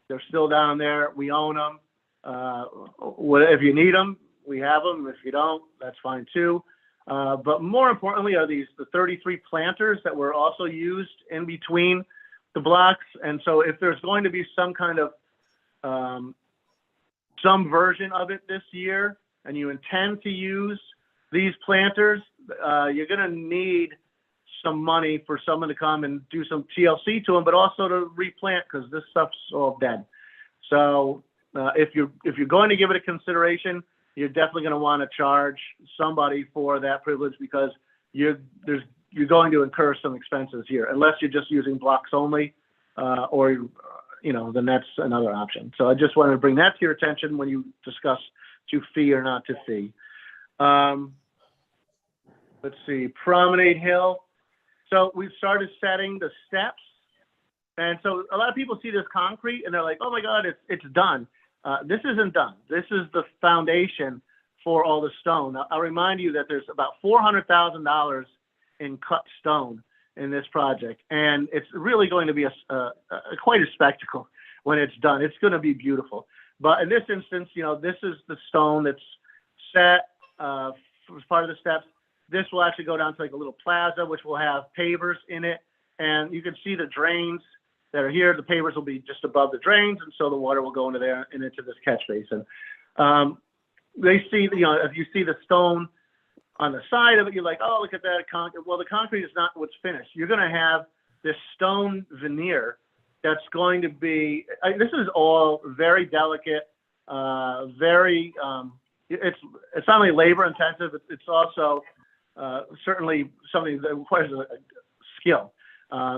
They're still down there. We own them. If you need them, we have them. If you don't, that's fine too. But more importantly are the 33 planters that were also used in between the blocks. And so if there's going to be some kind of some version of it this year, and you intend to use these planters, you're going to need some money for someone to come and do some TLC to them, but also to replant because this stuff's all dead. So if you're going to give it a consideration, you're definitely going to want to charge somebody for that privilege because you're going to incur some expenses here, unless you're just using blocks only, or then that's another option. So I just wanted to bring that to your attention when you discuss to fee or not to fee. Let's see, Promenade Hill. So we've started setting the steps. And so a lot of people see this concrete and they're like, oh my God, it's done. This isn't done. This is the foundation for all the stone. I'll remind you that there's about $400,000 in cut stone in this project. And it's really going to be quite a spectacle when it's done. It's going to be beautiful. But in this instance, this is the stone that's set as part of the steps. This will actually go down to like a little plaza, which will have pavers in it. And you can see the drains that are here. The pavers will be just above the drains. And so the water will go into there and into this catch basin. They see, if you see the stone on the side of it, you're like, oh, look at that concrete. Well, the concrete is not what's finished. You're going to have this stone veneer that's going to be, this is all very delicate, very, it's not only labor intensive, it's also certainly something that requires a skill.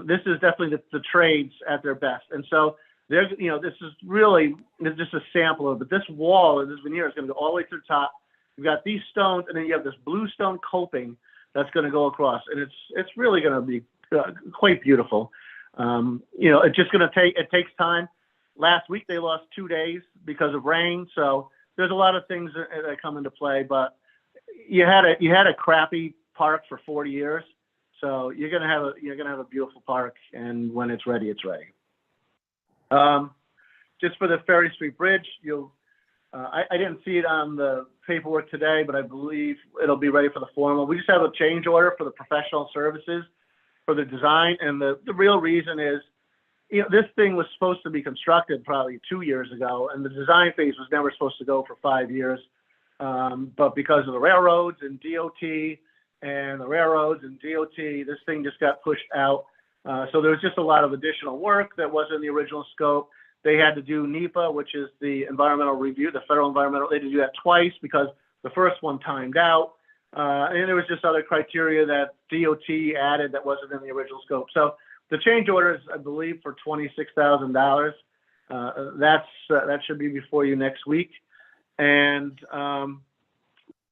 This is definitely the trades at their best. And so there's, this is really just a sample of it. But this wall or this veneer is going to go all the way to the top. You've got these stones, and then you have this bluestone coping that's going to go across, and it's really going to be quite beautiful. It's just going to it takes time. Last week they lost 2 days because of rain, so there's a lot of things that come into play. But you had a crappy park for 40 years, so you're gonna have a beautiful park, and when it's ready, it's ready. Just for the Ferry Street Bridge, I didn't see it on the paperwork today, but I believe it'll be ready for the formal. We just have a change order for the professional services for the design, and the real reason is, this thing was supposed to be constructed probably 2 years ago, and the design phase was never supposed to go for 5 years. But because of the railroads and DOT, this thing just got pushed out. So there was just a lot of additional work that wasn't in the original scope. They had to do NEPA, which is the environmental review, the federal environmental. They had to do that twice because the first one timed out. And there was just other criteria that DOT added that wasn't in the original scope. So the change order is, I believe, for $26,000. That should be before you next week. And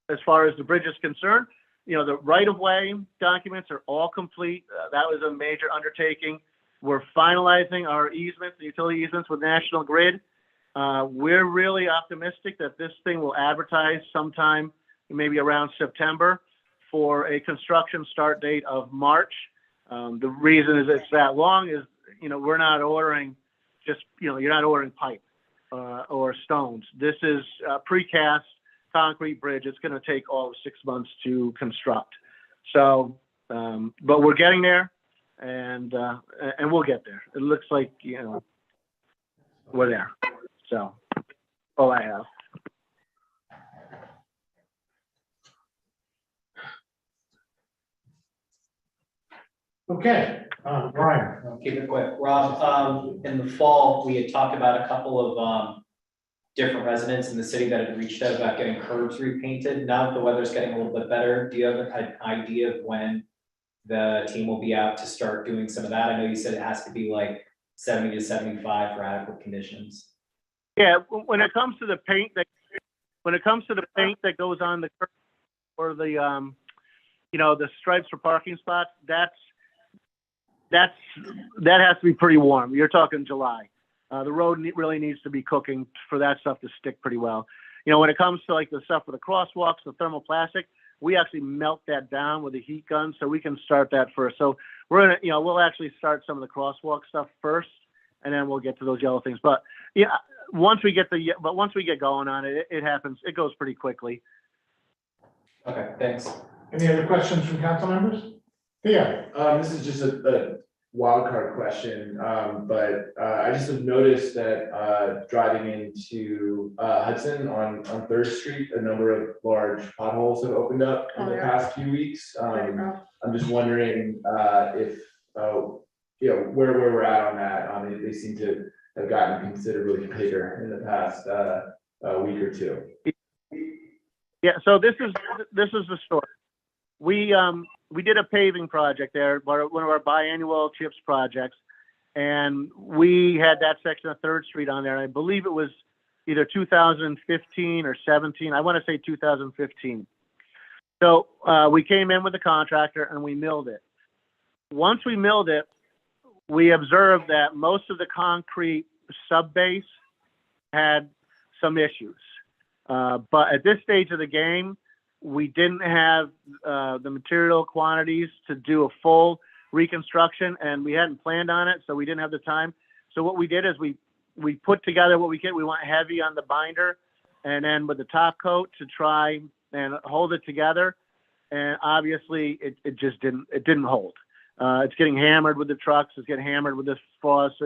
as far as the bridge is concerned, you know, the right-of-way documents are all complete. That was a major undertaking. We're finalizing our easements, the utility easements with National Grid. We're really optimistic that this thing will advertise sometime, maybe around September, for a construction start date of March. The reason is it's that long is, you know, we're not ordering just, you know, you're not ordering pipe or stones. This is a precast concrete bridge. It's going to take all of 6 months to construct. So, but we're getting there, and we'll get there. It looks like, you know, we're there. So, all I have. Okay, Brian. I'll keep it quick. Rob, in the fall, we had talked about a couple of different residents in the city that had reached out about getting curbs repainted. Now that the weather's getting a little bit better, do you have an idea of when the team will be out to start doing some of that? I know you said it has to be like 70 to 75 for adequate conditions. Yeah, when it comes to the paint that goes on the curb or the you know, the stripes for parking spots, that has to be pretty warm. You're talking July. The road really needs to be cooking for that stuff to stick pretty well. You know, when it comes to like the stuff with the crosswalks, the thermoplastic, we actually melt that down with a heat gun, so we can start that first. So we're gonna, you know, we'll actually start some of the crosswalk stuff first, and then we'll get to those yellow things. But yeah, once we get going on it, it happens. It goes pretty quickly. Okay, thanks. Any other questions from council members? Yeah. This is just a wild card question, but I just have noticed that driving into Hudson on 3rd Street, a number of large potholes have opened up in the past few weeks. I'm just wondering if you know where we're at on that. They seem to have gotten considerably bigger in the past week or two. Yeah, so this is the story. We did a paving project there, one of our biannual CHIPS projects, and we had that section of 3rd Street on there. And I believe it was either 2015 or 17. I want to say 2015. So we came in with the contractor and we milled it. Once we milled it, we observed that most of the concrete subbase had some issues. But at this stage of the game, we didn't have the material quantities to do a full reconstruction, and we hadn't planned on it, so we didn't have the time. So what we did is we put together what we could. We went heavy on the binder, and then with the top coat to try and hold it together. And obviously, it just didn't hold. It's getting hammered with the trucks. It's getting hammered with this frost.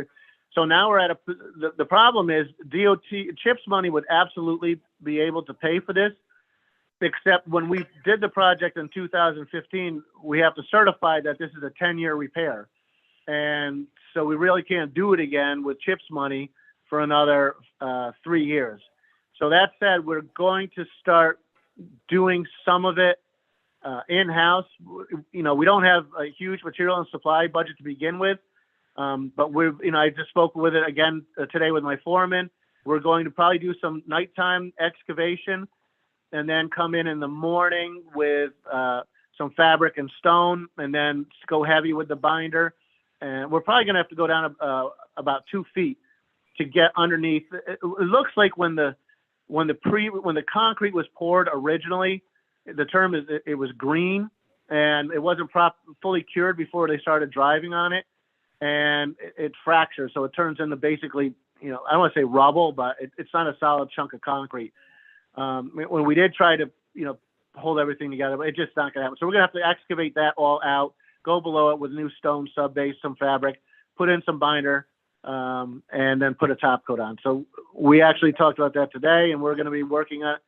So now we're at the problem is DOT CHIPS money would absolutely be able to pay for this, except when we did the project in 2015, we have to certify that this is a 10-year repair. And so we really can't do it again with CHIPS money for another 3 years. So that said, we're going to start doing some of it in-house. You know, we don't have a huge material and supply budget to begin with, but I just spoke with it again today with my foreman. We're going to probably do some nighttime excavation and then come in the morning with some fabric and stone, and then go heavy with the binder. And we're probably gonna have to go down about 2 feet to get underneath. It looks like when the concrete was poured originally, the term is it was green, and it wasn't fully cured before they started driving on it, and it fractures. So it turns into basically, you know, I don't want to say rubble, but it's not a solid chunk of concrete. When we did try to, you know, hold everything together, but it's just not gonna happen. So we're gonna have to excavate that all out, go below it with new stone subbase, some fabric, put in some binder, and then put a top coat on. So we actually talked about that today, and we're gonna be working on.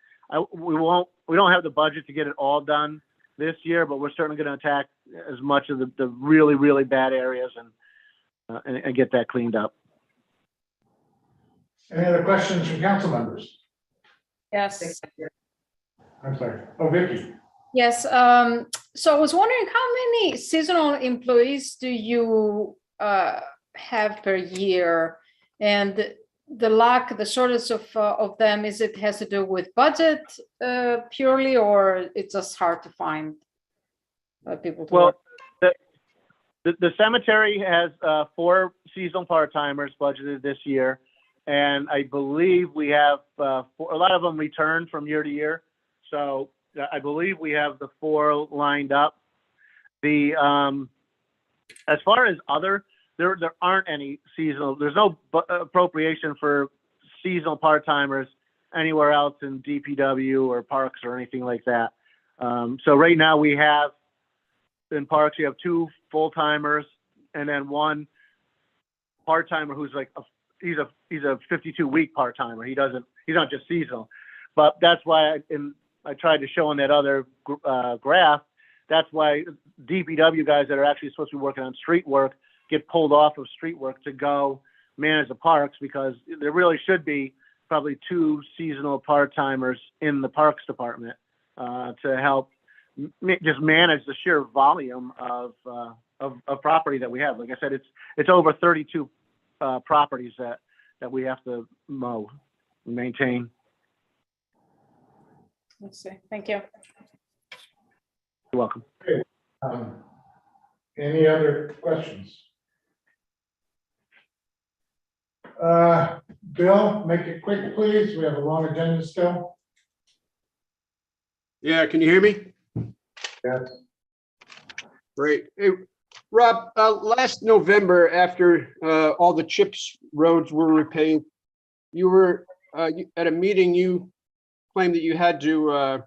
We don't have the budget to get it all done this year, but we're certainly gonna attack as much of the really, really bad areas and get that cleaned up. Any other questions from council members? Yes. I'm sorry. Oh, Vicky. Yes. So I was wondering how many seasonal employees do you have per year? And the shortage of them, has to do with budget purely, or it's just hard to find people to work? The cemetery has 4 seasonal part-timers budgeted this year. And I believe we have, a lot of them return from year to year. So I believe we have the 4 lined up. As far as other, there aren't any seasonal, there's no appropriation for seasonal part-timers anywhere else in DPW or parks or anything like that. So right now we have, in parks, you have 2 full-timers and then 1 part-timer who's like he's a 52-week part-timer. He's not just seasonal, but that's why I tried to show in that other graph. That's why DPW guys that are actually supposed to be working on street work get pulled off of street work to go manage the parks, because there really should be probably 2 seasonal part-timers in the parks department to help just manage the sheer volume of property that we have. Like I said, it's over 32 properties that we have to mow and maintain. Let's see. Thank you. You're welcome. Okay. Any other questions? Bill, make it quick, please. We have a long agenda still. Yeah, can you hear me? Yes. Great. Hey, Rob, last November, after all the CHIPS roads were repaved, you were at a meeting, you claimed that you had to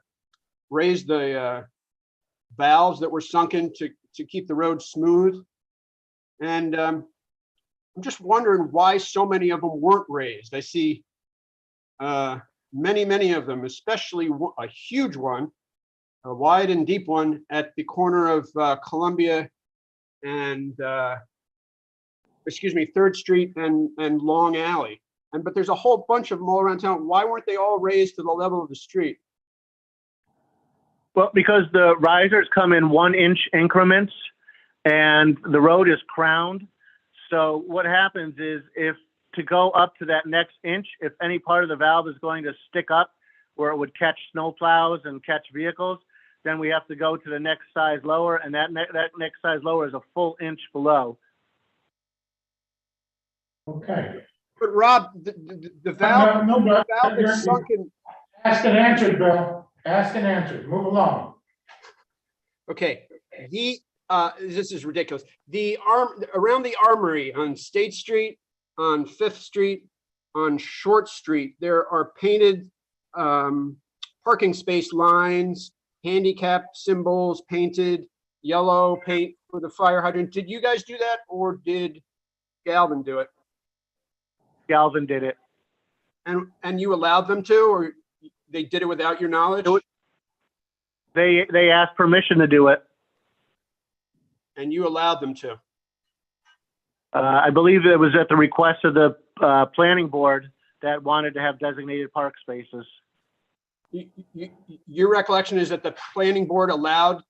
raise the valves that were sunken to keep the road smooth. And I'm just wondering why so many of them weren't raised. I see many of them, especially a huge one, a wide and deep one at the corner of Columbia and 3rd Street and Long Alley. But there's a whole bunch of them all around town. Why weren't they all raised to the level of the street? Well, because the risers come in 1-inch increments and the road is crowned. So what happens is, if to go up to that next inch, if any part of the valve is going to stick up where it would catch snow plows and catch vehicles, then we have to go to the next size lower, and that next size lower is a full inch below. Okay. But Rob, the valve, No, the valve is sunken. Asked and answered, Bill. Asked and answered. Move along. Okay, this is ridiculous. Around the Armory on State Street, on 5th Street, on Short Street, there are painted parking space lines, handicap symbols painted yellow paint for the fire hydrant. Did you guys do that, or did Galvin do it? Galvin did it. And you allowed them to, or they did it without your knowledge? They asked permission to do it. And you allowed them to? I believe it was at the request of the planning board that wanted to have designated park spaces. Your recollection is that the planning board allowed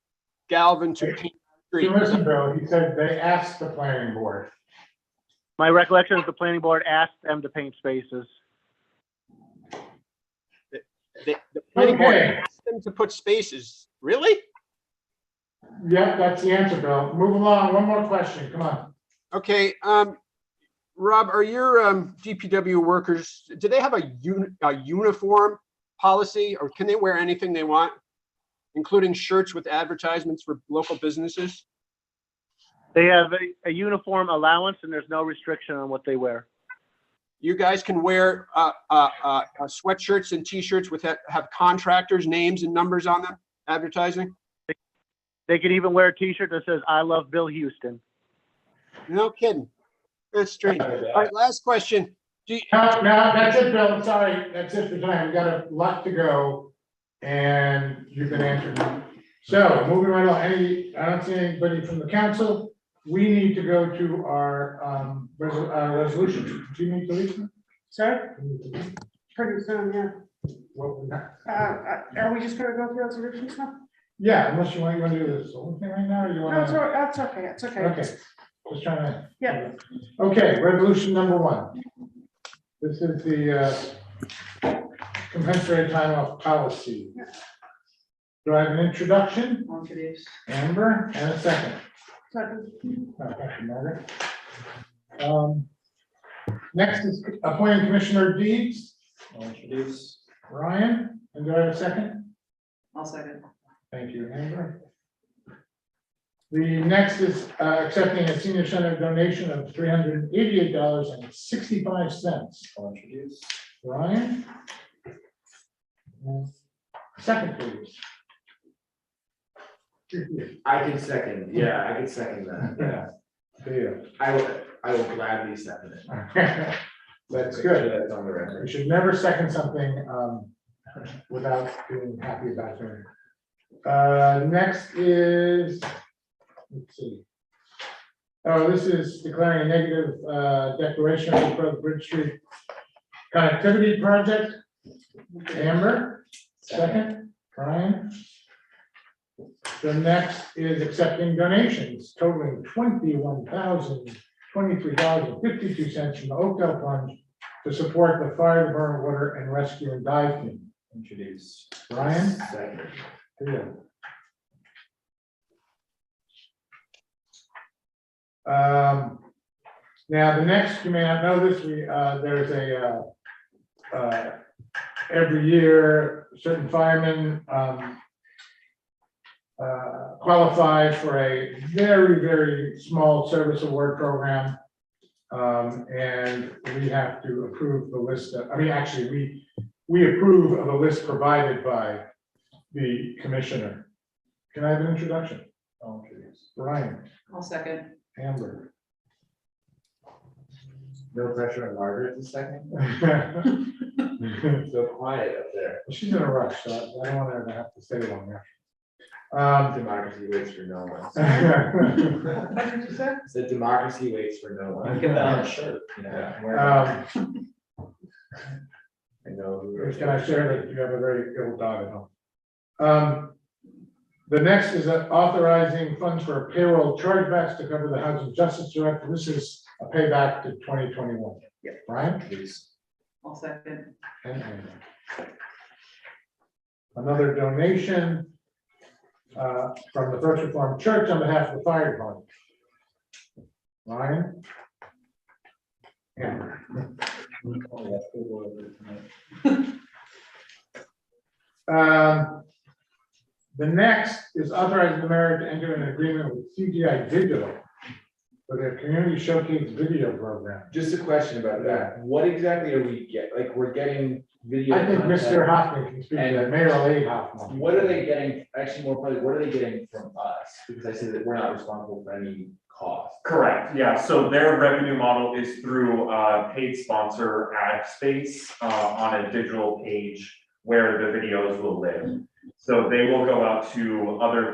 Galvin to paint the street? Listen, Bill, he said they asked the planning board. My recollection is the planning board asked them to paint spaces. The planning board asked them to put spaces. Really? Yep, that's the answer, Bill. Move along. One more question. Come on. Okay. Rob, are your DPW workers, do they have a uniform policy, or can they wear anything they want, including shirts with advertisements for local businesses? They have a uniform allowance, and there's no restriction on what they wear. You guys can wear sweatshirts and T-shirts with have contractors' names and numbers on them, advertising? They can even wear a T-shirt that says, "I love Bill Houston." No kidding. That's strange. All right, last question. No, that's it, Bill. Sorry, that's it for tonight. We got a lot to go, and you've been answered. So moving right on. I don't see anybody from the council. We need to go to our resolution. Do you need to leave? Sorry? Pretty soon, yeah. Well, Are we just gonna go through resolutions now? yeah, unless you want to do this whole thing right now, or you No, want to? that's okay, it's okay. Okay. Just trying to. Yeah. Okay, resolution number 1. This is the compensatory time off policy. Do I have an introduction? Amber, and a second. Second. Thank you, Margaret. Next is appointing Commissioner Deeds. I'll introduce. Ryan, and do I have a second? I'll second. Thank you, Amber. The next is accepting a senior center donation of $388.65. I'll introduce. Ryan? Second, please. I can second, yeah, I can second that, yeah. There. I will gladly second it. That's good. That's on the record. You should never second something without being happy about it. Next is, let's see. Oh, this is declaring a negative declaration for the Bridge Street connectivity project. Amber, second. Brian. The next is accepting donations totaling $21,023.52 from the Oakdale Fund to support the fire department water and rescue and dive team. Introduce. Ryan? Second. Yeah. Now, the next, you may not know this, there's a, every year, certain firemen qualify for a very, very small service award program. And we have to approve the list of, actually, we approve of a list provided by the commissioner. Can I have an introduction? I'll introduce. Brian. I'll second. Amber. No pressure on Margaret to second. So quiet up there. She's in a rush, so I don't want her to have to stay long there. Democracy waits for no one. What did you say? Said democracy waits for no one. Get that on a shirt. Yeah. I know. Can I share that you have a very ill dog at home? The next is authorizing funds for payroll chargebacks to cover the housing justice director. This is a payback to 2021. Yeah. Brian, please. I'll second. And another donation from the First Reformed Church on behalf of the fire department. Ryan. Amber. The next is authorizing the mayor to enter an agreement with CGI Digital for their community showcase video program. Just a question about that. What exactly are we like, we're getting video. I think content. Mr. Hoffman can speak to that, Mayor Lee Hoffman. What are they getting, actually more probably, what are they getting from us? Because I see that we're not responsible for any cost. Correct, yeah, so their revenue model is through paid sponsor ad space on a digital page where the videos will live. So they will go out to other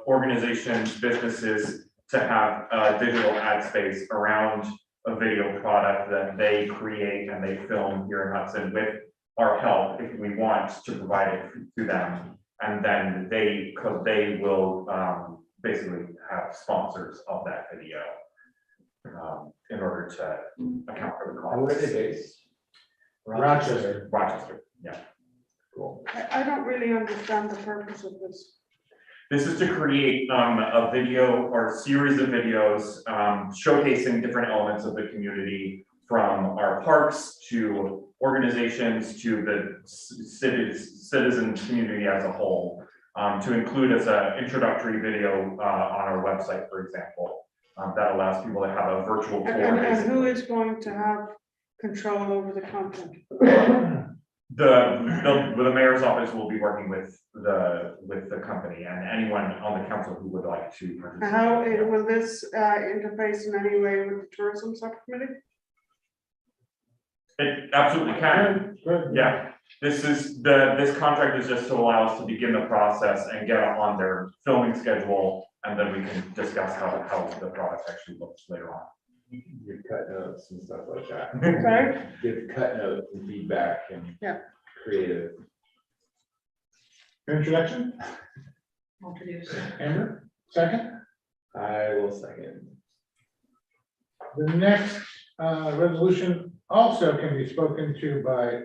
organizations, businesses to have digital ad space around a video product that they create and they film here in Hudson with our help if we want to provide it to them. And then they will basically have sponsors of that video in order to account for the cost. Where are they based? Rochester. Rochester, yeah. Cool. I don't really understand the purpose of this. This is to create a video or series of videos showcasing different elements of the community, from our parks to organizations to the citizen community as a whole, to include as an introductory video on our website, for example, that allows people to have a virtual tour. And who is going to have control over the content? The mayor's office will be working with the company and anyone on the council who would like to participate. How will this interface in any way with the tourism subcommittee? It absolutely can. Yeah, this contract is just to allow us to begin the process and get on their filming schedule, and then we can discuss how the product actually looks later on. Give cut notes and stuff like that. Sorry? Give cut notes and feedback and creative. Introduction? I'll introduce. Amber, second. I will second. The next resolution also can be spoken to by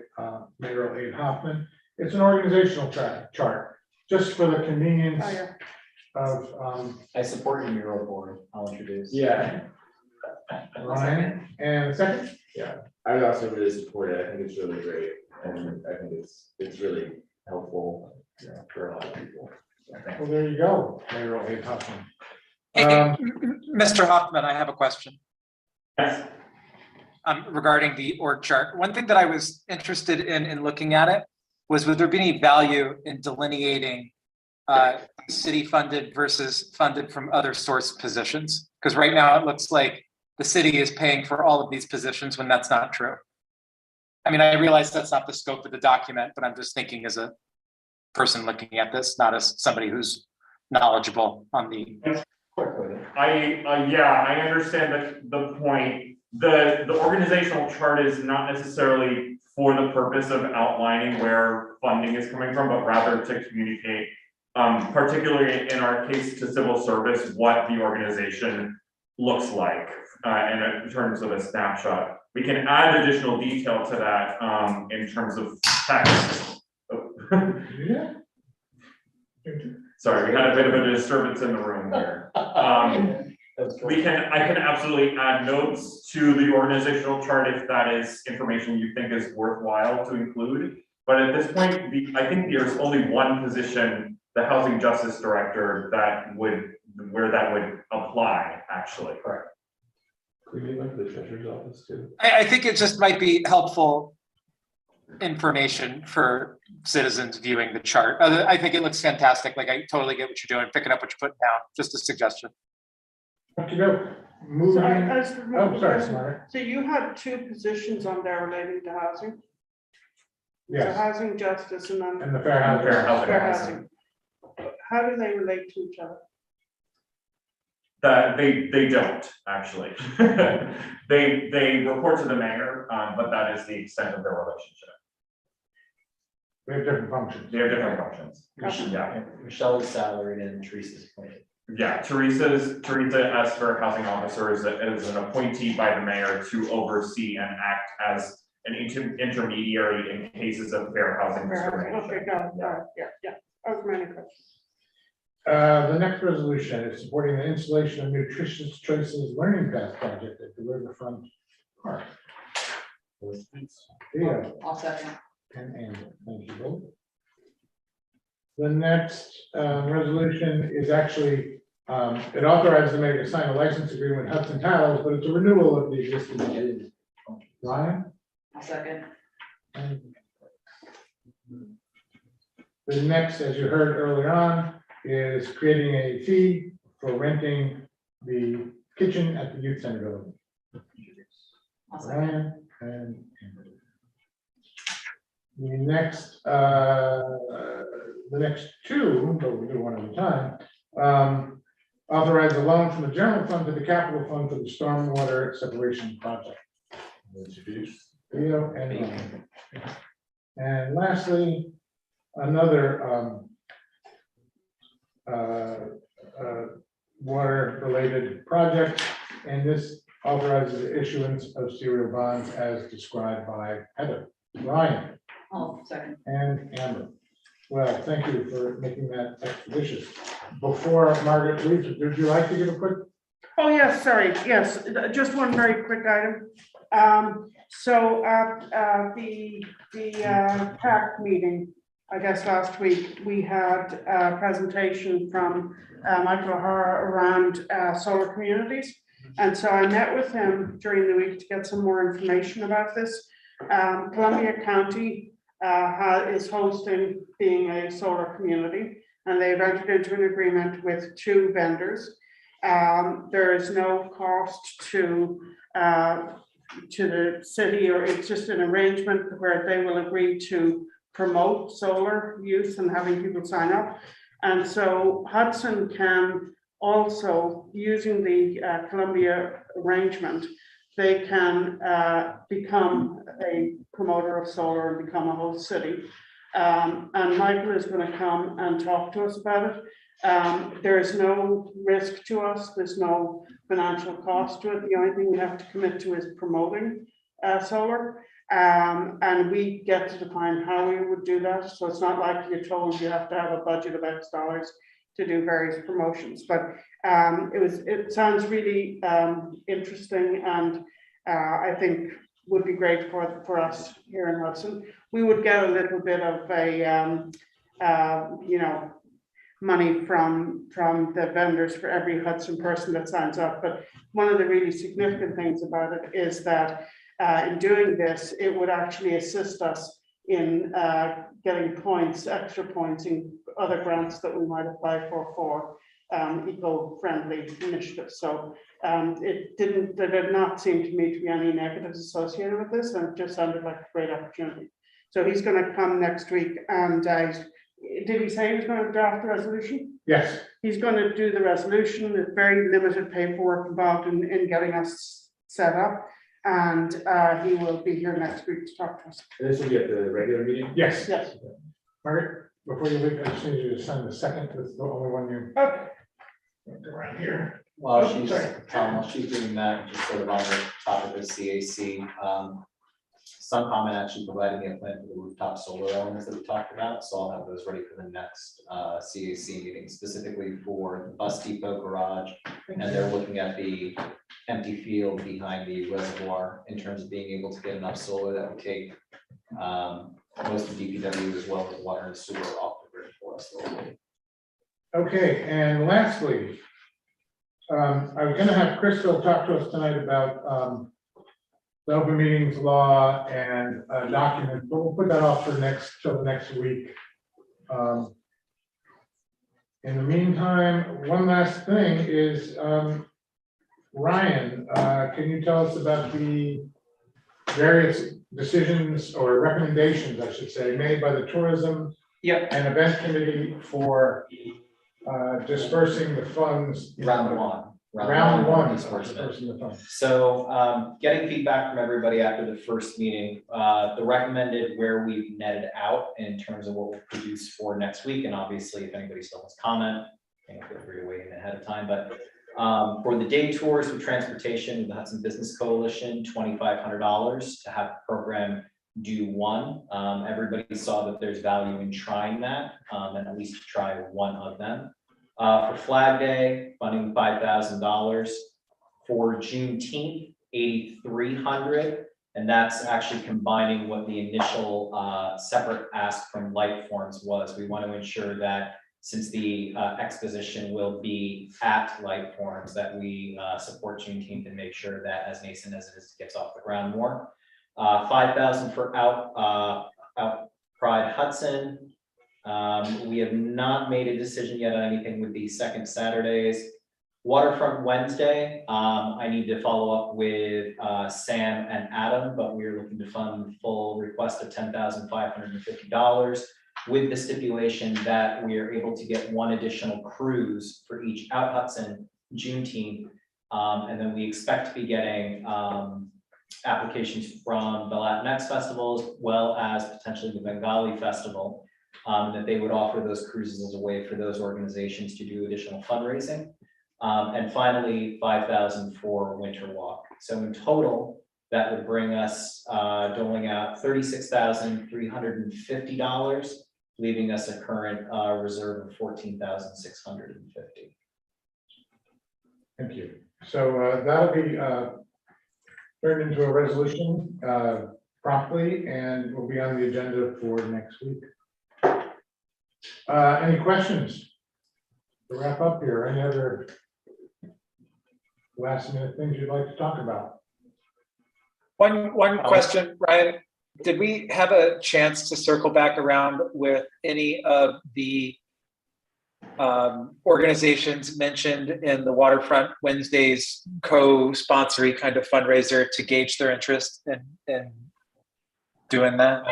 Mayor Abe Hoffman. It's an organizational chart, just for the convenience Oh, yeah. of I support your mural board. I'll introduce. Yeah, Ryan. And a second? yeah, I also really support it. I think it's really great, and I think it's really helpful, you know, for a lot of people. So, thank you. Well, there you go, Mayor Abe Hoffman. Hey, Mr. Hoffman, I have a question. Yes. Regarding the org chart. One thing that I was interested in looking at it was, would there be any value in delineating city funded versus funded from other source positions? Because right now it looks like the city is paying for all of these positions when that's not true. I mean, I realize that's not the scope of the document, but I'm just thinking as a person looking at this, not as somebody who's knowledgeable on the. I understand the point. The organizational chart is not necessarily for the purpose of outlining where funding is coming from, but rather to communicate, particularly in our case to civil service, what the organization looks like in terms of a snapshot. We can add additional detail to that in terms of text. Yeah. Sorry, we had a bit of a disturbance in the room here. I can absolutely add notes to the organizational chart if that is information you think is worthwhile to include. But at this point, I think there's only one position, the Housing Justice Director, where that would apply, actually. Correct. Could we like the treasurer's office too? I think it just might be helpful information for citizens viewing the chart. I think it looks fantastic. Like, I totally get what you're doing, picking up what you're putting down. Just a suggestion. Okay, go. Moving. Sorry. So you had two positions on there relating to housing? So Yes. housing justice and then. And the fair housing. Fair housing. How do they relate to each other? That they don't actually. they report to the mayor, but that is the extent of their relationship. They have different functions. They have different functions. Yeah. Michelle is salaried and Teresa's appointed. Yeah, Teresa as fair housing officer is an appointee by the mayor to oversee and act as an intermediary in cases of fair housing discrimination. Okay, got it. Yeah. That was many questions. The next resolution is supporting the installation of Nutritious Choices Learning Path project at the Riverfront Park. Yeah. I'll second. And thank you both. The next resolution is actually, it authorizes the mayor to sign a license agreement with Hudson Tiles, but it's a renewal of the existing agreement. Ryan? I'll second. And the next, as you heard earlier on, is creating a fee for renting the kitchen at the youth center building. I'll second. Ryan and Amber. The next two, but we'll do one at a time. Authorize a loan from the general fund to the capital fund for the stormwater separation project. Theo and Ryan. And lastly, another water-related project, and this authorizes the issuance of serial bonds as described by Heather. Ryan. I'll second. And Amber. Well, thank you for making that expeditious. Before Margaret leaves, would you like to give a quick? Oh, yes, sorry, yes, just one very quick item. So at the PAC meeting, I guess last week, we had a presentation from Michael O'Hara around solar communities. And so I met with him during the week to get some more information about this. Columbia County is hosting being a solar community, and they've entered into an agreement with 2 vendors. There is no cost to the city, or it's just an arrangement where they will agree to promote solar use and having people sign up. And so Hudson can also, using the Columbia arrangement, they can become a promoter of solar and become a host city. And Michael is going to come and talk to us about it. There is no risk to us, there's no financial cost to it. The only thing we have to commit to is promoting solar. And we get to define how we would do that. So it's not like you're told you have to have a budget of X dollars to do various promotions. But it sounds really interesting, and I think would be great for us here in Hudson. We would get a little bit of a money from the vendors for every Hudson person that signs up. But one of the really significant things about it is that in doing this, it would actually assist us in getting points, extra points in other grants that we might apply for eco-friendly initiatives. So there did not seem to me to be any negatives associated with this, and it just sounded like a great opportunity. So he's going to come next week, and did he say he was going to draft the resolution? Yes. He's going to do the resolution. There's very limited paperwork involved in getting us set up, and he will be here next week to talk to us. And this will be at the regular meeting? Yes. Yes. Margaret, before you leave, I just need you to sign the second, that's the only one you. Okay. Around here. While Oh, she's, sorry. while she's doing that, just sort of on the topic of CAC, some comment actually provided me a plan for the rooftop solar elements that we talked about, so I'll have those ready for the next CAC meeting, specifically for the bus depot garage. And they're looking at the empty field behind the reservoir in terms of being able to get enough solar that would take most of DPW as well as water and sewer off the grid for us locally. Okay, and lastly, I was gonna have Crystal talk to us tonight about the open meetings law and documents, but we'll put that off for till next week. In the meantime, one last thing is, Ryan, can you tell us about the various decisions or recommendations, I should say, made by the Tourism and Event Committee for dispersing the funds? Round one. Round one. Disbursement. Dispersing the funds. So getting feedback from everybody after the first meeting, the recommended where we've netted out in terms of what we'll produce for next week. And obviously, if anybody still has comment, feel free to weigh in ahead of time. But for the day tours with transportation with the Hudson Business Coalition, $2,500 to have the program do one. Everybody saw that there's value in trying that and at least try one of them. For Flag Day, funding $5,000. For Juneteenth, $8,300, and that's actually combining what the initial separate ask from Light Forms was. We want to ensure that since the exposition will be at Light Forms, that we support Juneteenth and make sure that as nascent as it is, it gets off the ground more. $5,000 for Out Pride Hudson. We have not made a decision yet on anything with the second Saturdays. Waterfront Wednesday, I need to follow up with Sam and Adam, but we're looking to fund the full request of $10,550 with the stipulation that we are able to get one additional cruise for each Out Hudson Juneteenth. And then we expect to be getting applications from the Latinx Festival as well as potentially the Bengali Festival. That they would offer those cruises as a way for those organizations to do additional fundraising. And finally, $5,000 for Winter Walk. So in total, that would bring us doling out $36,350, leaving us a current reserve of $14,650. Thank you. So that'll be turned into a resolution promptly and will be on the agenda for next week. Any questions to wrap up here? Any other last minute things you'd like to talk about? One question, Brian. Did we have a chance to circle back around with any of the organizations mentioned in the Waterfront Wednesdays co-sponsory kind of fundraiser to gauge their interest in doing that?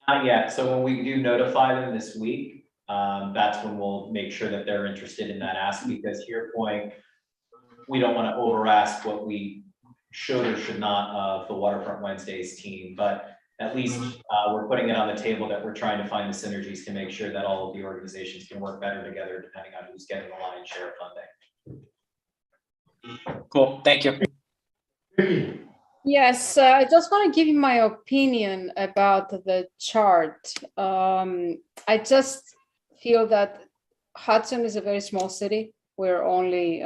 Not yet. So when we do notify them this week, that's when we'll make sure that they're interested in that ask, because to your point, we don't want to over ask what we should or should not of the Waterfront Wednesdays team. But at least we're putting it on the table that we're trying to find the synergies to make sure that all of the organizations can work better together, depending on who's getting the lion's share of funding. Cool, thank you. Yes, I just want to give you my opinion about the chart. I just feel that Hudson is a very small city. We're only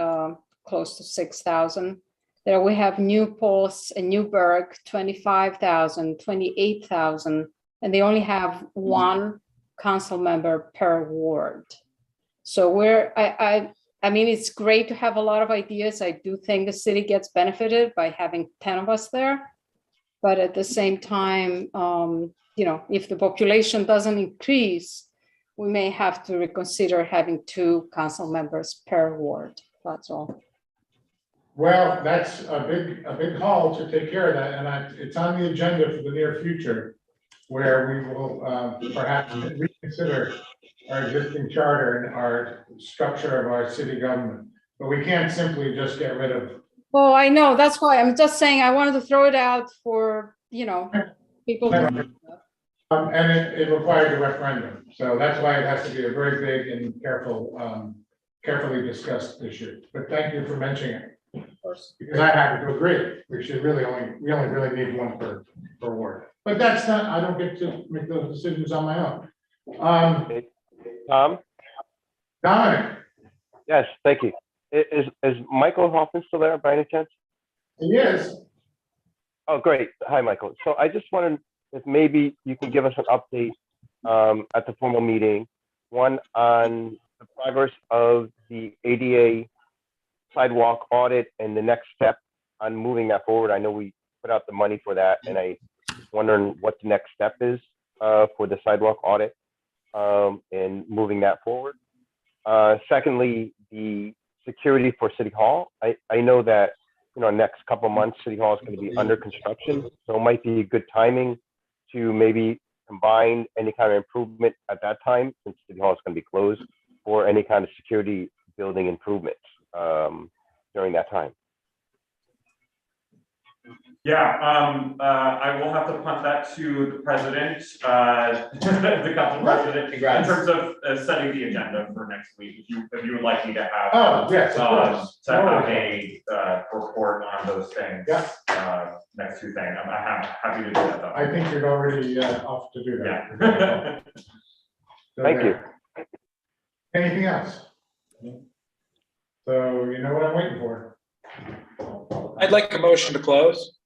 close to 6,000. There we have New Paltz and Newburgh, 25,000, 28,000, and they only have one council member per ward. So I mean, it's great to have a lot of ideas. I do think the city gets benefited by having 10 of us there. But at the same time, you know, if the population doesn't increase, we may have to reconsider having 2 council members per ward. That's all. Well, that's a big call to take care of that, and it's on the agenda for the near future, where we will perhaps reconsider our existing charter and our structure of our city government. But we can't simply just get rid of. Well, I know, that's why I'm just saying I wanted to throw it out for, you know, people. And it requires a referendum, so that's why it has to be a very big and carefully discussed issue. But thank you for mentioning it. Of course. Because I happen to agree, we only really need one per ward. But that's not, I don't get to make those decisions on my own. Tom? Dominic? Yes, thank you. Is Michael Hoffman still there by any chance? He is. Oh, great. Hi, Michael. So I just wanted, if maybe you can give us an update at the formal meeting, one on the progress of the ADA sidewalk audit and the next step on moving that forward. I know we put out the money for that, and I was wondering what the next step is for the sidewalk audit and moving that forward. Secondly, the security for City Hall. I know that, you know, next couple months, City Hall is going to be under construction, so it might be good timing to maybe combine any kind of improvement at that time, since City Hall is going to be closed, or any kind of security building improvements during that time. Yeah, I will have to punt that to the president, the council president, in terms of setting the agenda for next week. If you would like me to have. Oh, yes, of course. To have a report on those things. Yeah. Next 2 things. I'm happy to do that though. I think you're already off to do that. Yeah. Thank you. Anything else? So you know what I'm waiting for. I'd like a motion to close.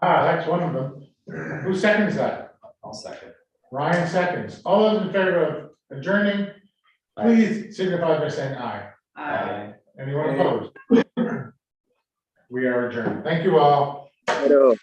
That's one of them. Who seconds that? I'll second. Ryan seconds. All those in favor of adjourning, please signify by saying aye. Aye. Anyone opposed? We are adjourned. Thank you all. Hello.